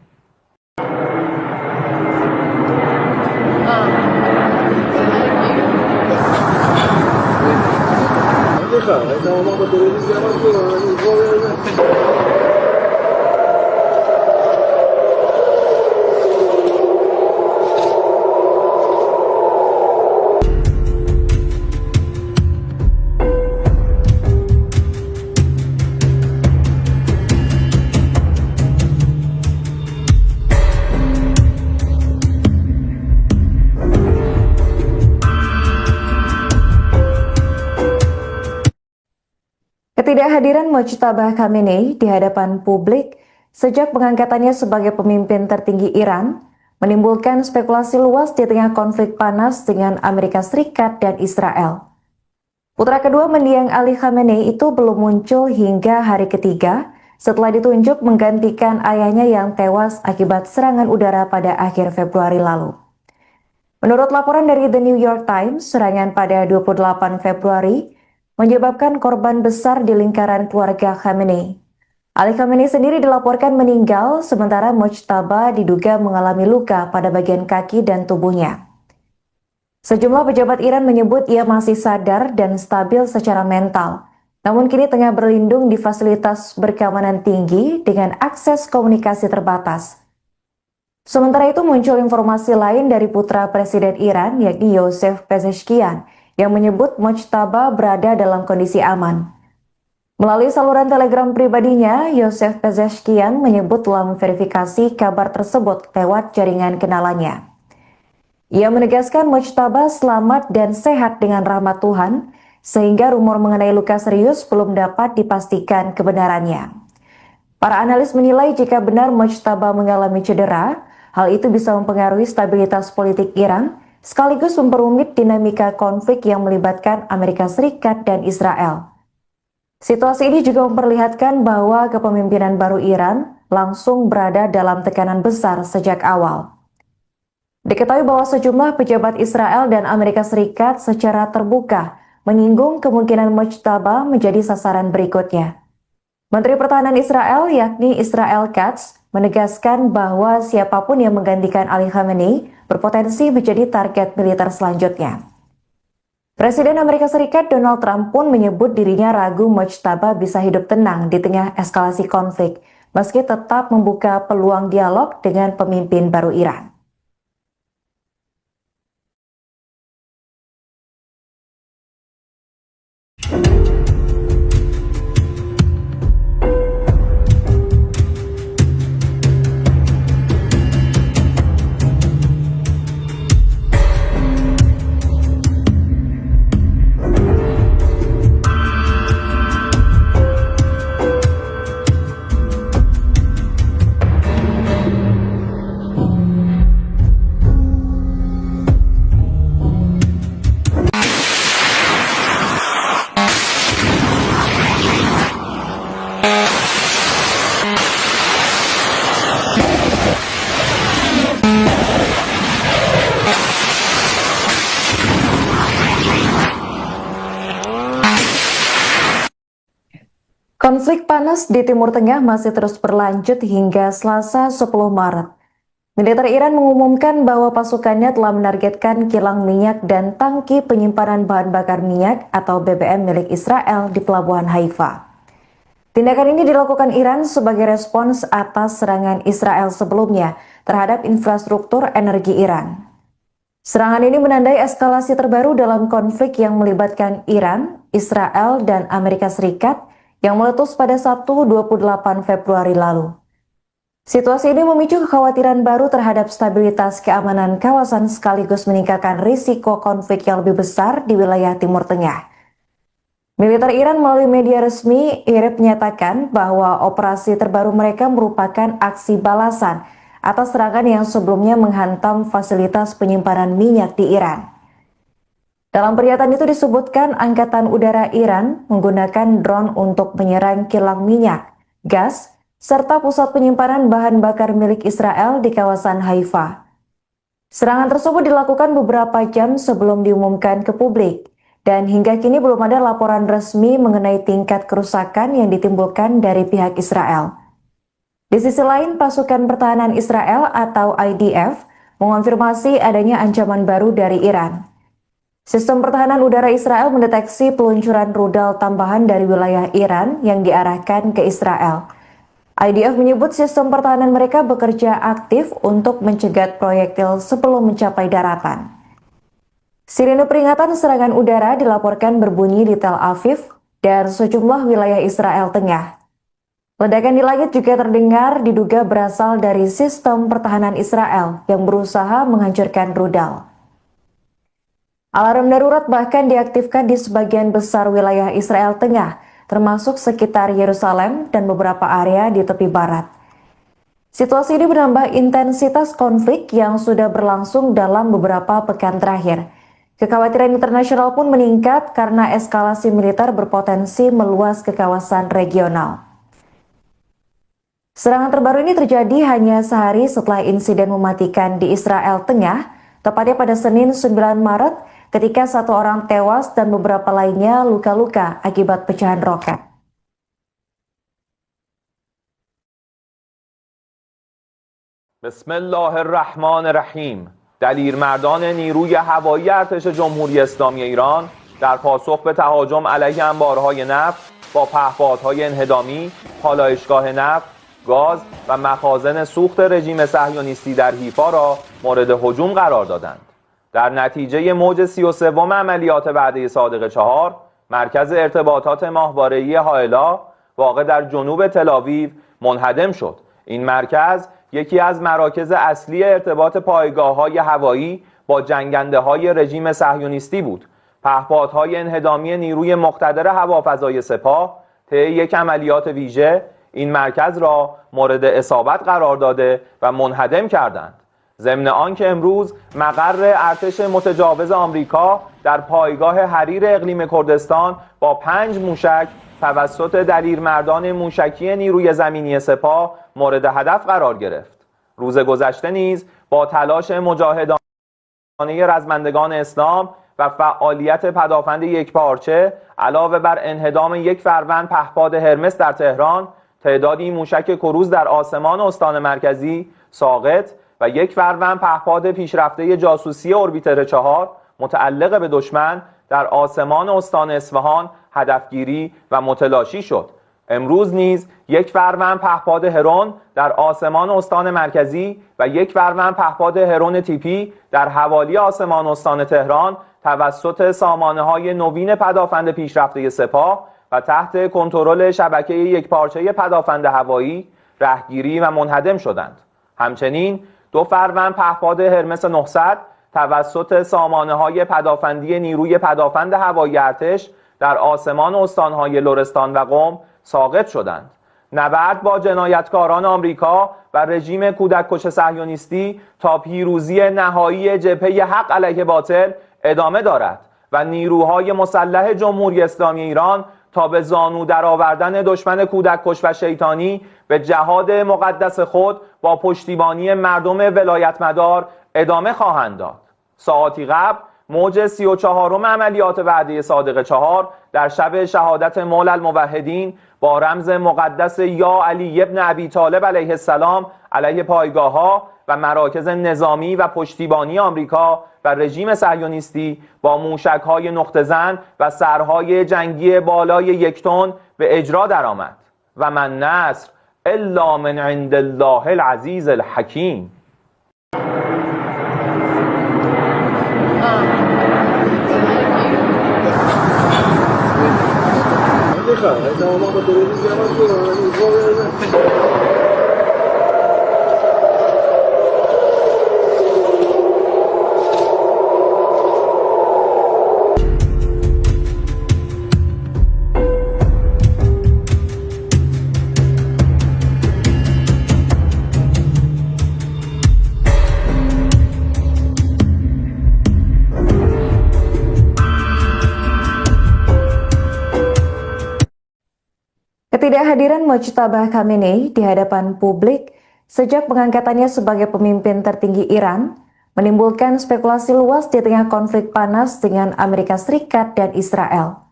Ketidakhadiran Mojtaba Khamenei di hadapan publik sejak pengangkatannya sebagai pemimpin tertinggi Iran menimbulkan spekulasi luas di tengah konflik panas dengan Amerika Serikat dan Israel. Putra kedua mendiang Ali Khamenei itu belum muncul hingga hari ketiga setelah ditunjuk menggantikan ayahnya yang tewas akibat serangan udara pada akhir Februari lalu. Menurut laporan dari The New York Times, serangan pada 28 Februari menyebabkan korban besar di lingkaran keluarga Khamenei. Ali Khamenei sendiri dilaporkan meninggal, sementara Mojtaba diduga mengalami luka pada bagian kaki dan tubuhnya. Sejumlah pejabat Iran menyebut ia masih sadar dan stabil secara mental, namun kini tengah berlindung di fasilitas berkeamanan tinggi dengan akses komunikasi terbatas. Sementara itu muncul informasi lain dari putra Presiden Iran, yakni Yosef Pezeshkian, yang menyebut Mojtaba berada dalam kondisi aman. Melalui saluran telegram pribadinya, Yosef Pezeshkian menyebut telah memverifikasi kabar tersebut lewat jaringan kenalannya. Ia menegaskan Mojtaba selamat dan sehat dengan rahmat Tuhan, sehingga rumor mengenai luka serius belum dapat dipastikan kebenarannya. Para analis menilai jika benar Mojtaba mengalami cedera, hal itu bisa mempengaruhi stabilitas politik Iran, sekaligus memperumit dinamika konflik yang melibatkan Amerika Serikat dan Israel. Situasi ini juga memperlihatkan bahwa kepemimpinan baru Iran langsung berada dalam tekanan besar sejak awal. Diketahui bahwa sejumlah pejabat Israel dan Amerika Serikat secara terbuka menyinggung kemungkinan Mojtaba menjadi sasaran berikutnya. Menteri Pertahanan Israel, yakni Israel Katz, menegaskan bahwa siapapun yang menggantikan Ali Khamenei berpotensi menjadi target militer selanjutnya. Presiden Amerika Serikat Donald Trump pun menyebut dirinya ragu Mojtaba bisa hidup tenang di tengah eskalasi konflik, meski tetap membuka peluang dialog dengan pemimpin baru Iran. Konflik panas di Timur Tengah masih terus berlanjut hingga Selasa 10 Maret. Militer Iran mengumumkan bahwa pasukannya telah menargetkan kilang minyak dan tangki penyimpanan bahan bakar minyak atau BBM milik Israel di Pelabuhan Haifa. Tindakan ini dilakukan Iran sebagai respons atas serangan Israel sebelumnya terhadap infrastruktur energi Iran. Serangan ini menandai eskalasi terbaru dalam konflik yang melibatkan Iran, Israel, dan Amerika Serikat yang meletus pada Sabtu 28 Februari lalu. Situasi ini memicu kekhawatiran baru terhadap stabilitas keamanan kawasan sekaligus meningkatkan risiko konflik yang lebih besar di wilayah Timur Tengah. Militer Iran melalui media resmi IRIB menyatakan bahwa operasi terbaru mereka merupakan aksi balasan atas serangan yang sebelumnya menghantam fasilitas penyimpanan minyak di Iran. Dalam pernyataan itu disebutkan Angkatan Udara Iran menggunakan drone untuk menyerang kilang minyak, gas, serta pusat penyimpanan bahan bakar milik Israel di kawasan Haifa. Serangan tersebut dilakukan beberapa jam sebelum diumumkan ke publik, dan hingga kini belum ada laporan resmi mengenai tingkat kerusakan yang ditimbulkan dari pihak Israel. Di sisi lain, pasukan pertahanan Israel atau IDF mengonfirmasi adanya ancaman baru dari Iran. Sistem pertahanan udara Israel mendeteksi peluncuran rudal tambahan dari wilayah Iran yang diarahkan ke Israel. IDF menyebut sistem pertahanan mereka bekerja aktif untuk mencegat proyektil sebelum mencapai daratan. Sirine peringatan serangan udara dilaporkan berbunyi di Tel Aviv dan sejumlah wilayah Israel Tengah. Ledakan di langit juga terdengar diduga berasal dari sistem pertahanan Israel yang berusaha menghancurkan rudal. Alarm darurat bahkan diaktifkan di sebagian besar wilayah Israel Tengah, termasuk sekitar Yerusalem dan beberapa area di tepi barat. Situasi ini menambah intensitas konflik yang sudah berlangsung dalam beberapa pekan terakhir. Kekhawatiran internasional pun meningkat karena eskalasi militer berpotensi meluas ke kawasan regional. Serangan terbaru ini terjadi hanya sehari setelah insiden mematikan di Israel Tengah, tepatnya pada Senin 9 Maret, ketika satu orang tewas dan beberapa lainnya luka-luka akibat pecahan roket. Bismillahirrahmanirrahim. دلیرمردان نیروی هوایی ارتش جمهوری اسلامی ایران در پاسخ به تهاجم علیه انبارهای نفت با پهپادهای انهدامی، پالایشگاه نفت، گاز و مخازن سوخت رژیم صهیونیستی در حیفا را مورد هجوم قرار دادند. در نتیجه موج 33 عملیات وعده صادق 4 مرکز ارتباطات ماهواره‌ای هائلا واقع در جنوب تل‌آویو منهدم شد. این مرکز یکی از مراکز اصلی ارتباط پایگاه‌های هوایی با جنگنده‌های رژیم صهیونیستی بود. پهپادهای انهدامی نیروی مقتدر هوافضای سپاه طی یک عملیات ویژه این مرکز را مورد اصابت قرار داده و منهدم کردند. ضمن آنکه امروز مقر ارتش متجاوز آمریکا در پایگاه حریر اقلیم کردستان با 5 موشک توسط دلیرمردان موشکی نیروی زمینی سپاه مورد هدف قرار گرفت. روز گذشته نیز با تلاش مجاهدانه رزمندگان اسلام و فعالیت پدافند یکپارچه علاوه بر انهدام یک فروند پهپاد هرمس در تهران، تعدادی موشک کروز در آسمان استان مرکزی ساقط و یک فروند پهپاد پیشرفته جاسوسی اوربیتر 4 متعلق به دشمن در آسمان استان اصفهان هدفگیری و متلاشی شد. امروز نیز یک فروند پهپاد هرون در آسمان استان مرکزی و یک فروند پهپاد هرون تیپی در حوالی آسمان استان تهران توسط سامانه‌های نوین پدافند پیشرفته سپاه و تحت کنترل شبکه یکپارچه پدافند هوایی رهگیری و منهدم شدند. همچنین 2 فروند پهپاد هرمس 900 توسط سامانه‌های پدافندی نیروی پدافند هوایی ارتش در آسمان استان‌های لرستان و قم ساقط شدند. نبرد با جنایتکاران آمریکا و رژیم کودککش صهیونیستی تا پیروزی نهایی جبهه حق علیه باطل ادامه دارد و نیروهای مسلح جمهوری اسلامی ایران تا به زانو درآوردن دشمن کودککش و شیطانی به جهاد مقدس خود با پشتیبانی مردم ولایتمدار ادامه خواهند داد. ساعاتی قبل موج 34م عملیات وعده صادق 4 در شب شهادت مولا الموحدین با رمز مقدس یا علی ابن ابی طالب علیه السلام علیه پایگاه‌ها و مراکز نظامی و پشتیبانی آمریکا و رژیم صهیونیستی با موشک‌های نقطه زن و سرهای جنگی بالای 1 تن به اجرا درآمد و من نصر الا من عند الله العزیز الحکیم. Ketidakhadiran Mojtaba Khamenei di hadapan publik sejak pengangkatannya sebagai pemimpin tertinggi Iran menimbulkan spekulasi luas di tengah konflik panas dengan Amerika Serikat dan Israel.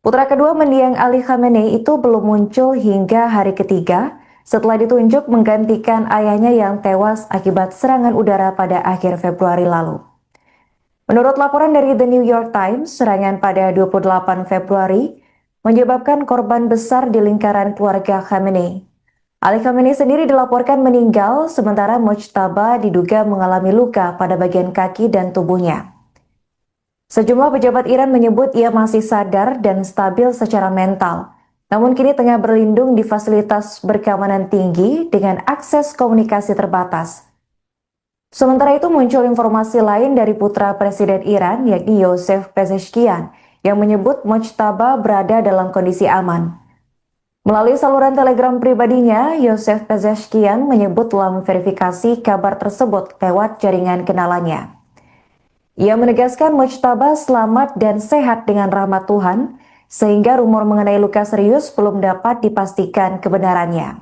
Putra kedua mendiang Ali Khamenei itu belum muncul hingga hari ketiga setelah ditunjuk menggantikan ayahnya yang tewas akibat serangan udara pada akhir Februari lalu. Menurut laporan dari The New York Times, serangan pada 28 Februari menyebabkan korban besar di lingkaran keluarga Khamenei. Ali Khamenei sendiri dilaporkan meninggal, sementara Mojtaba diduga mengalami luka pada bagian kaki dan tubuhnya. Sejumlah pejabat Iran menyebut ia masih sadar dan stabil secara mental, namun kini tengah berlindung di fasilitas berkeamanan tinggi dengan akses komunikasi terbatas. Sementara itu muncul informasi lain dari putra Presiden Iran, yakni Yosef Pezeshkian, yang menyebut Mojtaba berada dalam kondisi aman. Melalui saluran telegram pribadinya, Yosef Pezeshkian menyebut telah memverifikasi kabar tersebut lewat jaringan kenalannya. Ia menegaskan Mojtaba selamat dan sehat dengan rahmat Tuhan, sehingga rumor mengenai luka serius belum dapat dipastikan kebenarannya.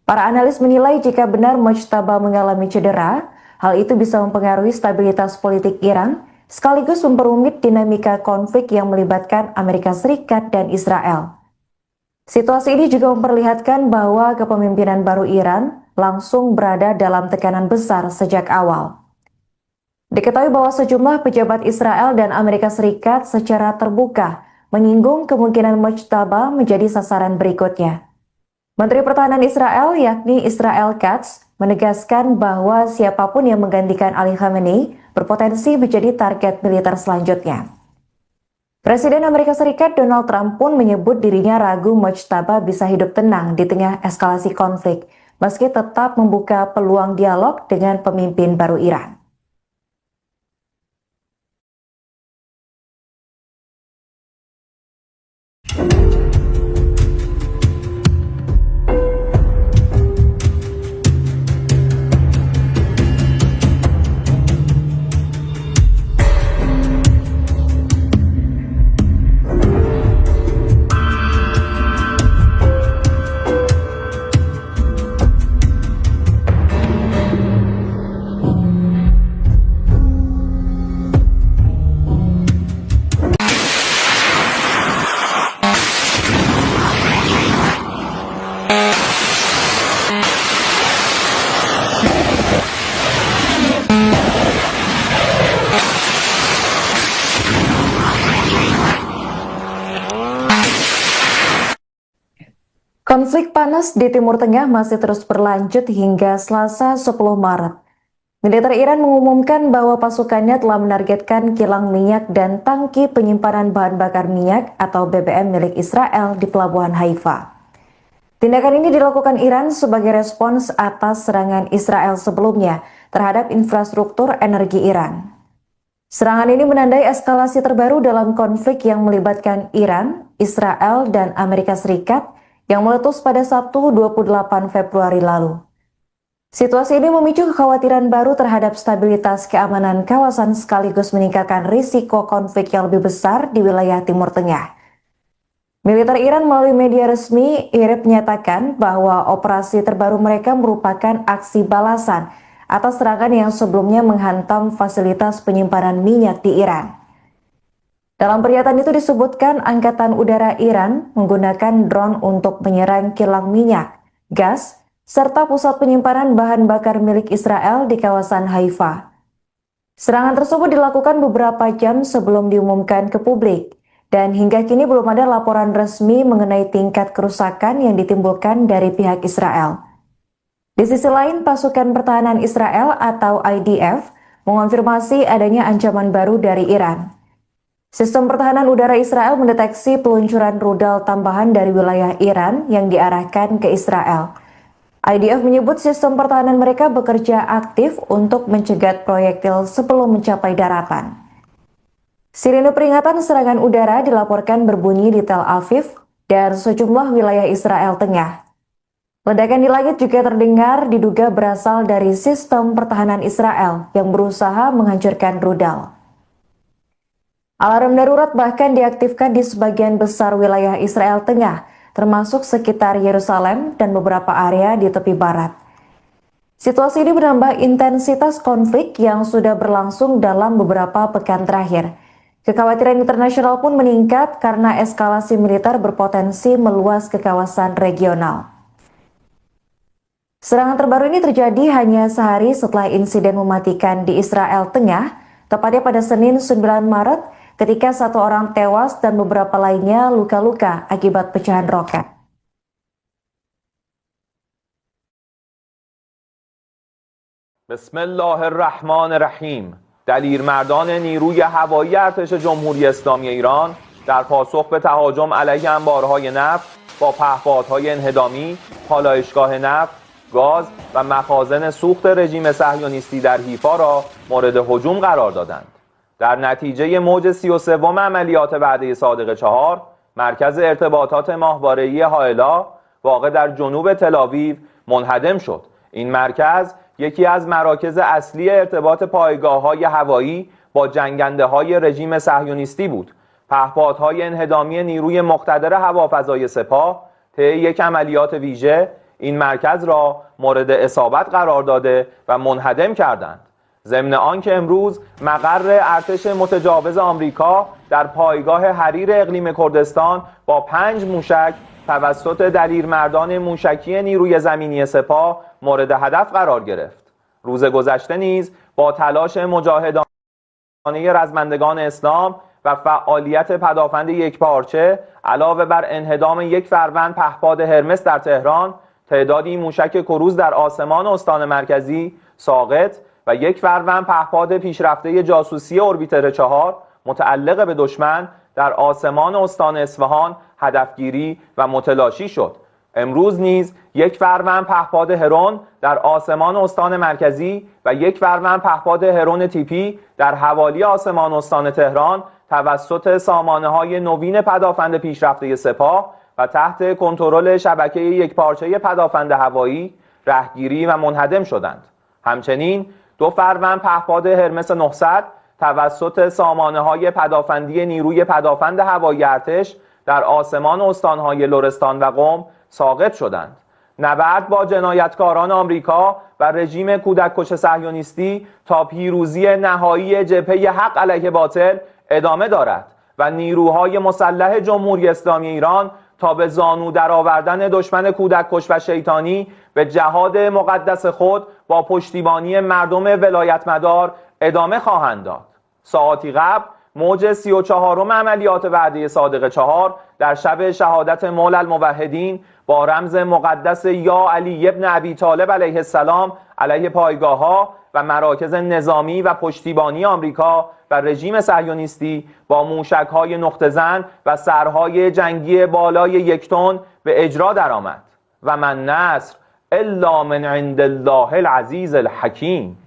Para analis menilai jika benar Mojtaba mengalami cedera, hal itu bisa mempengaruhi stabilitas politik Iran, sekaligus memperumit dinamika konflik yang melibatkan Amerika Serikat dan Israel. Situasi ini juga memperlihatkan bahwa kepemimpinan baru Iran langsung berada dalam tekanan besar sejak awal. Diketahui bahwa sejumlah pejabat Israel dan Amerika Serikat secara terbuka menyinggung kemungkinan Mojtaba menjadi sasaran berikutnya. Menteri Pertahanan Israel, yakni Israel Katz, menegaskan bahwa siapapun yang menggantikan Ali Khamenei berpotensi menjadi target militer selanjutnya. Presiden Amerika Serikat Donald Trump pun menyebut dirinya ragu Mojtaba bisa hidup tenang di tengah eskalasi konflik, meski tetap membuka peluang dialog dengan pemimpin baru Iran. Konflik panas di Timur Tengah masih terus berlanjut hingga Selasa 10 Maret. Militer Iran mengumumkan bahwa pasukannya telah menargetkan kilang minyak dan tangki penyimpanan bahan bakar minyak atau BBM milik Israel di Pelabuhan Haifa. Tindakan ini dilakukan Iran sebagai respons atas serangan Israel sebelumnya terhadap infrastruktur energi Iran. Serangan ini menandai eskalasi terbaru dalam konflik yang melibatkan Iran, Israel, dan Amerika Serikat yang meletus pada Sabtu 28 Februari lalu. Situasi ini memicu kekhawatiran baru terhadap stabilitas keamanan kawasan sekaligus meningkatkan risiko konflik yang lebih besar di wilayah Timur Tengah. Militer Iran melalui media resmi IRIB menyatakan bahwa operasi terbaru mereka merupakan aksi balasan atas serangan yang sebelumnya menghantam fasilitas penyimpanan minyak di Iran. Dalam pernyataan itu disebutkan Angkatan Udara Iran menggunakan drone untuk menyerang kilang minyak, gas, serta pusat penyimpanan bahan bakar milik Israel di kawasan Haifa. Serangan tersebut dilakukan beberapa jam sebelum diumumkan ke publik, dan hingga kini belum ada laporan resmi mengenai tingkat kerusakan yang ditimbulkan dari pihak Israel. Di sisi lain, pasukan pertahanan Israel atau IDF mengonfirmasi adanya ancaman baru dari Iran. Sistem pertahanan udara Israel mendeteksi peluncuran rudal tambahan dari wilayah Iran yang diarahkan ke Israel. IDF menyebut sistem pertahanan mereka bekerja aktif untuk mencegat proyektil sebelum mencapai daratan. Sirine peringatan serangan udara dilaporkan berbunyi di Tel Aviv dan sejumlah wilayah Israel Tengah. Ledakan di langit juga terdengar diduga berasal dari sistem pertahanan Israel yang berusaha menghancurkan rudal. Alarm darurat bahkan diaktifkan di sebagian besar wilayah Israel Tengah, termasuk sekitar Yerusalem dan beberapa area di tepi barat. Situasi ini menambah intensitas konflik yang sudah berlangsung dalam beberapa pekan terakhir. Kekhawatiran internasional pun meningkat karena eskalasi militer berpotensi meluas ke kawasan regional. Serangan terbaru ini terjadi hanya sehari setelah insiden mematikan di Israel Tengah, tepatnya pada Senin 9 Maret, ketika satu orang tewas dan beberapa lainnya luka-luka akibat pecahan roket. Bismillahirrahmanirrahim. دلیرمردان نیروی هوایی ارتش جمهوری اسلامی ایران در پاسخ به تهاجم علیه انبارهای نفت با پهپادهای انهدامی، پالایشگاه نفت، گاز و مخازن سوخت رژیم صهیونیستی در حیفا را مورد هجوم قرار دادند. در نتیجه موج 33 عملیات وعده صادق 4 مرکز ارتباطات ماهواره‌ای هائلا واقع در جنوب تل‌آویو منهدم شد. این مرکز یکی از مراکز اصلی ارتباط پایگاه‌های هوایی با جنگنده‌های رژیم صهیونیستی بود. پهپادهای انهدامی نیروی مقتدر هوافضای سپاه طی یک عملیات ویژه این مرکز را مورد اصابت قرار داده و منهدم کردند. ضمن آنکه امروز مقر ارتش متجاوز آمریکا در پایگاه حریر اقلیم کردستان با 5 موشک توسط دلیرمردان موشکی نیروی زمینی سپاه مورد هدف قرار گرفت. روز گذشته نیز با تلاش مجاهدانه رزمندگان اسلام و فعالیت پدافند یکپارچه علاوه بر انهدام یک فروند پهپاد هرمس در تهران، تعدادی موشک کروز در آسمان استان مرکزی ساقط و یک فروند پهپاد پیشرفته جاسوسی اوربیتر 4 متعلق به دشمن در آسمان استان اصفهان هدفگیری و متلاشی شد. امروز نیز یک فروند پهپاد هرون در آسمان استان مرکزی و یک فروند پهپاد هرون تیپی در حوالی آسمان استان تهران توسط سامانه‌های نوین پدافند پیشرفته سپاه و تحت کنترل شبکه یکپارچه پدافند هوایی رهگیری و منهدم شدند. همچنین 2 فروند پهپاد هرمس 900 توسط سامانه‌های پدافندی نیروی پدافند هوایی ارتش در آسمان استان‌های لرستان و قم ساقط شدند. نبرد با جنایتکاران آمریکا و رژیم کودککش صهیونیستی تا پیروزی نهایی جبهه حق علیه باطل ادامه دارد و نیروهای مسلح جمهوری اسلامی ایران تا به زانو درآوردن دشمن کودککش و شیطانی به جهاد مقدس خود با پشتیبانی مردم ولایتمدار ادامه خواهند داد. ساعاتی قبل موج 34 عملیات وعده صادق 4 در شب شهادت مولا الموحدین با رمز مقدس یا علی ابن ابی طالب علیه السلام علیه پایگاه‌ها و مراکز نظامی و پشتیبانی آمریکا و رژیم صهیونیستی با موشک‌های نقطه‌زن و سرهای جنگی بالای 1 تن به اجرا درآمد. و من نصر الا من عند الله العزیز الحکیم.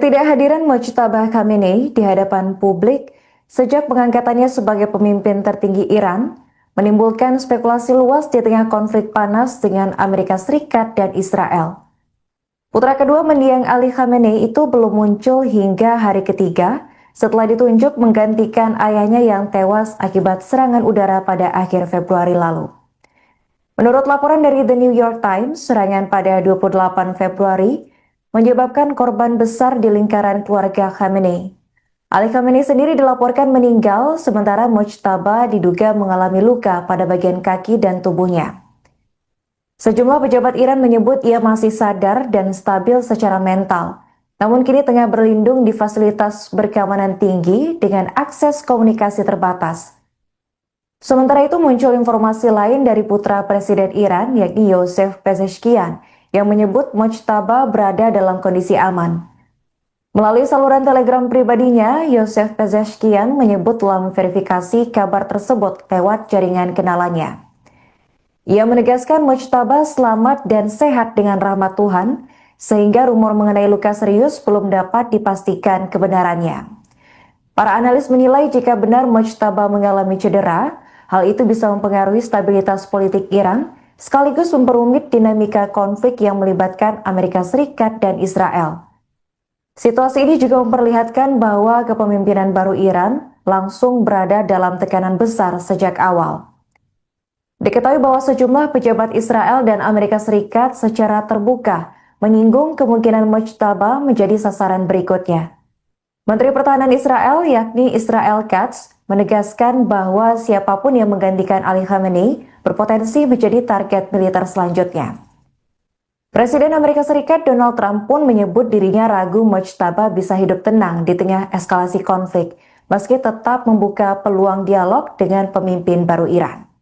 Ketidakhadiran Mojtaba Khamenei di hadapan publik sejak pengangkatannya sebagai pemimpin tertinggi Iran menimbulkan spekulasi luas di tengah konflik panas dengan Amerika Serikat dan Israel. Putra kedua mendiang Ali Khamenei itu belum muncul hingga hari ketiga setelah ditunjuk menggantikan ayahnya yang tewas akibat serangan udara pada akhir Februari lalu. Menurut laporan dari The New York Times, serangan pada 28 Februari menyebabkan korban besar di lingkaran keluarga Khamenei. Ali Khamenei sendiri dilaporkan meninggal, sementara Mojtaba diduga mengalami luka pada bagian kaki dan tubuhnya. Sejumlah pejabat Iran menyebut ia masih sadar dan stabil secara mental, namun kini tengah berlindung di fasilitas berkeamanan tinggi dengan akses komunikasi terbatas. Sementara itu muncul informasi lain dari putra Presiden Iran, yakni Yosef Pezeshkian, yang menyebut Mojtaba berada dalam kondisi aman. Melalui saluran telegram pribadinya, Yosef Pezeshkian menyebut telah memverifikasi kabar tersebut lewat jaringan kenalannya. Ia menegaskan Mojtaba selamat dan sehat dengan rahmat Tuhan, sehingga rumor mengenai luka serius belum dapat dipastikan kebenarannya. Para analis menilai jika benar Mojtaba mengalami cedera, hal itu bisa mempengaruhi stabilitas politik Iran, sekaligus memperumit dinamika konflik yang melibatkan Amerika Serikat dan Israel. Situasi ini juga memperlihatkan bahwa kepemimpinan baru Iran langsung berada dalam tekanan besar sejak awal. Diketahui bahwa sejumlah pejabat Israel dan Amerika Serikat secara terbuka menyinggung kemungkinan Mojtaba menjadi sasaran berikutnya. Menteri Pertahanan Israel, yakni Israel Katz, menegaskan bahwa siapapun yang menggantikan Ali Khamenei berpotensi menjadi target militer selanjutnya. Presiden Amerika Serikat Donald Trump pun menyebut dirinya ragu Mojtaba bisa hidup tenang di tengah eskalasi konflik, meski tetap membuka peluang dialog dengan pemimpin baru Iran.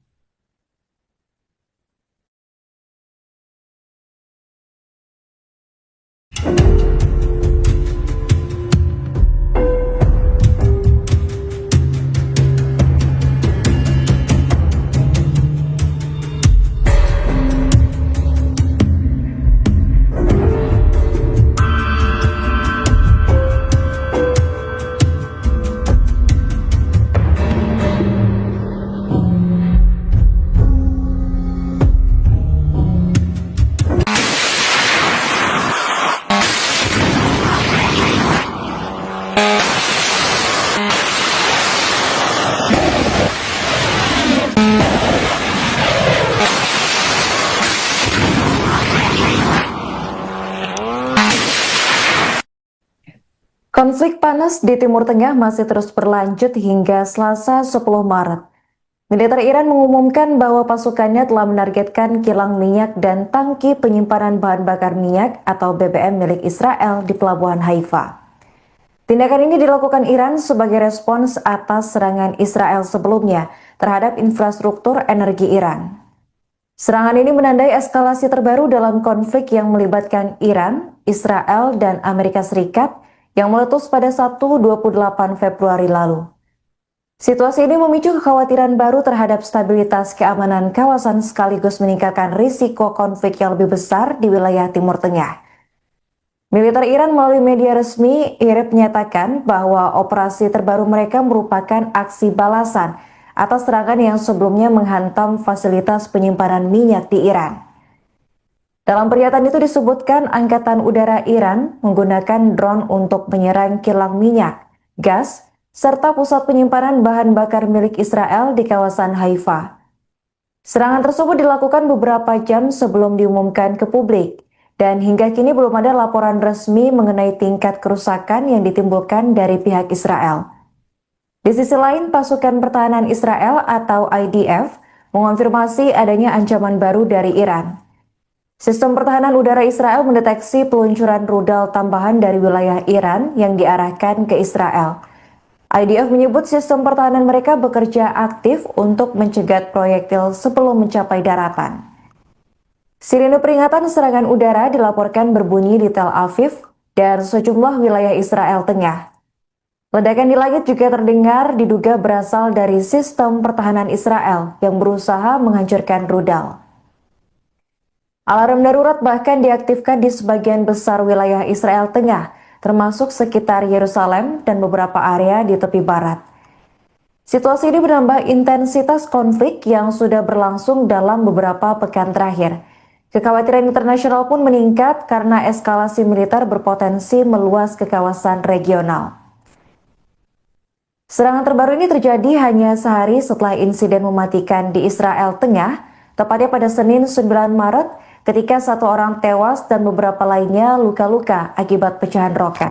Konflik panas di Timur Tengah masih terus berlanjut hingga Selasa 10 Maret. Militer Iran mengumumkan bahwa pasukannya telah menargetkan kilang minyak dan tangki penyimpanan bahan bakar minyak atau BBM milik Israel di Pelabuhan Haifa. Tindakan ini dilakukan Iran sebagai respons atas serangan Israel sebelumnya terhadap infrastruktur energi Iran. Serangan ini menandai eskalasi terbaru dalam konflik yang melibatkan Iran, Israel, dan Amerika Serikat yang meletus pada Sabtu 28 Februari lalu. Situasi ini memicu kekhawatiran baru terhadap stabilitas keamanan kawasan sekaligus meningkatkan risiko konflik yang lebih besar di wilayah Timur Tengah. Militer Iran melalui media resmi IRIB menyatakan bahwa operasi terbaru mereka merupakan aksi balasan atas serangan yang sebelumnya menghantam fasilitas penyimpanan minyak di Iran. Dalam pernyataan itu disebutkan Angkatan Udara Iran menggunakan drone untuk menyerang kilang minyak, gas, serta pusat penyimpanan bahan bakar milik Israel di kawasan Haifa. Serangan tersebut dilakukan beberapa jam sebelum diumumkan ke publik, dan hingga kini belum ada laporan resmi mengenai tingkat kerusakan yang ditimbulkan dari pihak Israel. Di sisi lain, pasukan pertahanan Israel atau IDF mengonfirmasi adanya ancaman baru dari Iran. Sistem pertahanan udara Israel mendeteksi peluncuran rudal tambahan dari wilayah Iran yang diarahkan ke Israel. IDF menyebut sistem pertahanan mereka bekerja aktif untuk mencegat proyektil sebelum mencapai daratan. Sirine peringatan serangan udara dilaporkan berbunyi di Tel Aviv dan sejumlah wilayah Israel Tengah. Ledakan di langit juga terdengar diduga berasal dari sistem pertahanan Israel yang berusaha menghancurkan rudal. Alarm darurat bahkan diaktifkan di sebagian besar wilayah Israel Tengah termasuk sekitar Yerusalem dan beberapa area di tepi barat. Situasi ini menambah intensitas konflik yang sudah berlangsung dalam beberapa pekan terakhir. Kekhawatiran internasional pun meningkat karena eskalasi militer berpotensi meluas ke kawasan regional. Serangan terbaru ini terjadi hanya sehari setelah insiden mematikan di Israel Tengah, tepatnya pada Senin 9 Maret, ketika satu orang tewas dan beberapa lainnya luka-luka akibat pecahan roket.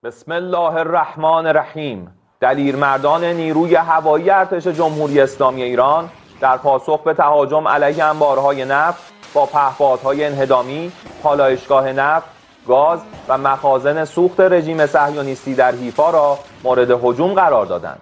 Bismillahirrahmanirrahim. دلیرمردان نیروی هوایی ارتش جمهوری اسلامی ایران در پاسخ به تهاجم علیه انبارهای نفت با پهپادهای انهدامی، پالایشگاه نفت، گاز و مخازن سوخت رژیم صهیونیستی در حیفا را مورد هجوم قرار دادند.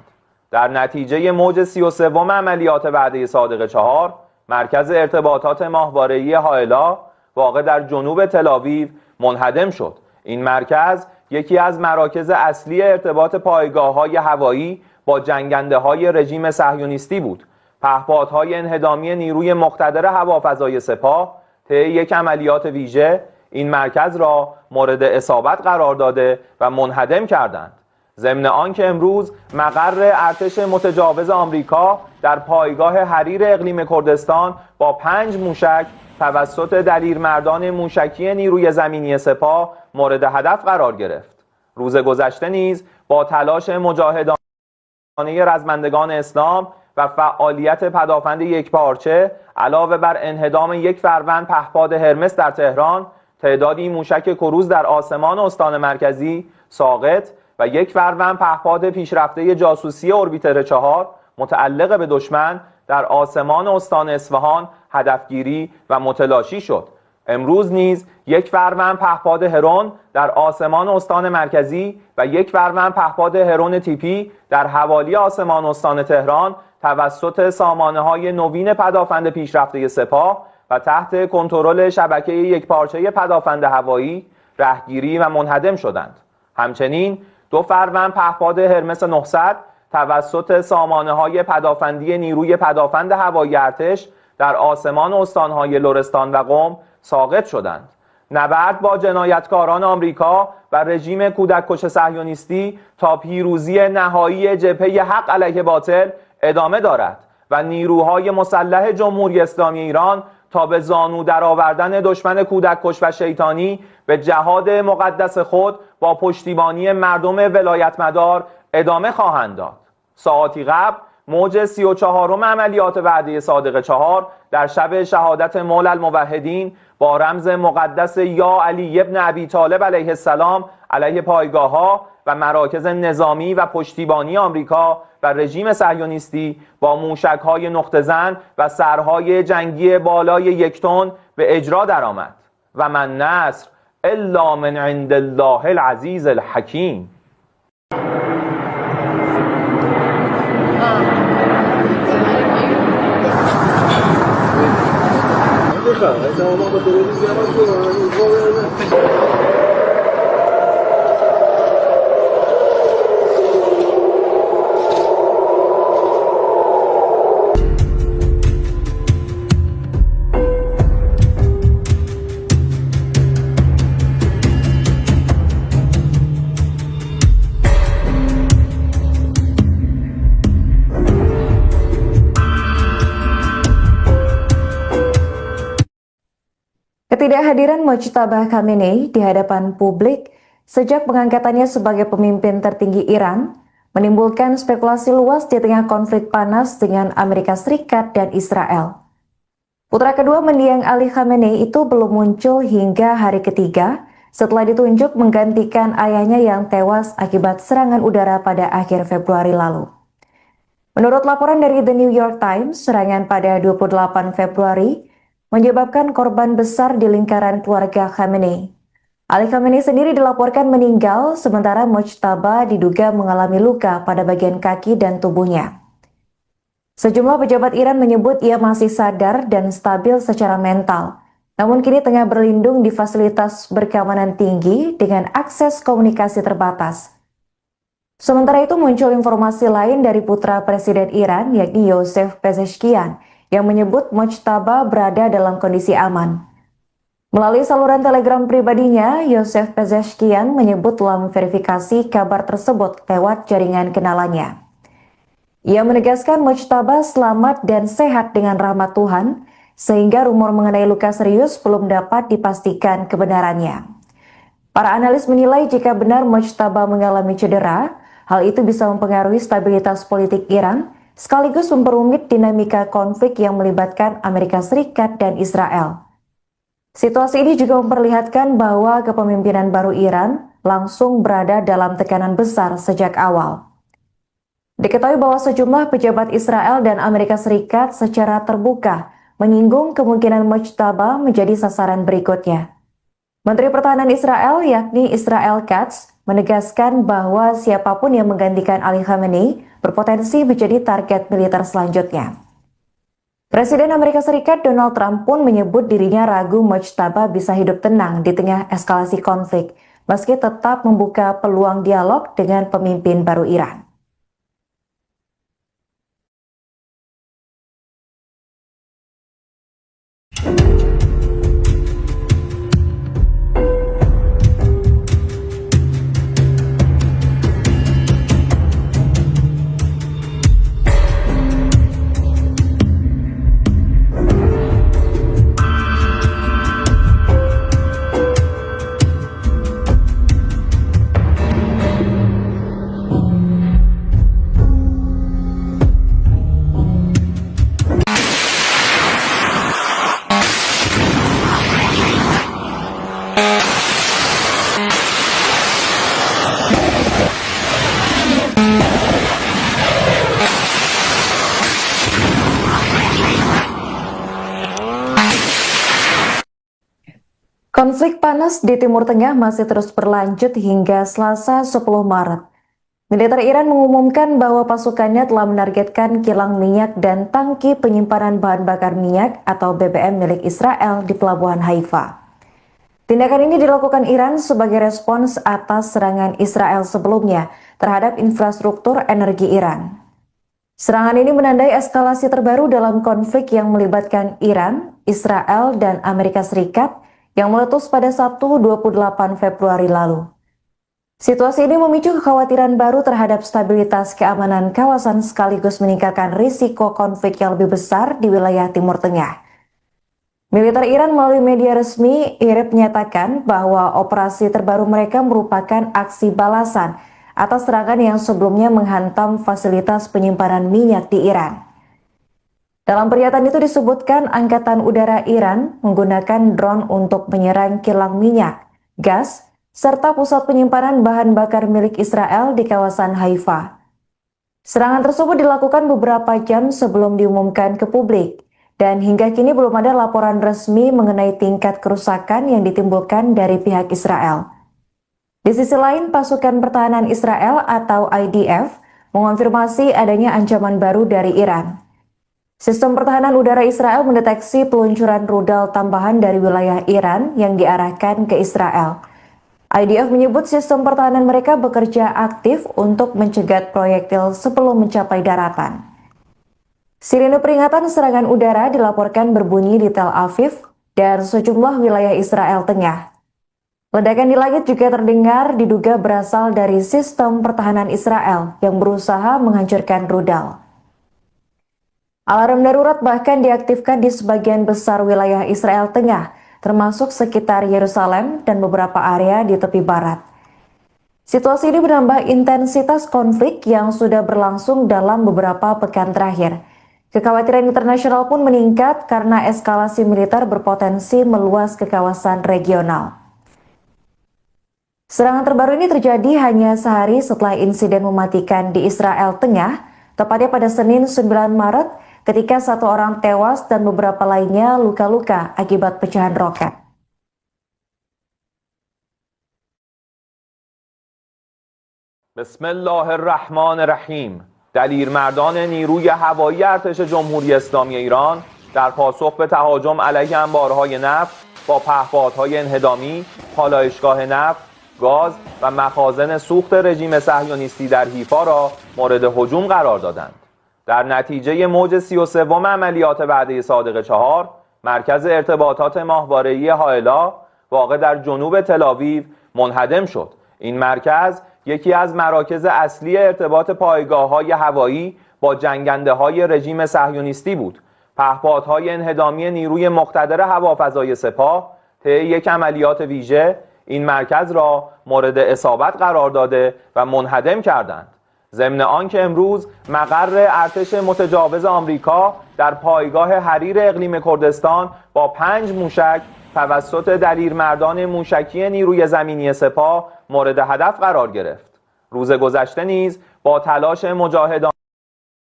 در نتیجه موج 33 عملیات وعده صادق 4 مرکز ارتباطات ماهواره‌ای هائلا واقع در جنوب تل‌آویو منهدم شد. این مرکز یکی از مراکز اصلی ارتباط پایگاه‌های هوایی با جنگنده‌های رژیم صهیونیستی بود. پهپادهای انهدامی نیروی مقتدر هوافضای سپاه طی یک عملیات ویژه این مرکز را مورد اصابت قرار داده و منهدم کردند. ضمن آنکه امروز مقر ارتش متجاوز آمریکا در پایگاه حریر اقلیم کردستان با 5 موشک توسط دلیرمردان موشکی نیروی زمینی سپاه مورد هدف قرار گرفت. روز گذشته نیز با تلاش مجاهدانه رزمندگان اسلام و فعالیت پدافند یکپارچه علاوه بر انهدام یک فروند پهپاد هرمس در تهران، تعدادی موشک کروز در آسمان استان مرکزی ساقط و یک فروند پهپاد پیشرفته جاسوسی اوربیتر 4 متعلق به دشمن در آسمان استان اصفهان هدفگیری و متلاشی شد. امروز نیز یک فروند پهپاد هرون در آسمان استان مرکزی و یک فروند پهپاد هرون تیپی در حوالی آسمان استان تهران توسط سامانه‌های نوین پدافند پیشرفته سپاه و تحت کنترل شبکه یکپارچه پدافند هوایی رهگیری و منهدم شدند. همچنین 2 فروند پهپاد هرمس 900 توسط سامانه‌های پدافندی نیروی پدافند هوایی ارتش در آسمان استان‌های لرستان و قم ساقط شدند. نبرد با جنایتکاران آمریکا و رژیم کودککش صهیونیستی تا پیروزی نهایی جبهه حق علیه باطل ادامه دارد و نیروهای مسلح جمهوری اسلامی ایران تا به زانو درآوردن دشمن کودککش و شیطانی به جهاد مقدس خود با پشتیبانی مردم ولایتمدار ادامه خواهند داد. ساعاتی قبل موج 34 عملیات وعده صادق 4 در شب شهادت مولا الموحدین با رمز مقدس یا علی ابن ابی طالب علیه السلام علیه پایگاه‌ها و مراکز نظامی و پشتیبانی آمریکا و رژیم صهیونیستی با موشک‌های نقطه‌زن و سرهای جنگی بالای 1 تن به اجرا درآمد. و من نصر الا من عند الله العزیز الحکیم. Ketidakhadiran Mojtaba Khamenei di hadapan publik sejak pengangkatannya sebagai pemimpin tertinggi Iran menimbulkan spekulasi luas di tengah konflik panas dengan Amerika Serikat dan Israel. Putra kedua mendiang Ali Khamenei itu belum muncul hingga hari ketiga setelah ditunjuk menggantikan ayahnya yang tewas akibat serangan udara pada akhir Februari lalu. Menurut laporan dari The New York Times, serangan pada 28 Februari menyebabkan korban besar di lingkaran keluarga Khamenei. Ali Khamenei sendiri dilaporkan meninggal, sementara Mojtaba diduga mengalami luka pada bagian kaki dan tubuhnya. Sejumlah pejabat Iran menyebut ia masih sadar dan stabil secara mental, namun kini tengah berlindung di fasilitas berkeamanan tinggi dengan akses komunikasi terbatas. Sementara itu muncul informasi lain dari putra Presiden Iran, yakni Yosef Pezeshkian, yang menyebut Mojtaba berada dalam kondisi aman. Melalui saluran Telegram pribadinya, Yosef Pezeshkian menyebut telah memverifikasi kabar tersebut lewat jaringan kenalannya. Ia menegaskan Mojtaba selamat dan sehat dengan rahmat Tuhan, sehingga rumor mengenai luka serius belum dapat dipastikan kebenarannya. Para analis menilai jika benar Mojtaba mengalami cedera, hal itu bisa mempengaruhi stabilitas politik Iran, sekaligus memperumit dinamika konflik yang melibatkan Amerika Serikat dan Israel. Situasi ini juga memperlihatkan bahwa kepemimpinan baru Iran langsung berada dalam tekanan besar sejak awal. Diketahui bahwa sejumlah pejabat Israel dan Amerika Serikat secara terbuka menyinggung kemungkinan Mojtaba menjadi sasaran berikutnya. Menteri Pertahanan Israel, yakni Israel Katz, menegaskan bahwa siapapun yang menggantikan Ali Khamenei berpotensi menjadi target militer selanjutnya. Presiden Amerika Serikat Donald Trump pun menyebut dirinya ragu Mojtaba bisa hidup tenang di tengah eskalasi konflik, meski tetap membuka peluang dialog dengan pemimpin baru Iran. Konflik panas di Timur Tengah masih terus berlanjut hingga Selasa 10 Maret. Militer Iran mengumumkan bahwa pasukannya telah menargetkan kilang minyak dan tangki penyimpanan bahan bakar minyak atau BBM milik Israel di Pelabuhan Haifa. Tindakan ini dilakukan Iran sebagai respons atas serangan Israel sebelumnya terhadap infrastruktur energi Iran. Serangan ini menandai eskalasi terbaru dalam konflik yang melibatkan Iran, Israel, dan Amerika Serikat yang meletus pada Sabtu 28 Februari lalu. Situasi ini memicu kekhawatiran baru terhadap stabilitas keamanan kawasan sekaligus meningkatkan risiko konflik yang lebih besar di wilayah Timur Tengah. Militer Iran melalui media resmi IRIB menyatakan bahwa operasi terbaru mereka merupakan aksi balasan atas serangan yang sebelumnya menghantam fasilitas penyimpanan minyak di Iran. Dalam pernyataan itu disebutkan Angkatan Udara Iran menggunakan drone untuk menyerang kilang minyak, gas, serta pusat penyimpanan bahan bakar milik Israel di kawasan Haifa. Serangan tersebut dilakukan beberapa jam sebelum diumumkan ke publik, dan hingga kini belum ada laporan resmi mengenai tingkat kerusakan yang ditimbulkan dari pihak Israel. Di sisi lain, pasukan pertahanan Israel atau IDF mengonfirmasi adanya ancaman baru dari Iran. Sistem pertahanan udara Israel mendeteksi peluncuran rudal tambahan dari wilayah Iran yang diarahkan ke Israel. IDF menyebut sistem pertahanan mereka bekerja aktif untuk mencegat proyektil sebelum mencapai daratan. Sirine peringatan serangan udara dilaporkan berbunyi di Tel Aviv dan sejumlah wilayah Israel Tengah. Ledakan di langit juga terdengar diduga berasal dari sistem pertahanan Israel yang berusaha menghancurkan rudal. Alarm darurat bahkan diaktifkan di sebagian besar wilayah Israel Tengah, termasuk sekitar Yerusalem dan beberapa area di tepi barat. Situasi ini menambah intensitas konflik yang sudah berlangsung dalam beberapa pekan terakhir. Kekhawatiran internasional pun meningkat karena eskalasi militer berpotensi meluas ke kawasan regional. Serangan terbaru ini terjadi hanya sehari setelah insiden mematikan di Israel Tengah, tepatnya pada Senin 9 Maret, ketika satu orang tewas dan beberapa lainnya luka-luka akibat pecahan roket. Bismillahirrahmanirrahim. دلیرمردان نیروی هوایی ارتش جمهوری اسلامی ایران در پاسخ به تهاجم علیه انبارهای نفت با پهپادهای انهدامی، پالایشگاه نفت، گاز و مخازن سوخت رژیم صهیونیستی در حیفا را مورد هجوم قرار دادند. در نتیجه موج 33 عملیات وعده صادق 4 مرکز ارتباطات ماهواره‌ای هائلا واقع در جنوب تل‌آویو منهدم شد. این مرکز یکی از مراکز اصلی ارتباط پایگاه‌های هوایی با جنگنده‌های رژیم صهیونیستی بود. پهپادهای انهدامی نیروی مقتدر هوافضای سپاه طی یک عملیات ویژه این مرکز را مورد اصابت قرار داده و منهدم کردند. ضمن آنکه امروز مقر ارتش متجاوز آمریکا در پایگاه حریر اقلیم کردستان با 5 موشک توسط دلیرمردان موشکی نیروی زمینی سپاه مورد هدف قرار گرفت. روز گذشته نیز با تلاش مجاهدان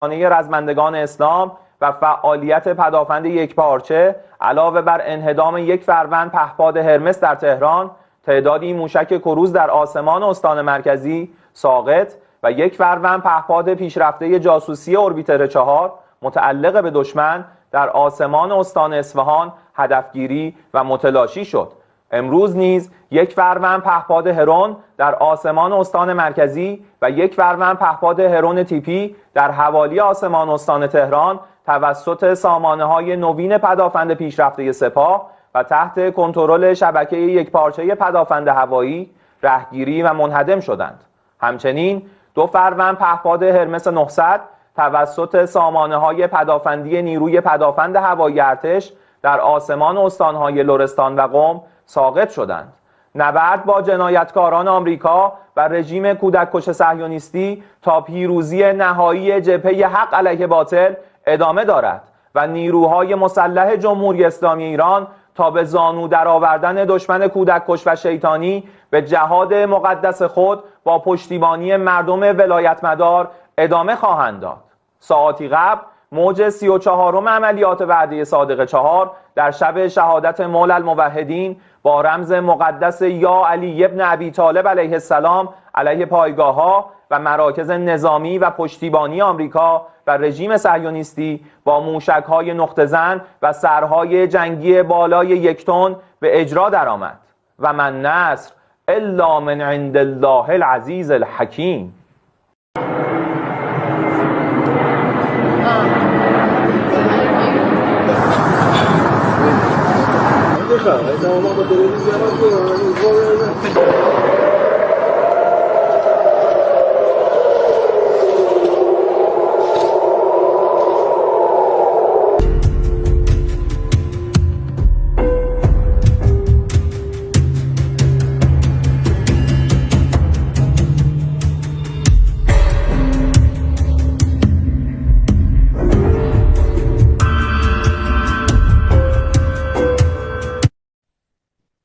رزمندگان اسلام و فعالیت پدافند یکپارچه علاوه بر انهدام یک فروند پهپاد هرمس در تهران، تعدادی موشک کروز در آسمان استان مرکزی ساقط و یک فروند پهپاد پیشرفته جاسوسی اوربیتر 4 متعلق به دشمن در آسمان استان اصفهان هدفگیری و متلاشی شد. امروز نیز یک فروند پهپاد هرون در آسمان استان مرکزی و یک فروند پهپاد هرون تیپی در حوالی آسمان استان تهران توسط سامانه‌های نوین پدافند پیشرفته سپاه و تحت کنترل شبکه یکپارچه پدافند هوایی رهگیری و منهدم شدند. همچنین 2 فروند پهپاد هرمس 900 توسط سامانه‌های پدافندی نیروی پدافند هوایی ارتش در آسمان استان‌های لرستان و قم ساقط شدند. نبرد با جنایتکاران آمریکا و رژیم کودککش صهیونیستی تا پیروزی نهایی جبهه حق علیه باطل ادامه دارد و نیروهای مسلح جمهوری اسلامی ایران تا به زانو درآوردن دشمن کودککش و شیطانی به جهاد مقدس خود با پشتیبانی مردم ولایتمدار ادامه خواهند داد. ساعاتی قبل موج 34 عملیات وعده صادق 4 در شب شهادت مولا الموحدین با رمز مقدس یا علی ابن ابی طالب علیه السلام علیه پایگاه‌ها و مراکز نظامی و پشتیبانی آمریکا و رژیم صهیونیستی با موشک‌های نقطه‌زن و سرهای جنگی بالای 1 تن به اجرا درآمد. و من نصر الا من عند الله العزیز الحکیم.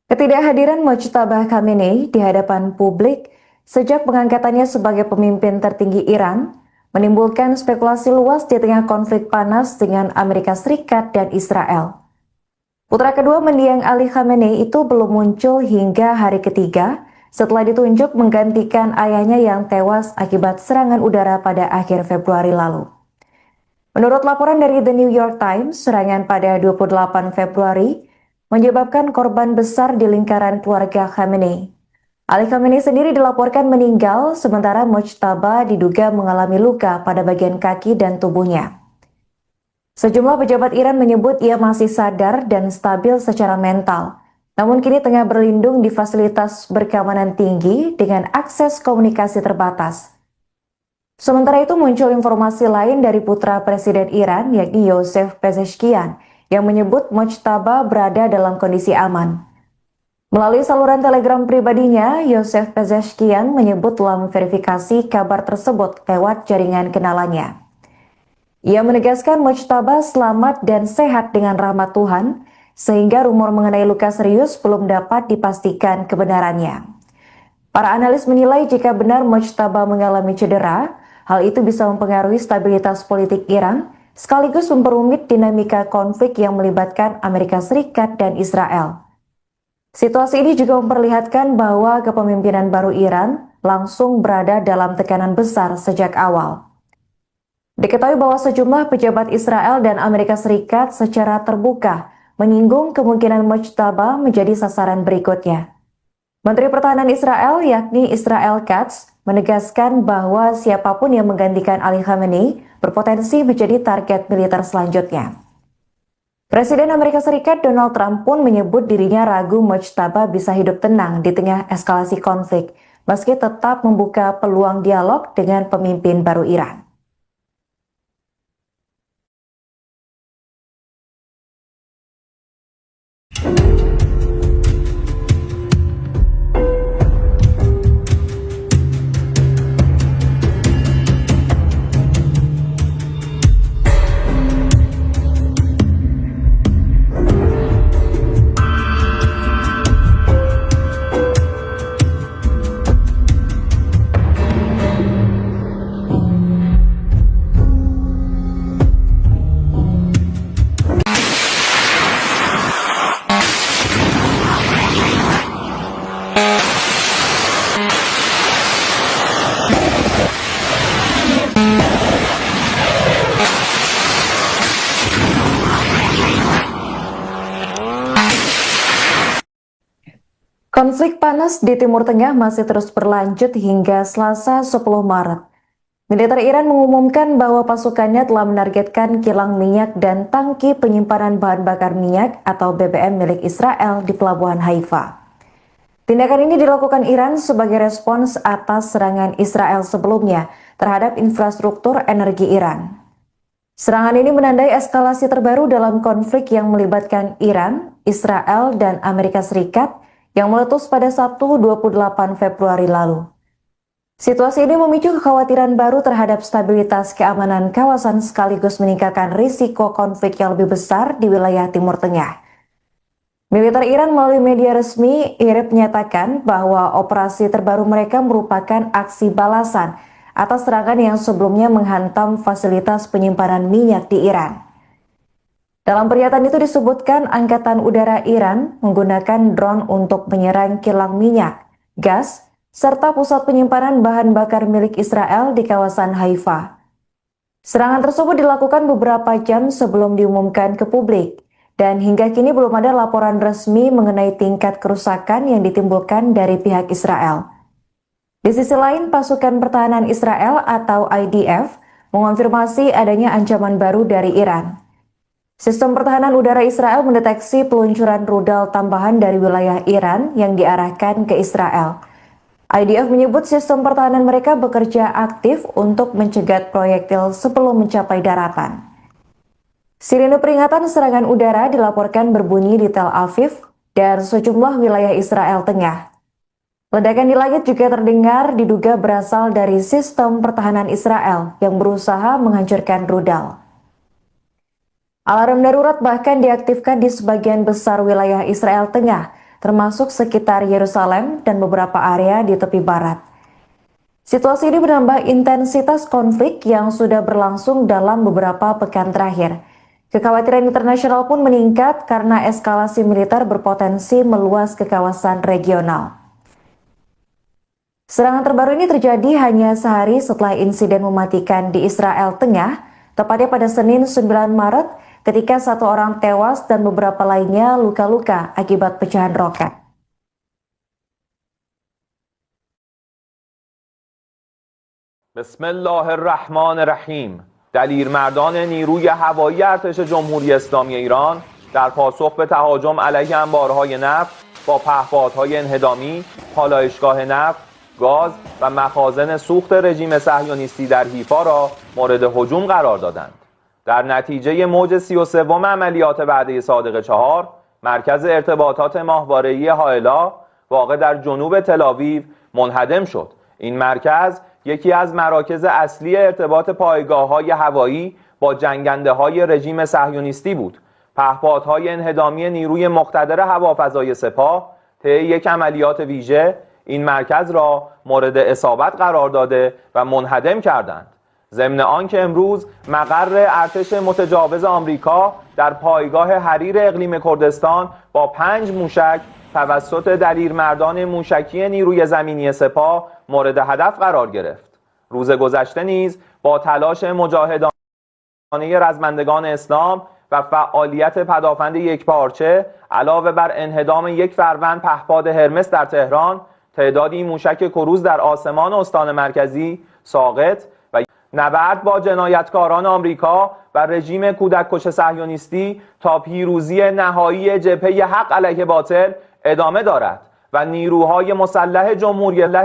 Ketidakhadiran Mojtaba Khamenei di hadapan publik sejak pengangkatannya sebagai pemimpin tertinggi Iran menimbulkan spekulasi luas di tengah konflik panas dengan Amerika Serikat dan Israel. Putra kedua mendiang Ali Khamenei itu belum muncul hingga hari ketiga setelah ditunjuk menggantikan ayahnya yang tewas akibat serangan udara pada akhir Februari lalu. Menurut laporan dari The New York Times, serangan pada 28 Februari menyebabkan korban besar di lingkaran keluarga Khamenei. Ali Khamenei sendiri dilaporkan meninggal, sementara Mojtaba diduga mengalami luka pada bagian kaki dan tubuhnya. Sejumlah pejabat Iran menyebut ia masih sadar dan stabil secara mental, namun kini tengah berlindung di fasilitas berkeamanan tinggi dengan akses komunikasi terbatas. Sementara itu muncul informasi lain dari putra Presiden Iran, yakni Yosef Pezeshkian, yang menyebut Mojtaba berada dalam kondisi aman. Melalui saluran telegram pribadinya, Yosef Pezeshkian menyebut telah memverifikasi kabar tersebut lewat jaringan kenalannya. Ia menegaskan Mojtaba selamat dan sehat dengan rahmat Tuhan, sehingga rumor mengenai luka serius belum dapat dipastikan kebenarannya. Para analis menilai jika benar Mojtaba mengalami cedera, hal itu bisa mempengaruhi stabilitas politik Iran, sekaligus memperumit dinamika konflik yang melibatkan Amerika Serikat dan Israel. Situasi ini juga memperlihatkan bahwa kepemimpinan baru Iran langsung berada dalam tekanan besar sejak awal. Diketahui bahwa sejumlah pejabat Israel dan Amerika Serikat secara terbuka menyinggung kemungkinan Mojtaba menjadi sasaran berikutnya. Menteri Pertahanan Israel, yakni Israel Katz, menegaskan bahwa siapapun yang menggantikan Ali Khamenei berpotensi menjadi target militer selanjutnya. Presiden Amerika Serikat Donald Trump pun menyebut dirinya ragu Mojtaba bisa hidup tenang di tengah eskalasi konflik, meski tetap membuka peluang dialog dengan pemimpin baru Iran. Konflik panas di Timur Tengah masih terus berlanjut hingga Selasa 10 Maret. Militer Iran mengumumkan bahwa pasukannya telah menargetkan kilang minyak dan tangki penyimpanan bahan bakar minyak atau BBM milik Israel di Pelabuhan Haifa. Tindakan ini dilakukan Iran sebagai respons atas serangan Israel sebelumnya terhadap infrastruktur energi Iran. Serangan ini menandai eskalasi terbaru dalam konflik yang melibatkan Iran, Israel, dan Amerika Serikat yang meletus pada Sabtu 28 Februari lalu. Situasi ini memicu kekhawatiran baru terhadap stabilitas keamanan kawasan sekaligus meningkatkan risiko konflik yang lebih besar di wilayah Timur Tengah. Militer Iran melalui media resmi IRIB menyatakan bahwa operasi terbaru mereka merupakan aksi balasan atas serangan yang sebelumnya menghantam fasilitas penyimpanan minyak di Iran. Dalam pernyataan itu disebutkan Angkatan Udara Iran menggunakan drone untuk menyerang kilang minyak, gas, serta pusat penyimpanan bahan bakar milik Israel di kawasan Haifa. Serangan tersebut dilakukan beberapa jam sebelum diumumkan ke publik, dan hingga kini belum ada laporan resmi mengenai tingkat kerusakan yang ditimbulkan dari pihak Israel. Di sisi lain, pasukan pertahanan Israel atau IDF mengonfirmasi adanya ancaman baru dari Iran. Sistem pertahanan udara Israel mendeteksi peluncuran rudal tambahan dari wilayah Iran yang diarahkan ke Israel. IDF menyebut sistem pertahanan mereka bekerja aktif untuk mencegat proyektil sebelum mencapai daratan. Sirine peringatan serangan udara dilaporkan berbunyi di Tel Aviv dan sejumlah wilayah Israel Tengah. Ledakan di langit juga terdengar diduga berasal dari sistem pertahanan Israel yang berusaha menghancurkan rudal. Alarm darurat bahkan diaktifkan di sebagian besar wilayah Israel Tengah, termasuk sekitar Yerusalem dan beberapa area di tepi barat. Situasi ini menambah intensitas konflik yang sudah berlangsung dalam beberapa pekan terakhir. Kekhawatiran internasional pun meningkat karena eskalasi militer berpotensi meluas ke kawasan regional. Serangan terbaru ini terjadi hanya sehari setelah insiden mematikan di Israel Tengah, tepatnya pada Senin 9 Maret, ketika satu orang tewas dan beberapa lainnya luka-luka akibat pecahan roket. Bismillahirrahmanirrahim. دلیرمردان نیروی هوایی ارتش جمهوری اسلامی ایران در پاسخ به تهاجم علیه انبارهای نفت با پهپادهای انهدامی، پالایشگاه نفت، گاز و مخازن سوخت رژیم صهیونیستی در حیفا را مورد هجوم قرار دادند. در نتیجه موج 33 عملیات وعده صادق 4 مرکز ارتباطات ماهواره‌ای هائلا واقع در جنوب تل‌آویو منهدم شد. این مرکز یکی از مراکز اصلی ارتباط پایگاه‌های هوایی با جنگنده‌های رژیم صهیونیستی بود. پهپادهای انهدامی نیروی مقتدر هوافضای سپاه طی یک عملیات ویژه این مرکز را مورد اصابت قرار داده و منهدم کردند. ضمن آنکه امروز مقر ارتش متجاوز آمریکا در پایگاه حریر اقلیم کردستان با 5 موشک توسط دلیرمردان موشکی نیروی زمینی سپاه مورد هدف قرار گرفت. روز گذشته نیز با تلاش مجاهدانه رزمندگان اسلام و فعالیت پدافند یکپارچه علاوه بر انهدام یک فروند پهپاد هرمس در تهران، تعدادی موشک کروز در آسمان استان مرکزی ساقط و نبرد با جنایتکاران آمریکا و رژیم کودککش صهیونیستی تا پیروزی نهایی جبهه حق علیه باطل ادامه دارد و نیروهای مسلح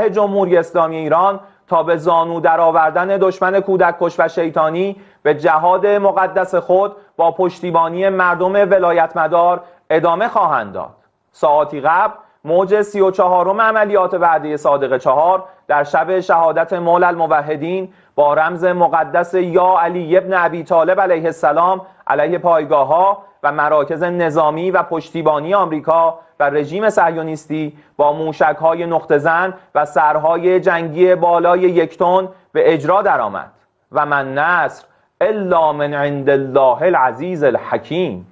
جمهوری اسلامی ایران تا به زانو درآوردن دشمن کودککش و شیطانی به جهاد مقدس خود با پشتیبانی مردم ولایتمدار ادامه خواهند داد. ساعاتی قبل موج 34م عملیات وعده صادق 4 در شب شهادت مولا الموحدین با رمز مقدس یا علی ابن ابی طالب علیه السلام علیه پایگاه‌ها و مراکز نظامی و پشتیبانی آمریکا و رژیم صهیونیستی با موشک‌های نقطه‌زن و سرهای جنگی بالای 1 تن به اجرا درآمد و من نصر الا من عند الله العزیز الحکیم.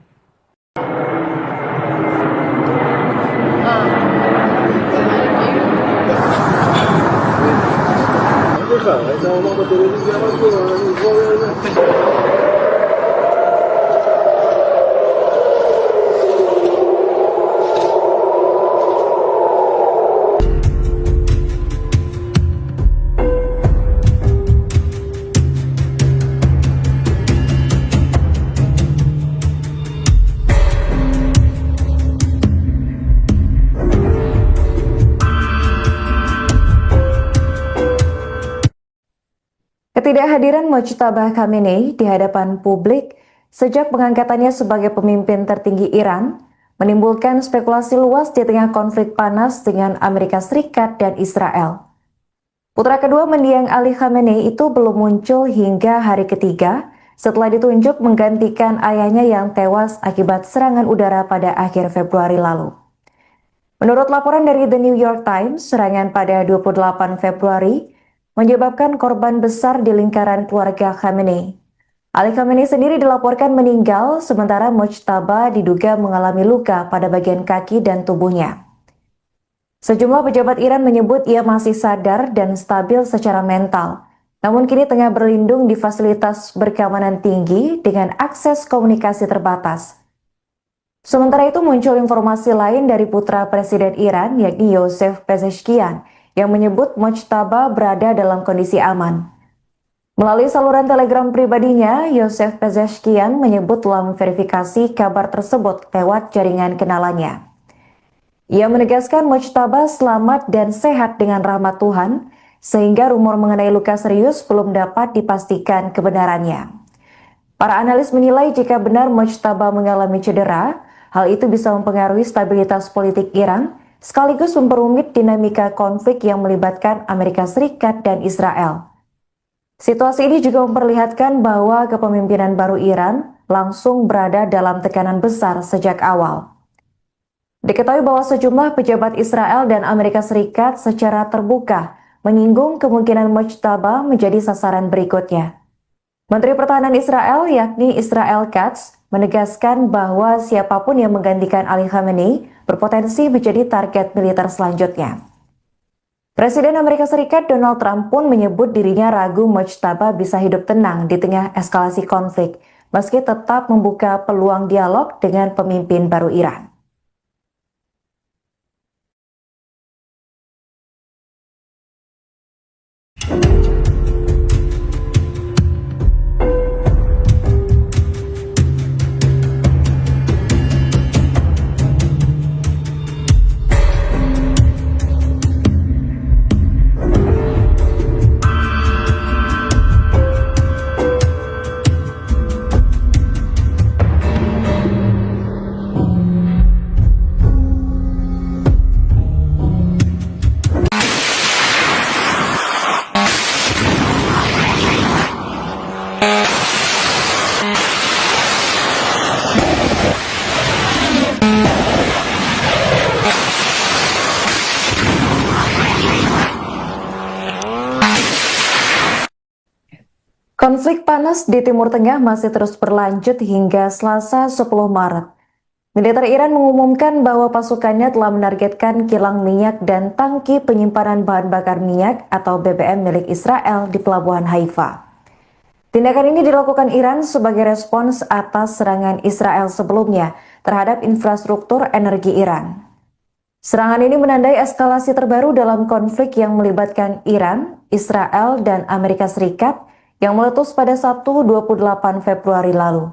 Ketidakhadiran Mojtaba Khamenei di hadapan publik sejak pengangkatannya sebagai pemimpin tertinggi Iran menimbulkan spekulasi luas di tengah konflik panas dengan Amerika Serikat dan Israel. Putra kedua mendiang Ali Khamenei itu belum muncul hingga hari ketiga setelah ditunjuk menggantikan ayahnya yang tewas akibat serangan udara pada akhir Februari lalu. Menurut laporan dari The New York Times, serangan pada 28 Februari menyebabkan korban besar di lingkaran keluarga Khamenei. Ali Khamenei sendiri dilaporkan meninggal, sementara Mojtaba diduga mengalami luka pada bagian kaki dan tubuhnya. Sejumlah pejabat Iran menyebut ia masih sadar dan stabil secara mental, namun kini tengah berlindung di fasilitas berkeamanan tinggi dengan akses komunikasi terbatas. Sementara itu muncul informasi lain dari putra Presiden Iran, yakni Yosef Pezeshkian, yang menyebut Mojtaba berada dalam kondisi aman. Melalui saluran telegram pribadinya, Yosef Pezeshkian menyebut telah memverifikasi kabar tersebut lewat jaringan kenalannya. Ia menegaskan Mojtaba selamat dan sehat dengan rahmat Tuhan, sehingga rumor mengenai luka serius belum dapat dipastikan kebenarannya. Para analis menilai jika benar Mojtaba mengalami cedera, hal itu bisa mempengaruhi stabilitas politik Iran, sekaligus memperumit dinamika konflik yang melibatkan Amerika Serikat dan Israel. Situasi ini juga memperlihatkan bahwa kepemimpinan baru Iran langsung berada dalam tekanan besar sejak awal. Diketahui bahwa sejumlah pejabat Israel dan Amerika Serikat secara terbuka menyinggung kemungkinan Mojtaba menjadi sasaran berikutnya. Menteri Pertahanan Israel, yakni Israel Katz, menegaskan bahwa siapapun yang menggantikan Ali Khamenei berpotensi menjadi target militer selanjutnya. Presiden Amerika Serikat Donald Trump pun menyebut dirinya ragu Mojtaba bisa hidup tenang di tengah eskalasi konflik, meski tetap membuka peluang dialog dengan pemimpin baru Iran. Konflik panas di Timur Tengah masih terus berlanjut hingga Selasa 10 Maret. Militer Iran mengumumkan bahwa pasukannya telah menargetkan kilang minyak dan tangki penyimpanan bahan bakar minyak atau BBM milik Israel di Pelabuhan Haifa. Tindakan ini dilakukan Iran sebagai respons atas serangan Israel sebelumnya terhadap infrastruktur energi Iran. Serangan ini menandai eskalasi terbaru dalam konflik yang melibatkan Iran, Israel, dan Amerika Serikat yang meletus pada Sabtu 28 Februari lalu.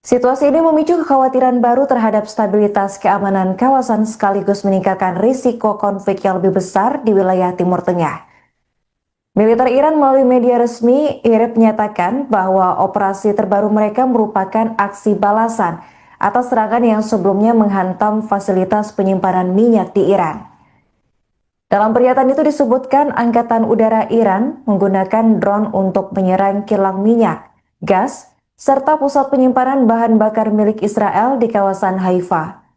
Situasi ini memicu kekhawatiran baru terhadap stabilitas keamanan kawasan sekaligus meningkatkan risiko konflik yang lebih besar di wilayah Timur Tengah. Militer Iran melalui media resmi IRIB menyatakan bahwa operasi terbaru mereka merupakan aksi balasan atas serangan yang sebelumnya menghantam fasilitas penyimpanan minyak di Iran. Dalam pernyataan itu disebutkan Angkatan Udara Iran menggunakan drone untuk menyerang kilang minyak, gas, serta pusat penyimpanan bahan bakar milik Israel di kawasan Haifa.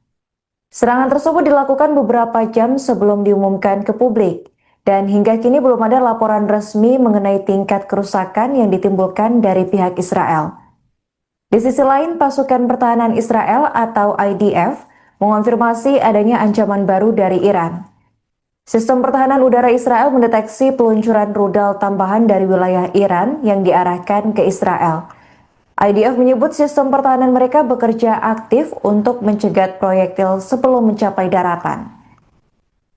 Serangan tersebut dilakukan beberapa jam sebelum diumumkan ke publik, dan hingga kini belum ada laporan resmi mengenai tingkat kerusakan yang ditimbulkan dari pihak Israel. Di sisi lain, pasukan pertahanan Israel atau IDF mengonfirmasi adanya ancaman baru dari Iran. Sistem pertahanan udara Israel mendeteksi peluncuran rudal tambahan dari wilayah Iran yang diarahkan ke Israel. IDF menyebut sistem pertahanan mereka bekerja aktif untuk mencegat proyektil sebelum mencapai daratan.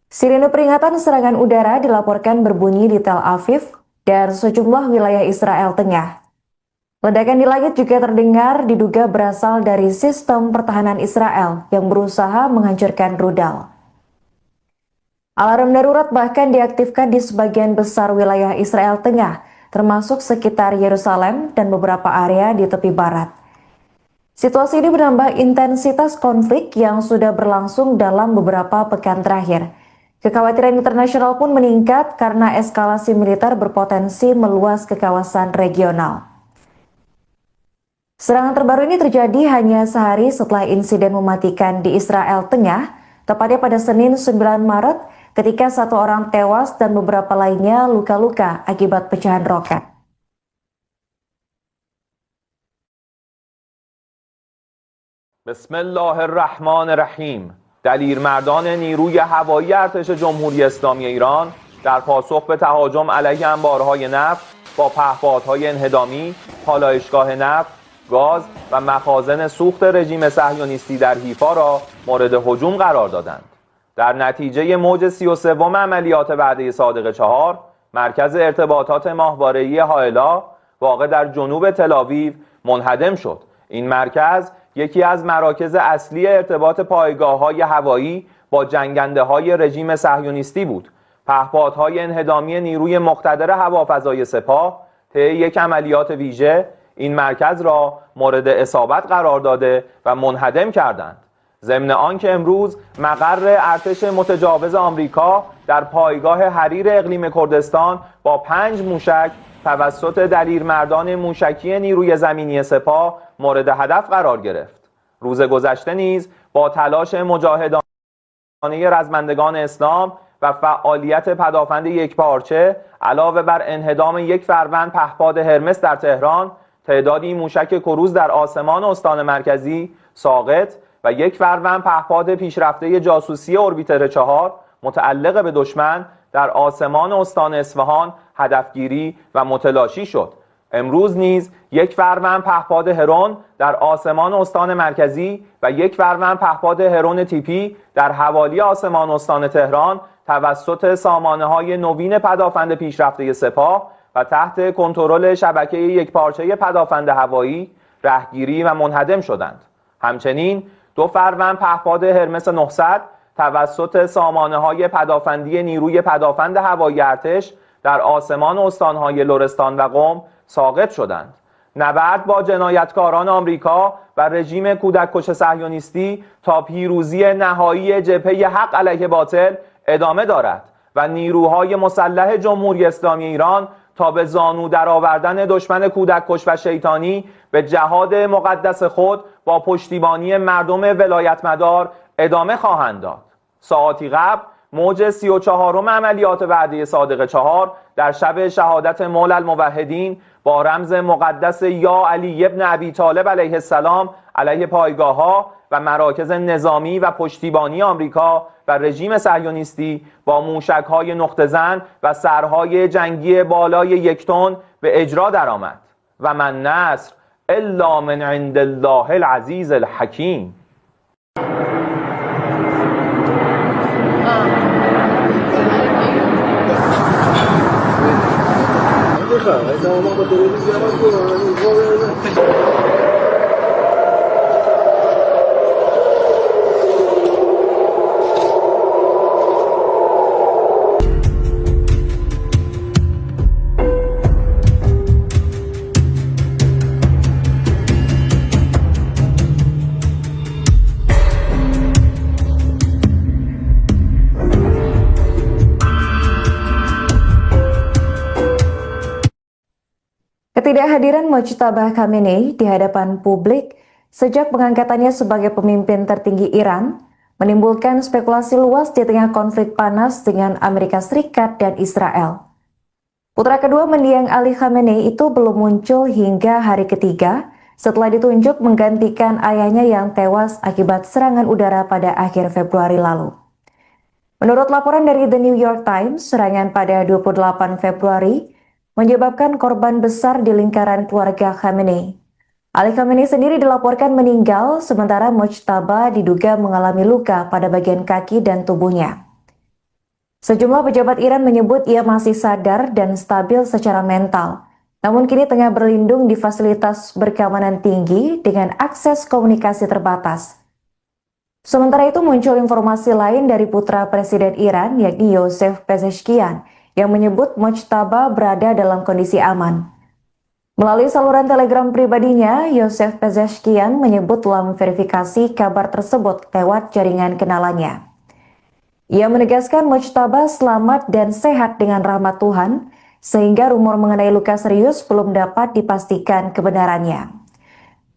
Sirine peringatan serangan udara dilaporkan berbunyi di Tel Aviv dan sejumlah wilayah Israel Tengah. Ledakan di langit juga terdengar diduga berasal dari sistem pertahanan Israel yang berusaha menghancurkan rudal. Alarm darurat bahkan diaktifkan di sebagian besar wilayah Israel Tengah, termasuk sekitar Yerusalem dan beberapa area di tepi barat. Situasi ini menambah intensitas konflik yang sudah berlangsung dalam beberapa pekan terakhir. Kekhawatiran internasional pun meningkat karena eskalasi militer berpotensi meluas ke kawasan regional. Serangan terbaru ini terjadi hanya sehari setelah insiden mematikan di Israel Tengah, tepatnya pada Senin 9 Maret, ketika satu orang tewas dan beberapa lainnya luka-luka akibat pecahan roket. Bismillahirrahmanirrahim. دلیرمردان نیروی هوایی ارتش جمهوری اسلامی ایران در پاسخ به تهاجم علیه انبارهای نفت با پهپادهای انهدامی، پالایشگاه نفت، گاز و مخازن سوخت رژیم صهیونیستی در حیفا را مورد هجوم قرار دادند. در نتیجه موج 33 عملیات وعده صادق 4 مرکز ارتباطات ماهواره‌ای هائلا واقع در جنوب تل‌آویو منهدم شد. این مرکز یکی از مراکز اصلی ارتباط پایگاه‌های هوایی با جنگنده‌های رژیم صهیونیستی بود. پهپادهای انهدامی نیروی مقتدر هوافضای سپاه طی یک عملیات ویژه این مرکز را مورد اصابت قرار داده و منهدم کردند. ضمن آنکه امروز مقر ارتش متجاوز آمریکا در پایگاه حریر اقلیم کردستان با 5 موشک توسط دلیرمردان موشکی نیروی زمینی سپاه مورد هدف قرار گرفت. روز گذشته نیز با تلاش مجاهدانه رزمندگان اسلام و فعالیت پدافند یکپارچه علاوه بر انهدام یک فروند پهپاد هرمس در تهران، تعدادی موشک کروز در آسمان استان مرکزی ساقط و یک فروند پهپاد پیشرفته جاسوسی اوربیتر 4 متعلق به دشمن در آسمان استان اصفهان هدفگیری و متلاشی شد. امروز نیز یک فروند پهپاد هرون در آسمان استان مرکزی و یک فروند پهپاد هرون تیپی در حوالی آسمان استان تهران توسط سامانه‌های نوین پدافند پیشرفته سپاه و تحت کنترل شبکه یکپارچه پدافند هوایی رهگیری و منهدم شدند. همچنین 2 فروند پهپاد هرمس 900 توسط سامانه‌های پدافندی نیروی پدافند هوایی ارتش در آسمان استان‌های لرستان و قم ساقط شدند. نبرد با جنایتکاران آمریکا و رژیم کودککش صهیونیستی تا پیروزی نهایی جبهه حق علیه باطل ادامه دارد و نیروهای مسلح جمهوری اسلامی ایران تا به زانو درآوردن دشمن کودککش و شیطانی به جهاد مقدس خود با پشتیبانی مردم ولایتمدار ادامه خواهند داد. ساعاتی قبل موج 34 عملیات وعده صادق 4 در شب شهادت مولا الموحدین با رمز مقدس یا علی ابن ابی طالب علیه السلام علیه پایگاه‌ها و مراکز نظامی و پشتیبانی آمریکا و رژیم صهیونیستی با موشک‌های نقطه‌زن و سرهای جنگی بالای 1 تن به اجرا درآمد. و من نصر الا من عند الله العزیز الحکیم. Esa vamos a Ketidakhadiran Mojtaba Khamenei di hadapan publik sejak pengangkatannya sebagai pemimpin tertinggi Iran menimbulkan spekulasi luas di tengah konflik panas dengan Amerika Serikat dan Israel. Putra kedua mendiang Ali Khamenei itu belum muncul hingga hari ketiga setelah ditunjuk menggantikan ayahnya yang tewas akibat serangan udara pada akhir Februari lalu. Menurut laporan dari The New York Times, serangan pada 28 Februari menyebabkan korban besar di lingkaran keluarga Khamenei. Ali Khamenei sendiri dilaporkan meninggal, sementara Mojtaba diduga mengalami luka pada bagian kaki dan tubuhnya. Sejumlah pejabat Iran menyebut ia masih sadar dan stabil secara mental, namun kini tengah berlindung di fasilitas berkeamanan tinggi dengan akses komunikasi terbatas. Sementara itu muncul informasi lain dari putra Presiden Iran, yakni Yosef Pezeshkian, yang menyebut Mojtaba berada dalam kondisi aman. Melalui saluran telegram pribadinya, Yosef Pezeshkian menyebut telah memverifikasi kabar tersebut lewat jaringan kenalannya. Ia menegaskan Mojtaba selamat dan sehat dengan rahmat Tuhan, sehingga rumor mengenai luka serius belum dapat dipastikan kebenarannya.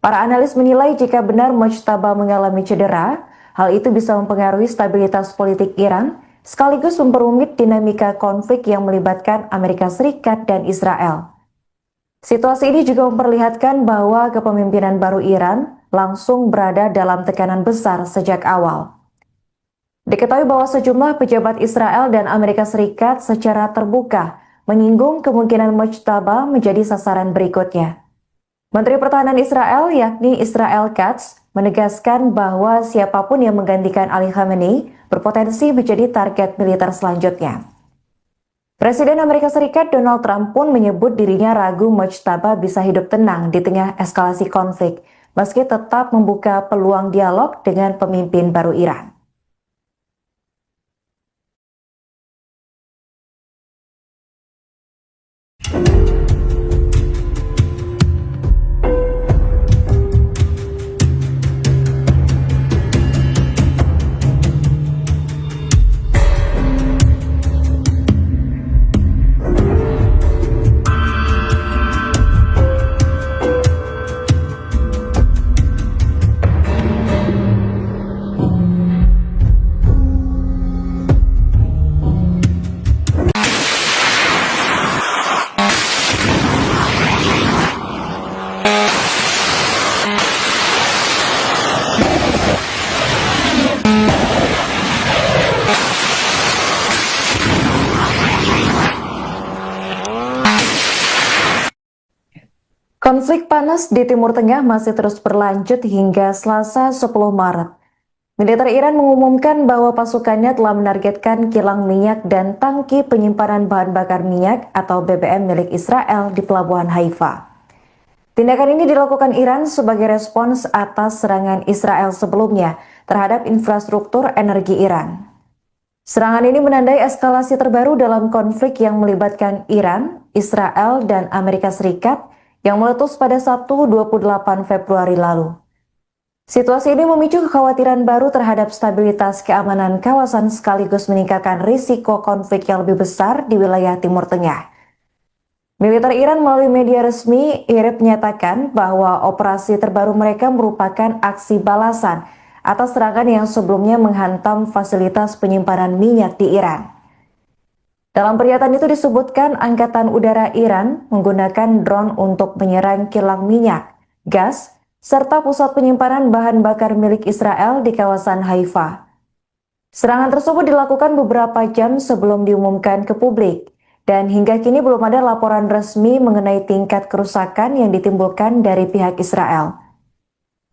Para analis menilai jika benar Mojtaba mengalami cedera, hal itu bisa mempengaruhi stabilitas politik Iran, sekaligus memperumit dinamika konflik yang melibatkan Amerika Serikat dan Israel. Situasi ini juga memperlihatkan bahwa kepemimpinan baru Iran langsung berada dalam tekanan besar sejak awal. Diketahui bahwa sejumlah pejabat Israel dan Amerika Serikat secara terbuka menyinggung kemungkinan Mojtaba menjadi sasaran berikutnya. Menteri Pertahanan Israel, yakni Israel Katz, menegaskan bahwa siapapun yang menggantikan Ali Khamenei berpotensi menjadi target militer selanjutnya. Presiden Amerika Serikat Donald Trump pun menyebut dirinya ragu Mojtaba bisa hidup tenang di tengah eskalasi konflik, meski tetap membuka peluang dialog dengan pemimpin baru Iran. Konflik panas di Timur Tengah masih terus berlanjut hingga Selasa 10 Maret. Militer Iran mengumumkan bahwa pasukannya telah menargetkan kilang minyak dan tangki penyimpanan bahan bakar minyak atau BBM milik Israel di Pelabuhan Haifa. Tindakan ini dilakukan Iran sebagai respons atas serangan Israel sebelumnya terhadap infrastruktur energi Iran. Serangan ini menandai eskalasi terbaru dalam konflik yang melibatkan Iran, Israel, dan Amerika Serikat yang meletus pada Sabtu 28 Februari lalu. Situasi ini memicu kekhawatiran baru terhadap stabilitas keamanan kawasan sekaligus meningkatkan risiko konflik yang lebih besar di wilayah Timur Tengah. Militer Iran melalui media resmi IRIB menyatakan bahwa operasi terbaru mereka merupakan aksi balasan atas serangan yang sebelumnya menghantam fasilitas penyimpanan minyak di Iran. Dalam pernyataan itu disebutkan Angkatan Udara Iran menggunakan drone untuk menyerang kilang minyak, gas, serta pusat penyimpanan bahan bakar milik Israel di kawasan Haifa. Serangan tersebut dilakukan beberapa jam sebelum diumumkan ke publik, dan hingga kini belum ada laporan resmi mengenai tingkat kerusakan yang ditimbulkan dari pihak Israel.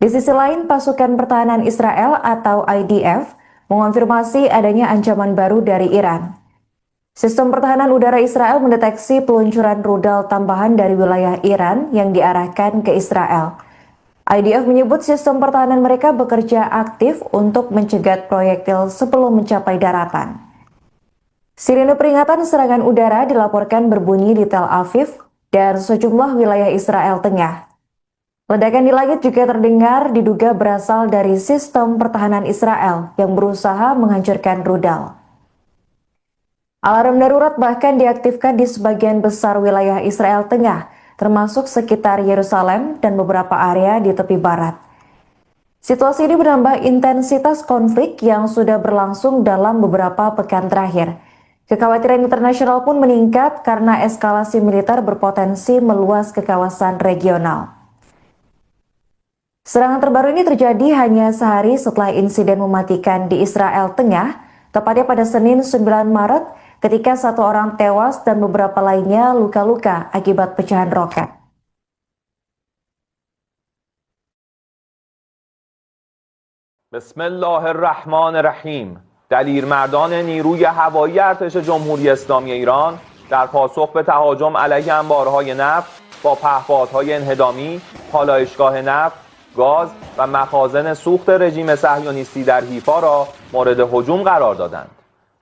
Di sisi lain, pasukan pertahanan Israel atau IDF mengonfirmasi adanya ancaman baru dari Iran. Sistem pertahanan udara Israel mendeteksi peluncuran rudal tambahan dari wilayah Iran yang diarahkan ke Israel. IDF menyebut sistem pertahanan mereka bekerja aktif untuk mencegat proyektil sebelum mencapai daratan. Sirine peringatan serangan udara dilaporkan berbunyi di Tel Aviv dan sejumlah wilayah Israel Tengah. Ledakan di langit juga terdengar diduga berasal dari sistem pertahanan Israel yang berusaha menghancurkan rudal. Alarm darurat bahkan diaktifkan di sebagian besar wilayah Israel Tengah termasuk sekitar Yerusalem dan beberapa area di tepi barat. Situasi ini menambah intensitas konflik yang sudah berlangsung dalam beberapa pekan terakhir. Kekhawatiran internasional pun meningkat karena eskalasi militer berpotensi meluas ke kawasan regional. Serangan terbaru ini terjadi hanya sehari setelah insiden mematikan di Israel Tengah, tepatnya pada Senin 9 Maret, ketika satu orang tewas dan beberapa lainnya luka-luka akibat pecahan roket. Bismillahirrahmanirrahim. دلیرمردان نیروی هوایی ارتش جمهوری اسلامی ایران در پاسخ به تهاجم علیه انبارهای نفت با پهپادهای انهدامی، پالایشگاه نفت، گاز و مخازن سوخت رژیم صهیونیستی در حیفا را مورد هجوم قرار دادند.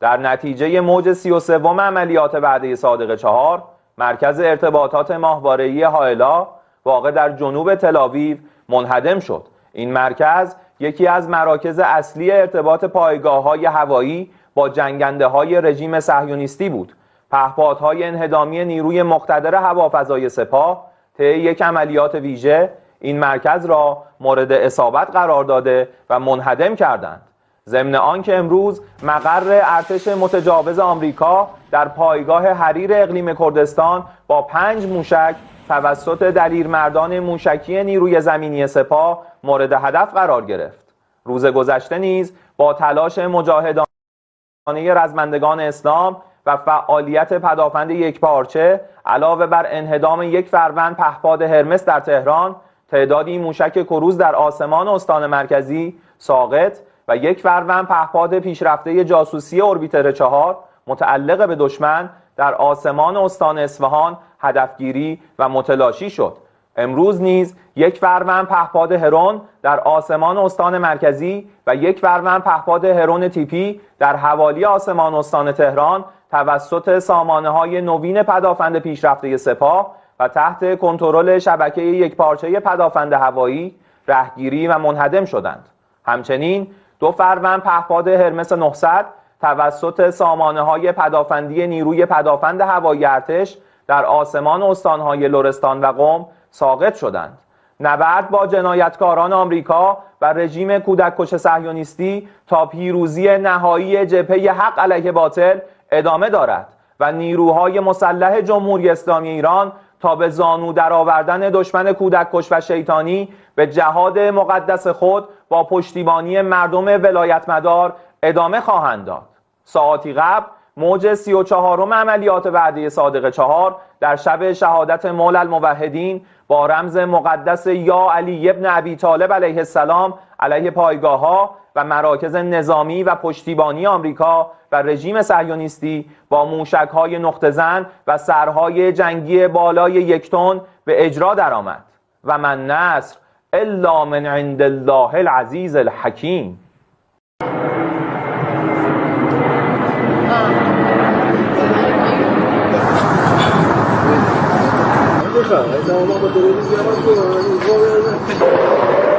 در نتیجه موج 33 عملیات وعده صادق 4 مرکز ارتباطات ماهواره‌ای هائلا واقع در جنوب تل‌آویو منهدم شد. این مرکز یکی از مراکز اصلی ارتباط پایگاه‌های هوایی با جنگنده‌های رژیم صهیونیستی بود. پهپادهای انهدامی نیروی مقتدر هوافضای سپاه طی یک عملیات ویژه این مرکز را مورد اصابت قرار داده و منهدم کردند. ضمن آنکه امروز مقر ارتش متجاوز آمریکا در پایگاه حریر اقلیم کردستان با 5 موشک توسط دلیرمردان موشکی نیروی زمینی سپاه مورد هدف قرار گرفت. روز گذشته نیز با تلاش مجاهدانه رزمندگان اسلام و فعالیت پدافند یکپارچه علاوه بر انهدام یک فروند پهپاد هرمس در تهران، تعدادی موشک کروز در آسمان استان مرکزی ساقط و یک فروند پهپاد پیشرفته جاسوسی اوربیتر 4 متعلق به دشمن در آسمان استان اصفهان هدفگیری و متلاشی شد. امروز نیز یک فروند پهپاد هرون در آسمان استان مرکزی و یک فروند پهپاد هرون تیپی در حوالی آسمان استان تهران توسط سامانه‌های نوین پدافند پیشرفته سپاه و تحت کنترل شبکه یکپارچه پدافند هوایی رهگیری و منهدم شدند. همچنین 2 فروند پهپاد هرمس 900 توسط سامانه‌های پدافندی نیروی پدافند هوایی ارتش در آسمان استان‌های لرستان و قم ساقط شدند. نبرد با جنایتکاران آمریکا و رژیم کودککش صهیونیستی تا پیروزی نهایی جبهه حق علیه باطل ادامه دارد و نیروهای مسلح جمهوری اسلامی ایران تا به زانو درآوردن دشمن کودککش و شیطانی به جهاد مقدس خود با پشتیبانی مردم ولایتمدار ادامه خواهند داد. ساعاتی قبل موج 34 عملیات وعده صادق 4 در شب شهادت مولا الموحدین با رمز مقدس یا علی ابن ابی طالب علیه السلام علیه پایگاه‌ها و مراکز نظامی و پشتیبانی آمریکا و رژیم صهیونیستی با موشک‌های نقطه‌زن و سرهای جنگی بالای 1 تن به اجرا درآمد. و من نصر الا من عند الله العزیز الحکیم. Aí dá uma bateria de